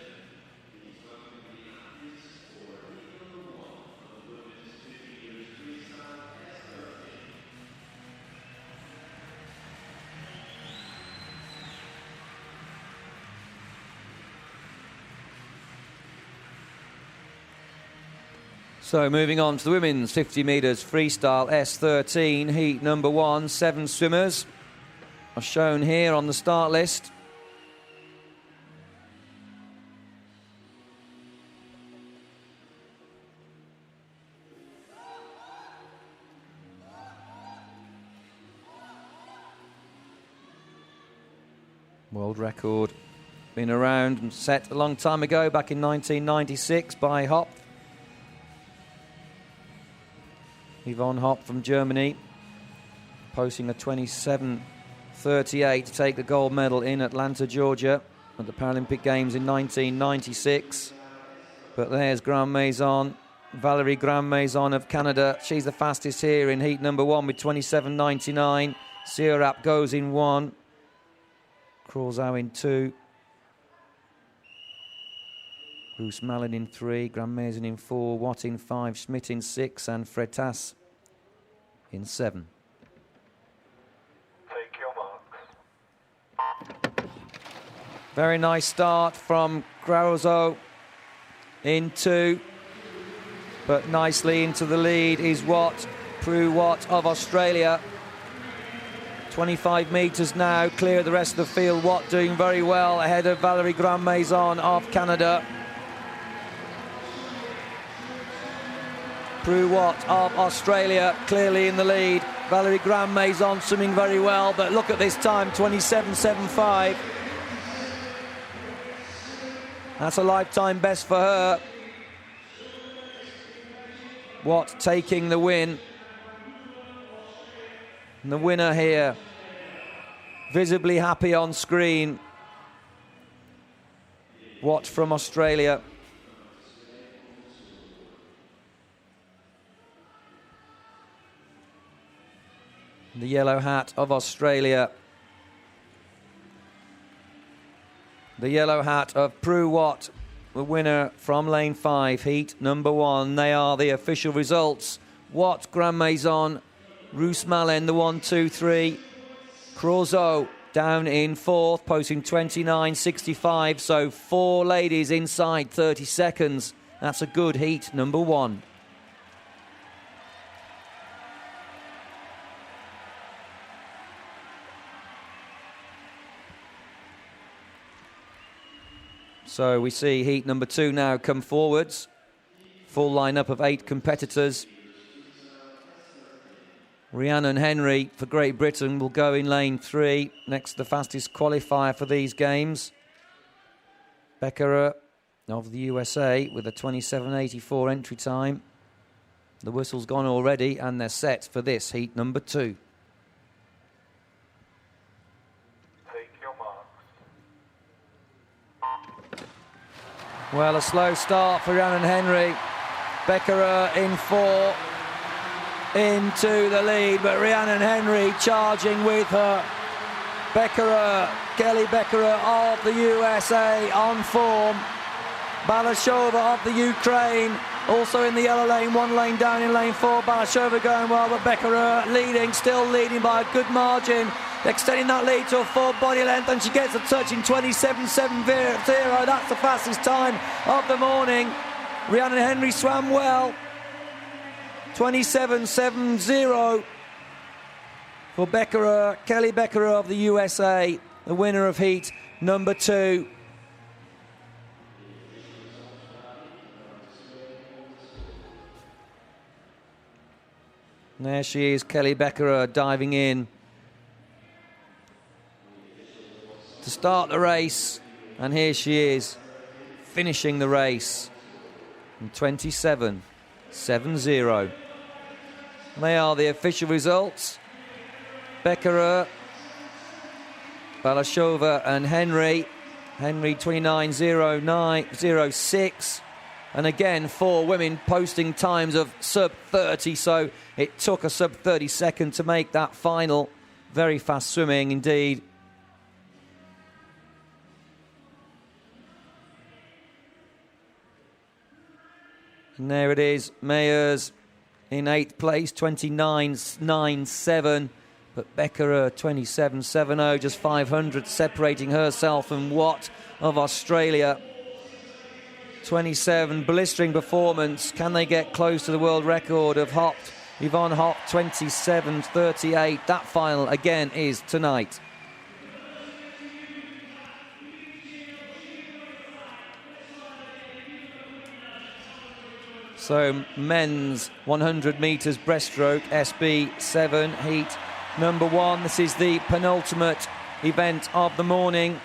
So moving on to the women's 50 metres freestyle S13, heat number 1. 7 swimmers are shown here on the start list. World record been around and set a long time ago, back in 1996 by Hopp. Yvonne Hopp from Germany, posting a 27.38 to take the gold medal in Atlanta, Georgia at the Paralympic Games in 1996. But there's Grand Maison, Valerie Grand Maison of Canada. She's the fastest here in heat number 1 with 27.99. Siorap goes in 1. Crawzow in 2. Bruce Mallon in 3, Grand Maison in 4, Watt in 5, Schmidt in 6, and Fretas in 7. Take your marks. Very nice start from Crawzow in 2, but nicely into the lead is Watt, Prue Watt of Australia. 25 metres now, clear of the rest of the field. Watt doing very well ahead of Valerie Grand Maison of Canada. Prue Watt of Australia clearly in the lead. Valerie Grand Maison swimming very well, but look at this time, 27.75. That's a lifetime best for her. Watt taking the win. And the winner here, visibly happy on screen. Watt from Australia. The yellow hat of Australia. The yellow hat of Prue Watt, the winner from lane 5, heat number 1. They are the official results. Watt, Grand Maison, Roos Malen, the 1, 2, 3. Crawzow down in 4th, posting 29.65. So 4 ladies inside 30 seconds. That's a good heat number 1. So we see heat number 2 now come forwards. Full lineup of 8 competitors. Rhiannon Henry for Great Britain will go in lane 3, next to the fastest qualifier for these games. Beckerer of the USA with a 27.84 entry time. The whistle's gone already and they're set for this heat number 2. Take your marks. Well, a slow start for Rhiannon Henry. Beckerer in 4. Into the lead, but Rhiannon Henry charging with her. Beckerer, Kelly Beckerer of the USA on form. Balashova of the Ukraine also in the yellow lane, 1 lane down in lane 4. Balashova going well, but Beckerer leading, still leading by a good margin, extending that lead to a 4 body length, and she gets a touch in 27.70. That's the fastest time of the morning. Rhiannon Henry swam well. 27.70 for Beckerer, Kelly Beckerer of the USA, the winner of heat number 2. And there she is, Kelly Beckerer, diving in to start the race, and here she is, finishing the race in 27.70. They are the official results. Beckerer, Balashova and Henry. Henry 29.09.06. And again, 4 women posting times of sub 30, so it took a sub 30 second to make that final. Very fast swimming indeed. And there it is, Mayers in 8th place, 29.97, but Beckerer 27.70, just 500 separating herself and Watt of Australia. 27, blistering performance. Can they get close to the world record of Hopt? Yvonne Hopt, 27.38. That final again is tonight. So men's 100 metres breaststroke, SB7 heat number 1. This is the penultimate event of the morning.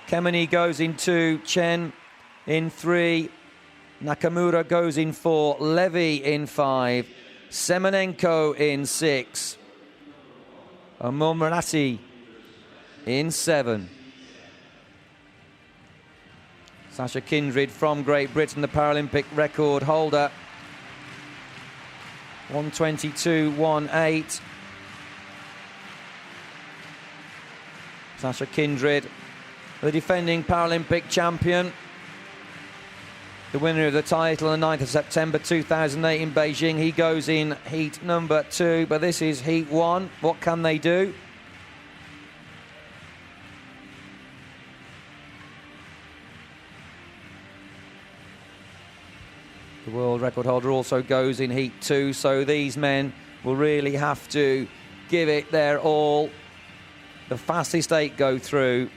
Kemeny goes in 2, Chen in 3, Nakamura goes in 4, Levy in 5, Semenenko in 6, Omoranati in 7. Sasha Kindred from Great Britain, the Paralympic record holder. 122.18. Sasha Kindred, the defending Paralympic champion. The winner of the title on the 9th of September 2008 in Beijing. He goes in heat number 2, but this is heat 1. What can they do? The world record holder also goes in heat 2, so these men will really have to give it their all. The fastest 8 go through.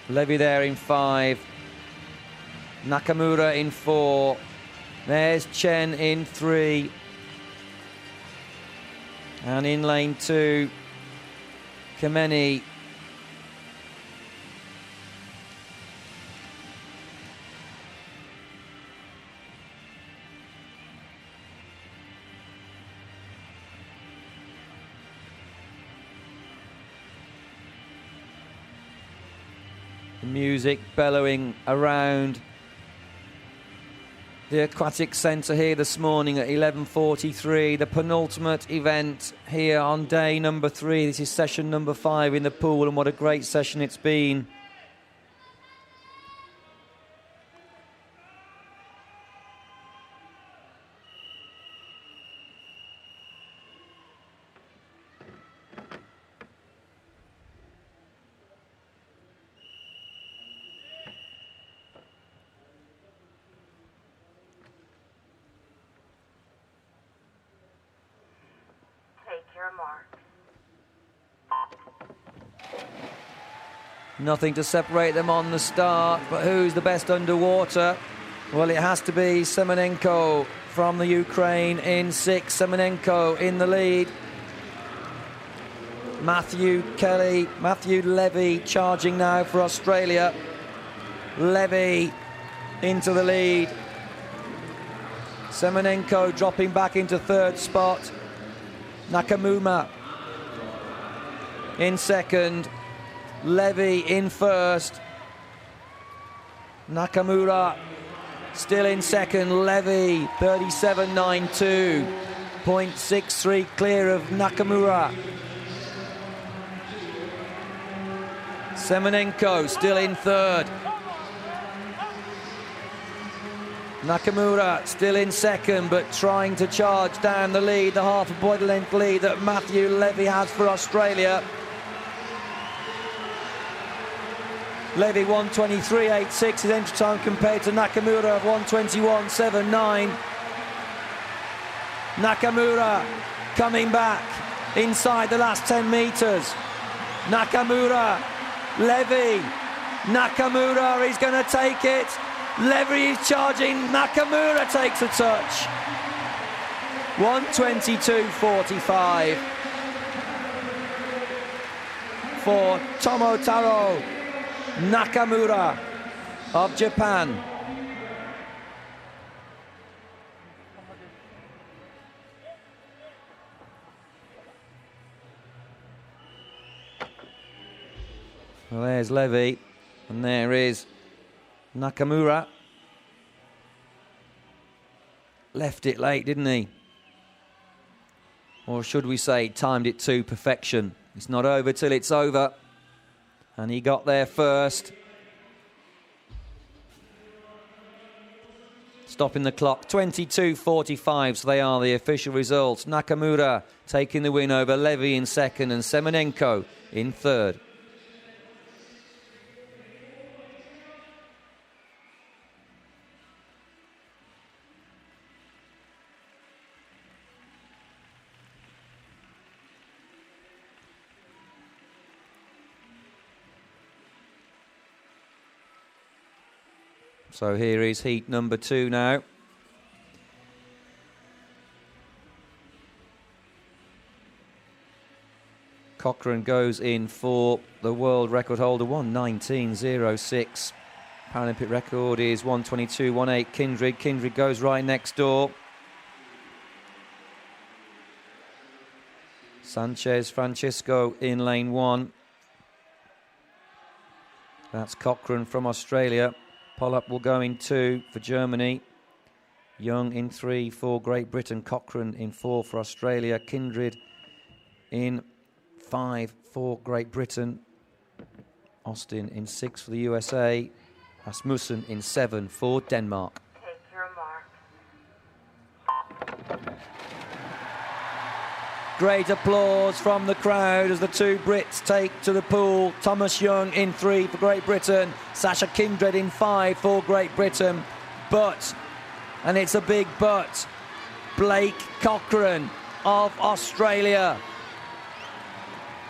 Levy there in 5. Nakamura in 4. There's Chen in 3. And in lane 2, Kemeny. The music bellowing around the aquatic centre here this morning at 11:43. The penultimate event here on day number 3. This is session number 5 in the pool, and what a great session it's been. Take your mark. Nothing to separate them on the start, but who's the best underwater? Well, it has to be Semenenko from the Ukraine in 6. Semenenko in the lead. Matthew Levy charging now for Australia. Levy into the lead. Semenenko dropping back into 3rd spot. Nakamura in 2nd. Levy in 1st. Nakamura still in 2nd. Levy 37.92. 0.63 clear of Nakamura. Semenenko still in 3rd. Nakamura still in 2nd, but trying to charge down the lead, the half a body length lead that Matthew Levy has for Australia. Levy 1:23.86 his entry time compared to Nakamura of 1:21.79. Nakamura coming back inside the last 10 metres. Nakamura, Levy, Nakamura is going to take it. Levy is charging, Nakamura takes a touch. 1:22.45 for Tomotaro Nakamura of Japan. Well, there's Levy, and there is Nakamura. Left it late, didn't he? Or should we say, timed it to perfection. It's not over till it's over. And he got there first. Stopping the clock, 22.45, so they are the official results. Nakamura taking the win over Levy in 2nd and Semenenko in 3rd. So here is heat number 2 now. Cochrane goes in for the world record holder, 1:19.06. Paralympic record is 1:22.18. Kindred goes right next door. Sanchez Francisco in lane 1. That's Cochrane from Australia. Pollock will go in 2 for Germany. Young in 3 for Great Britain. Cochrane in 4 for Australia. Kindred in 5 for Great Britain. Austin in 6 for the USA. Rasmussen in 7 for Denmark. Take your mark. Great applause from the crowd as the 2 Brits take to the pool. Thomas Young in 3 for Great Britain. Sasha Kindred in 5 for Great Britain. But, and it's a big but, Blake Cochrane of Australia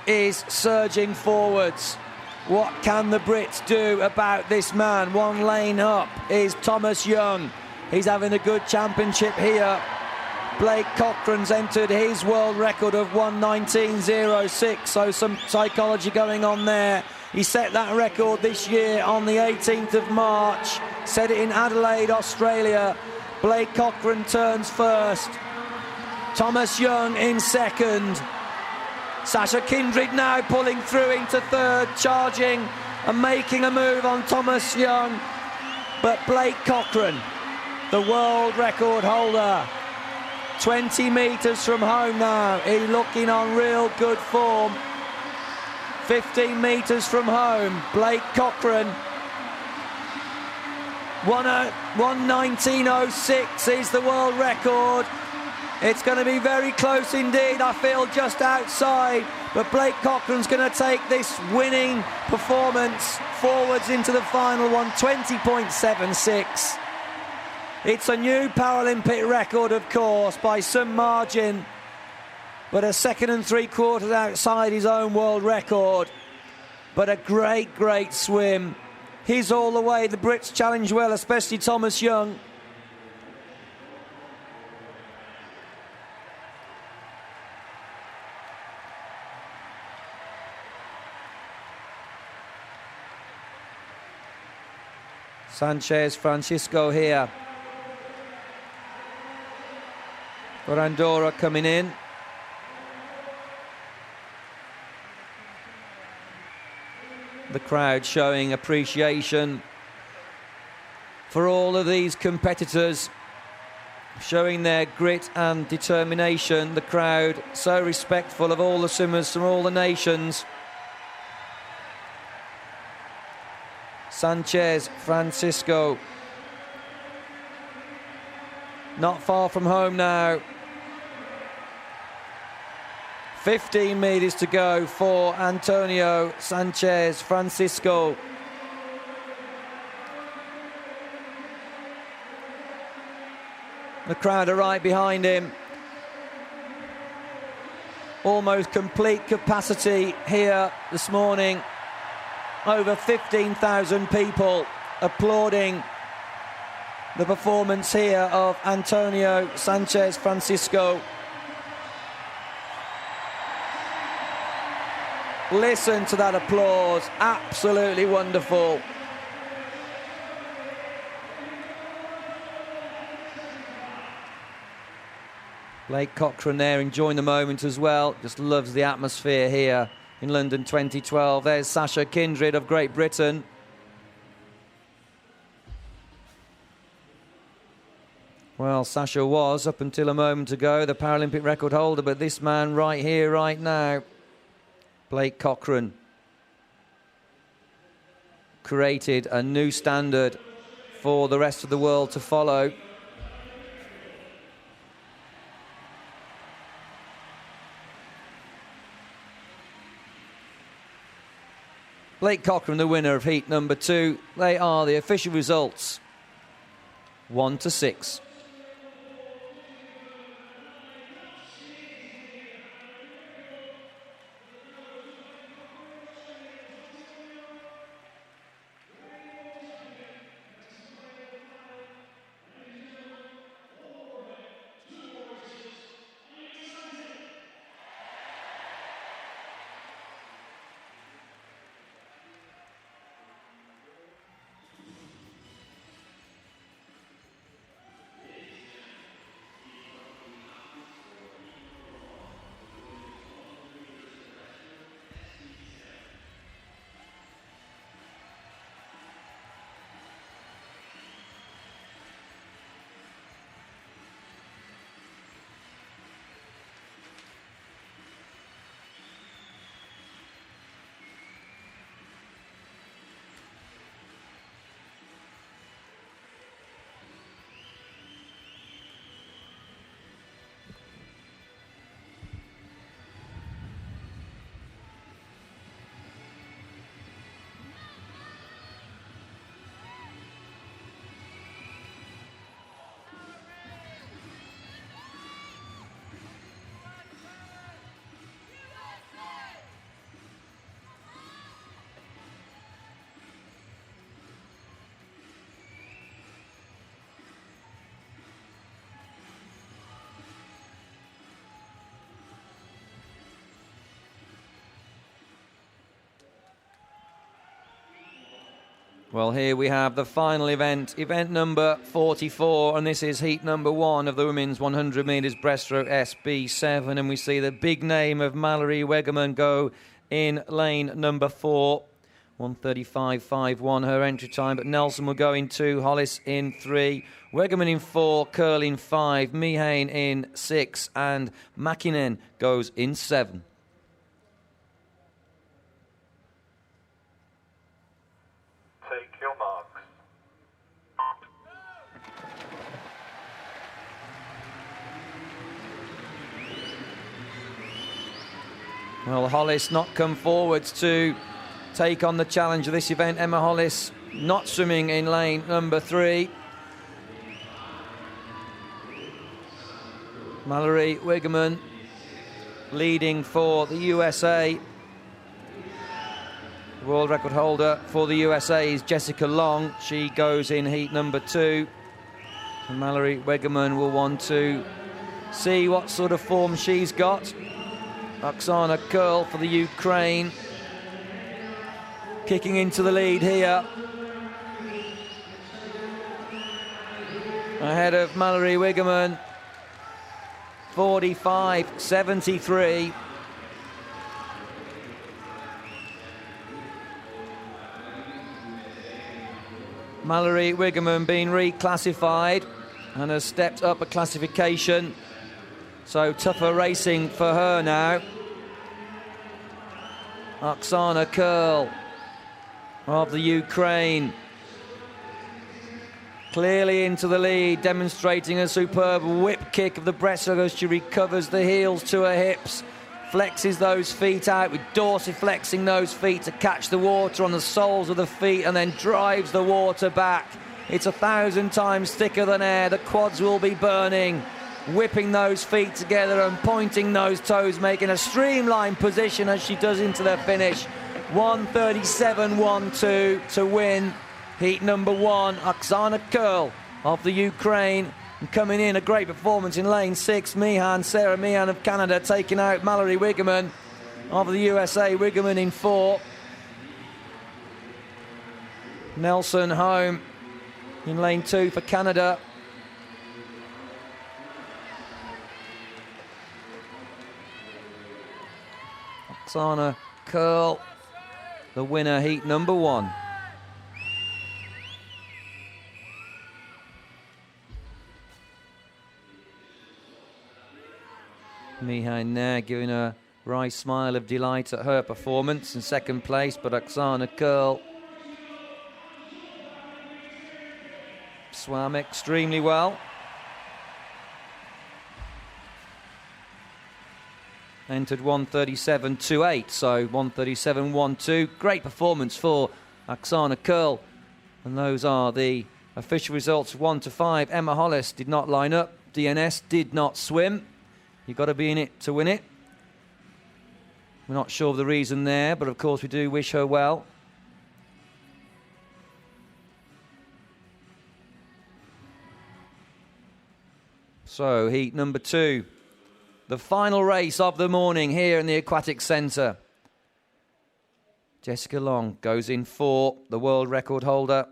is surging forwards. What can the Brits do about this man? 1 lane up is Thomas Young. He's having a good championship here. Blake Cochrane's entered his world record of 1:19.06, so some psychology going on there. He set that record this year on the 18th of March, set it in Adelaide, Australia. Blake Cochrane turns first. Thomas Young in 2nd. Sasha Kindred now pulling through into 3rd, charging and making a move on Thomas Young. But Blake Cochrane, the world record holder, 20 metres from home now. He's looking on real good form. 15 metres from home, Blake Cochrane. 1:19.06 is the world record. It's going to be very close indeed. I feel just outside, but Blake Cochrane's going to take this winning performance forwards into the final one, 20.76. It's a new Paralympic record, of course, by some margin, but a 2 3/4 outside his own world record. but a great, great swim. He's all the way. The Brits challenge well, especially Thomas Young. Sanchez Francisco here. For Andorra coming in. The crowd showing appreciation for all of these competitors, showing their grit and determination. The crowd so respectful of all the swimmers from all the nations. Sanchez Francisco, not far from home now. 15 metres to go for Antonio Sanchez Francisco. The crowd are right behind him. Almost complete capacity here this morning. Over 15,000 people applauding the performance here of Antonio Sanchez Francisco. Listen to that applause, absolutely wonderful. Blake Cochrane there enjoying the moment as well, just loves the atmosphere here in London 2012. There's Sasha Kindred of Great Britain. Well, Sasha was, up until a moment ago, the Paralympic record holder, but this man right here, right now, Blake Cochrane, created a new standard for the rest of the world to follow. Blake Cochrane, the winner of heat number 2. They are the official results, 1-6. Well, here we have the final event, event number 44, and this is heat number 1 of the women's 100 metres breaststroke SB7, and we see the big name of Mallory Wegerman go in lane number 4. 1:35.51 her entry time, but Nelson will go in 2, Hollis in 3, Wegerman in 4, Curl in 5, Mihane in 6, and Mäkinen goes in 7. Take your marks. Well, Hollis not come forwards to take on the challenge of this event. Emma Hollis not swimming in lane number 3. Mallory Wegerman leading for the USA. The world record holder for the USA is Jessica Long. She goes in heat number 2. And Mallory Wegerman will want to see what sort of form she's got. Oksana Kurl for the Ukraine, kicking into the lead here. Ahead of Mallory Wegerman, 45.73. Mallory Wegerman being reclassified and has stepped up a classification. So tougher racing for her now. Oksana Kurl of the Ukraine, clearly into the lead, demonstrating a superb whip kick of the breaststroke as she recovers the heels to her hips, flexes those feet out with dorsiflexing those feet to catch the water on the soles of the feet and then drives the water back. It's 1,000 times thicker than air. The quads will be burning, whipping those feet together and pointing those toes, making a streamlined position as she does into the finish. 1:37.12 to win heat number 1. Oksana Kurl of the Ukraine. And coming in, a great performance in lane 6. Sarah Meehan of Canada taking out Mallory Wegerman of the USA. Wegerman in 4. Nelson home in lane 2 for Canada. Oksana Kurl, the winner, heat number 1. Meehan there giving a wry smile of delight at her performance in second place, but Oksana Kurl swam extremely well. Entered 1:37.28, so 1:37.12. Great performance for Oksana Kurl. And those are the official results, 1 to 5. Emma Hollis did not line up. DNS did not swim. You've got to be in it to win it. We're not sure of the reason there, but of course we do wish her well. So, heat number 2. The final race of the morning here in the Aquatic Centre. Jessica Long goes in 4, the world record holder.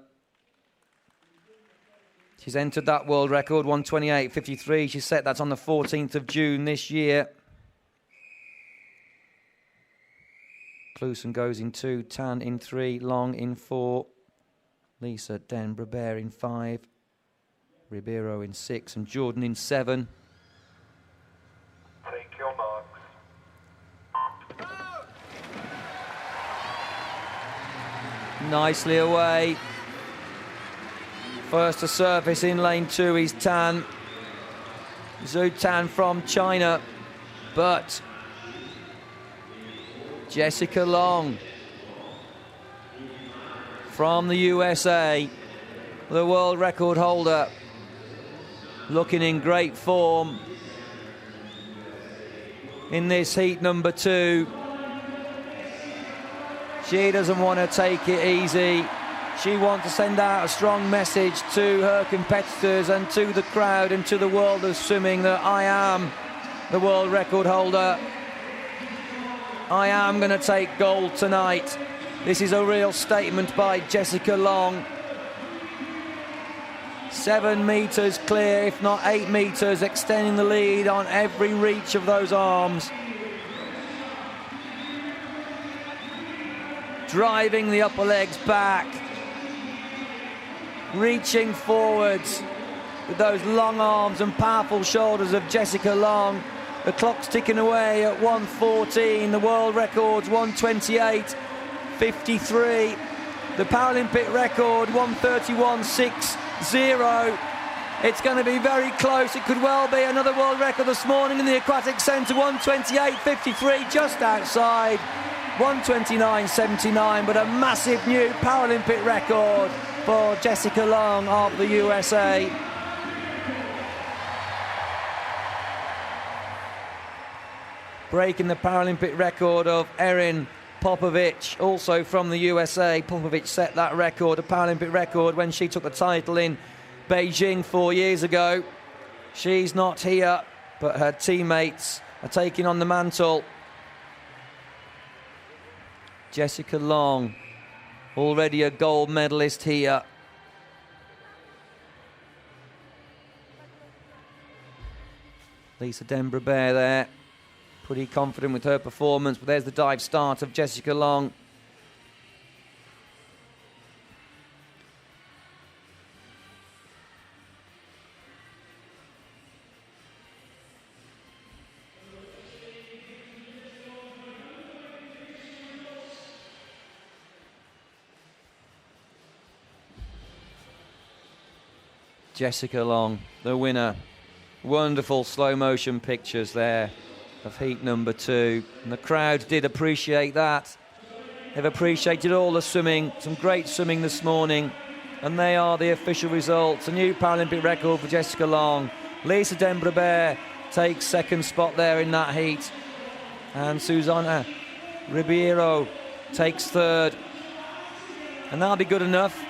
She's entered that world record, 1:28.53. She set that on the 14th of June this year. Clouson goes in 2, Tan in 3, Long in 4. Lisa Den Brabert in 5. Ribeiro in 6 and Jordan in 7. Take your marks. Nicely away. First to surface in lane 2 is Tan. Zhu Tan from China. But Jessica Long from the USA, the world record holder, looking in great form in this heat number 2. She doesn't want to take it easy. She wants to send out a strong message to her competitors and to the crowd and to the world of swimming that I am the world record holder. I am going to take gold tonight. This is a real statement by Jessica Long. 7 metres clear, if not 8 metres, extending the lead on every reach of those arms. Driving the upper legs back. Reaching forwards with those long arms and powerful shoulders of Jessica Long. The clock's ticking away at 1:14. The world record's 1:28.53. The Paralympic record 1:31.60. It's going to be very close. It could well be another world record this morning in the Aquatic Centre. 1:28.53, just outside. 1:29.79, but a massive new Paralympic record for Jessica Long of the USA. Breaking the Paralympic record of Erin Popovich, also from the USA. Popovich set that record, a Paralympic record, when she took the title in Beijing 4 years ago. She's not here, but her teammates are taking on the mantle. Jessica Long, already a gold medalist here. Lisa Denbroubert there, pretty confident with her performance, but there's the dive start of Jessica Long. Jessica Long, the winner. Wonderful slow motion pictures there of heat number 2. And the crowd did appreciate that. They've appreciated all the swimming, some great swimming this morning. And they are the official results. A new Paralympic record for Jessica Long. Lisa Denbroubert takes second spot there in that heat. And Susana Ribeiro takes third. And that'll be good enough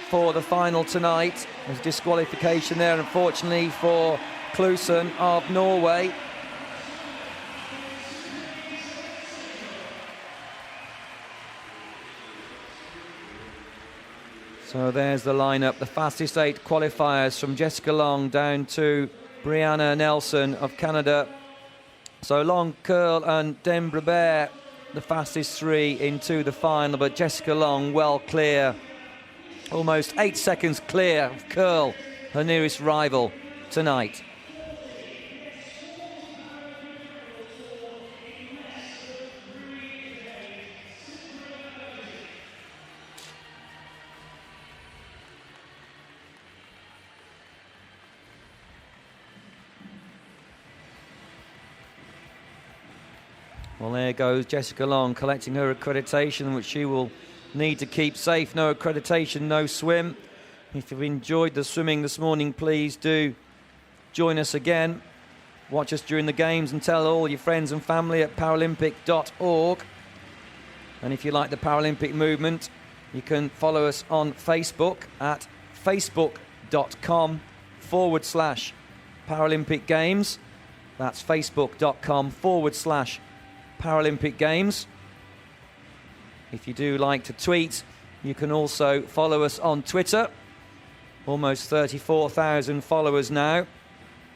for the final tonight. There's disqualification there, unfortunately, for Clusen of Norway. So there's the lineup, the fastest 8 qualifiers, from Jessica Long down to Brianna Nelson of Canada. So Long, Curl and Denbroubert, the fastest 3 into the final, but Jessica Long well clear. Almost 8 seconds clear of Curl, her nearest rival tonight. Well, there goes Jessica Long collecting her accreditation, which she will need to keep safe. No accreditation, no swim. If you've enjoyed the swimming this morning, please do join us again. Watch us during the games and tell all your friends and family at paralympic.org. And if you like the Paralympic movement, you can follow us on Facebook at facebook.com/Paralympic Games. That's facebook.com/Paralympic Games. If you do like to tweet, you can also follow us on Twitter. Almost 34,000 followers now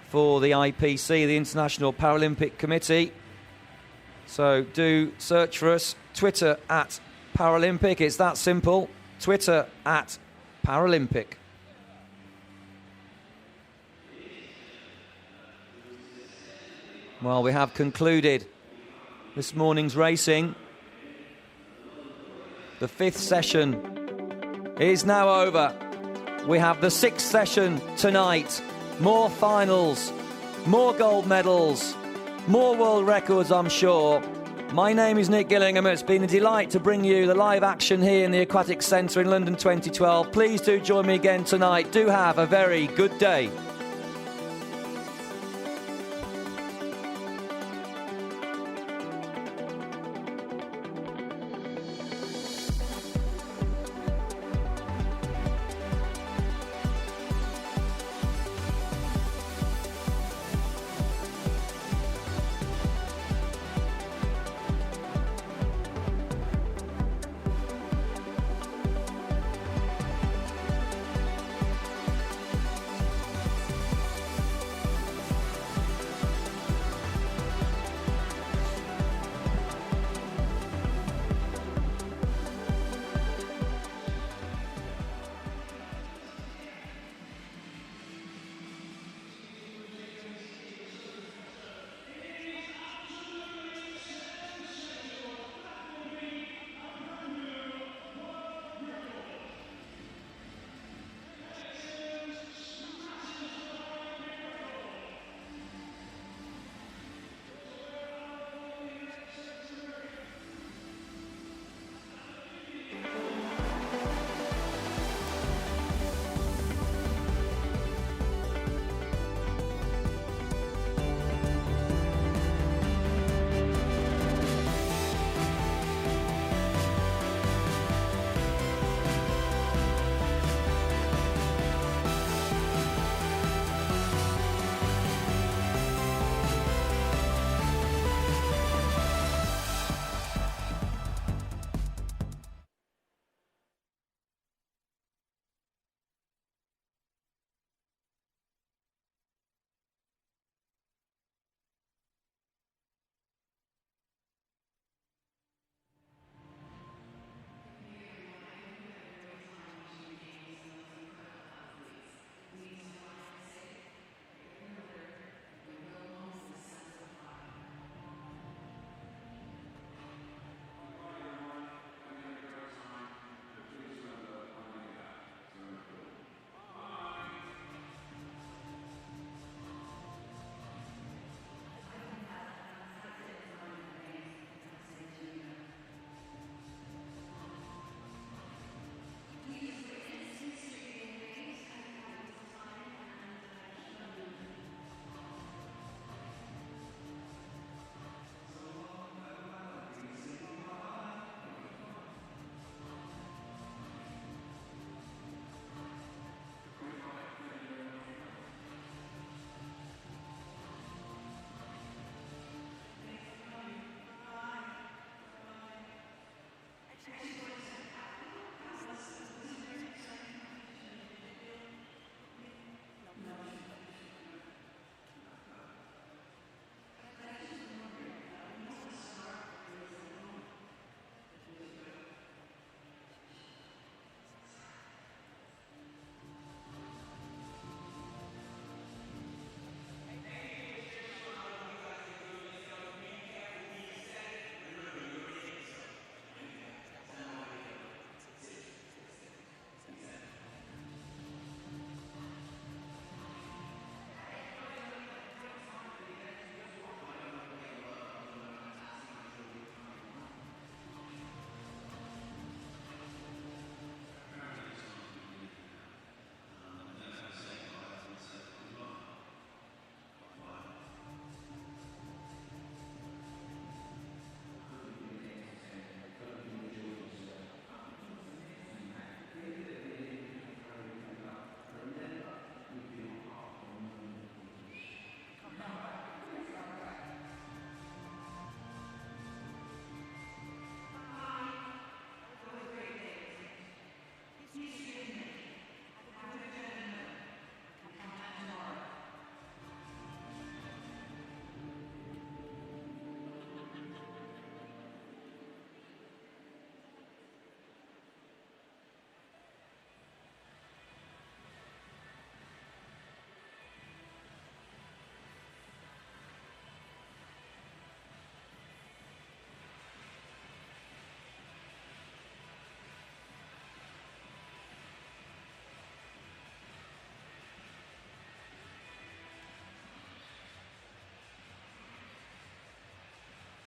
for the IPC, the International Paralympic Committee. So do search for us, Twitter at Paralympic. It's that simple, Twitter at Paralympic. Well, we have concluded this morning's racing. The 5th session is now over. We have the 6th session tonight. More finals, more gold medals, more world records, I'm sure. My name is Nick Gillingham. It's been a delight to bring you the live action here in the Aquatic Centre in London 2012. Please do join me again tonight. Do have a very good day.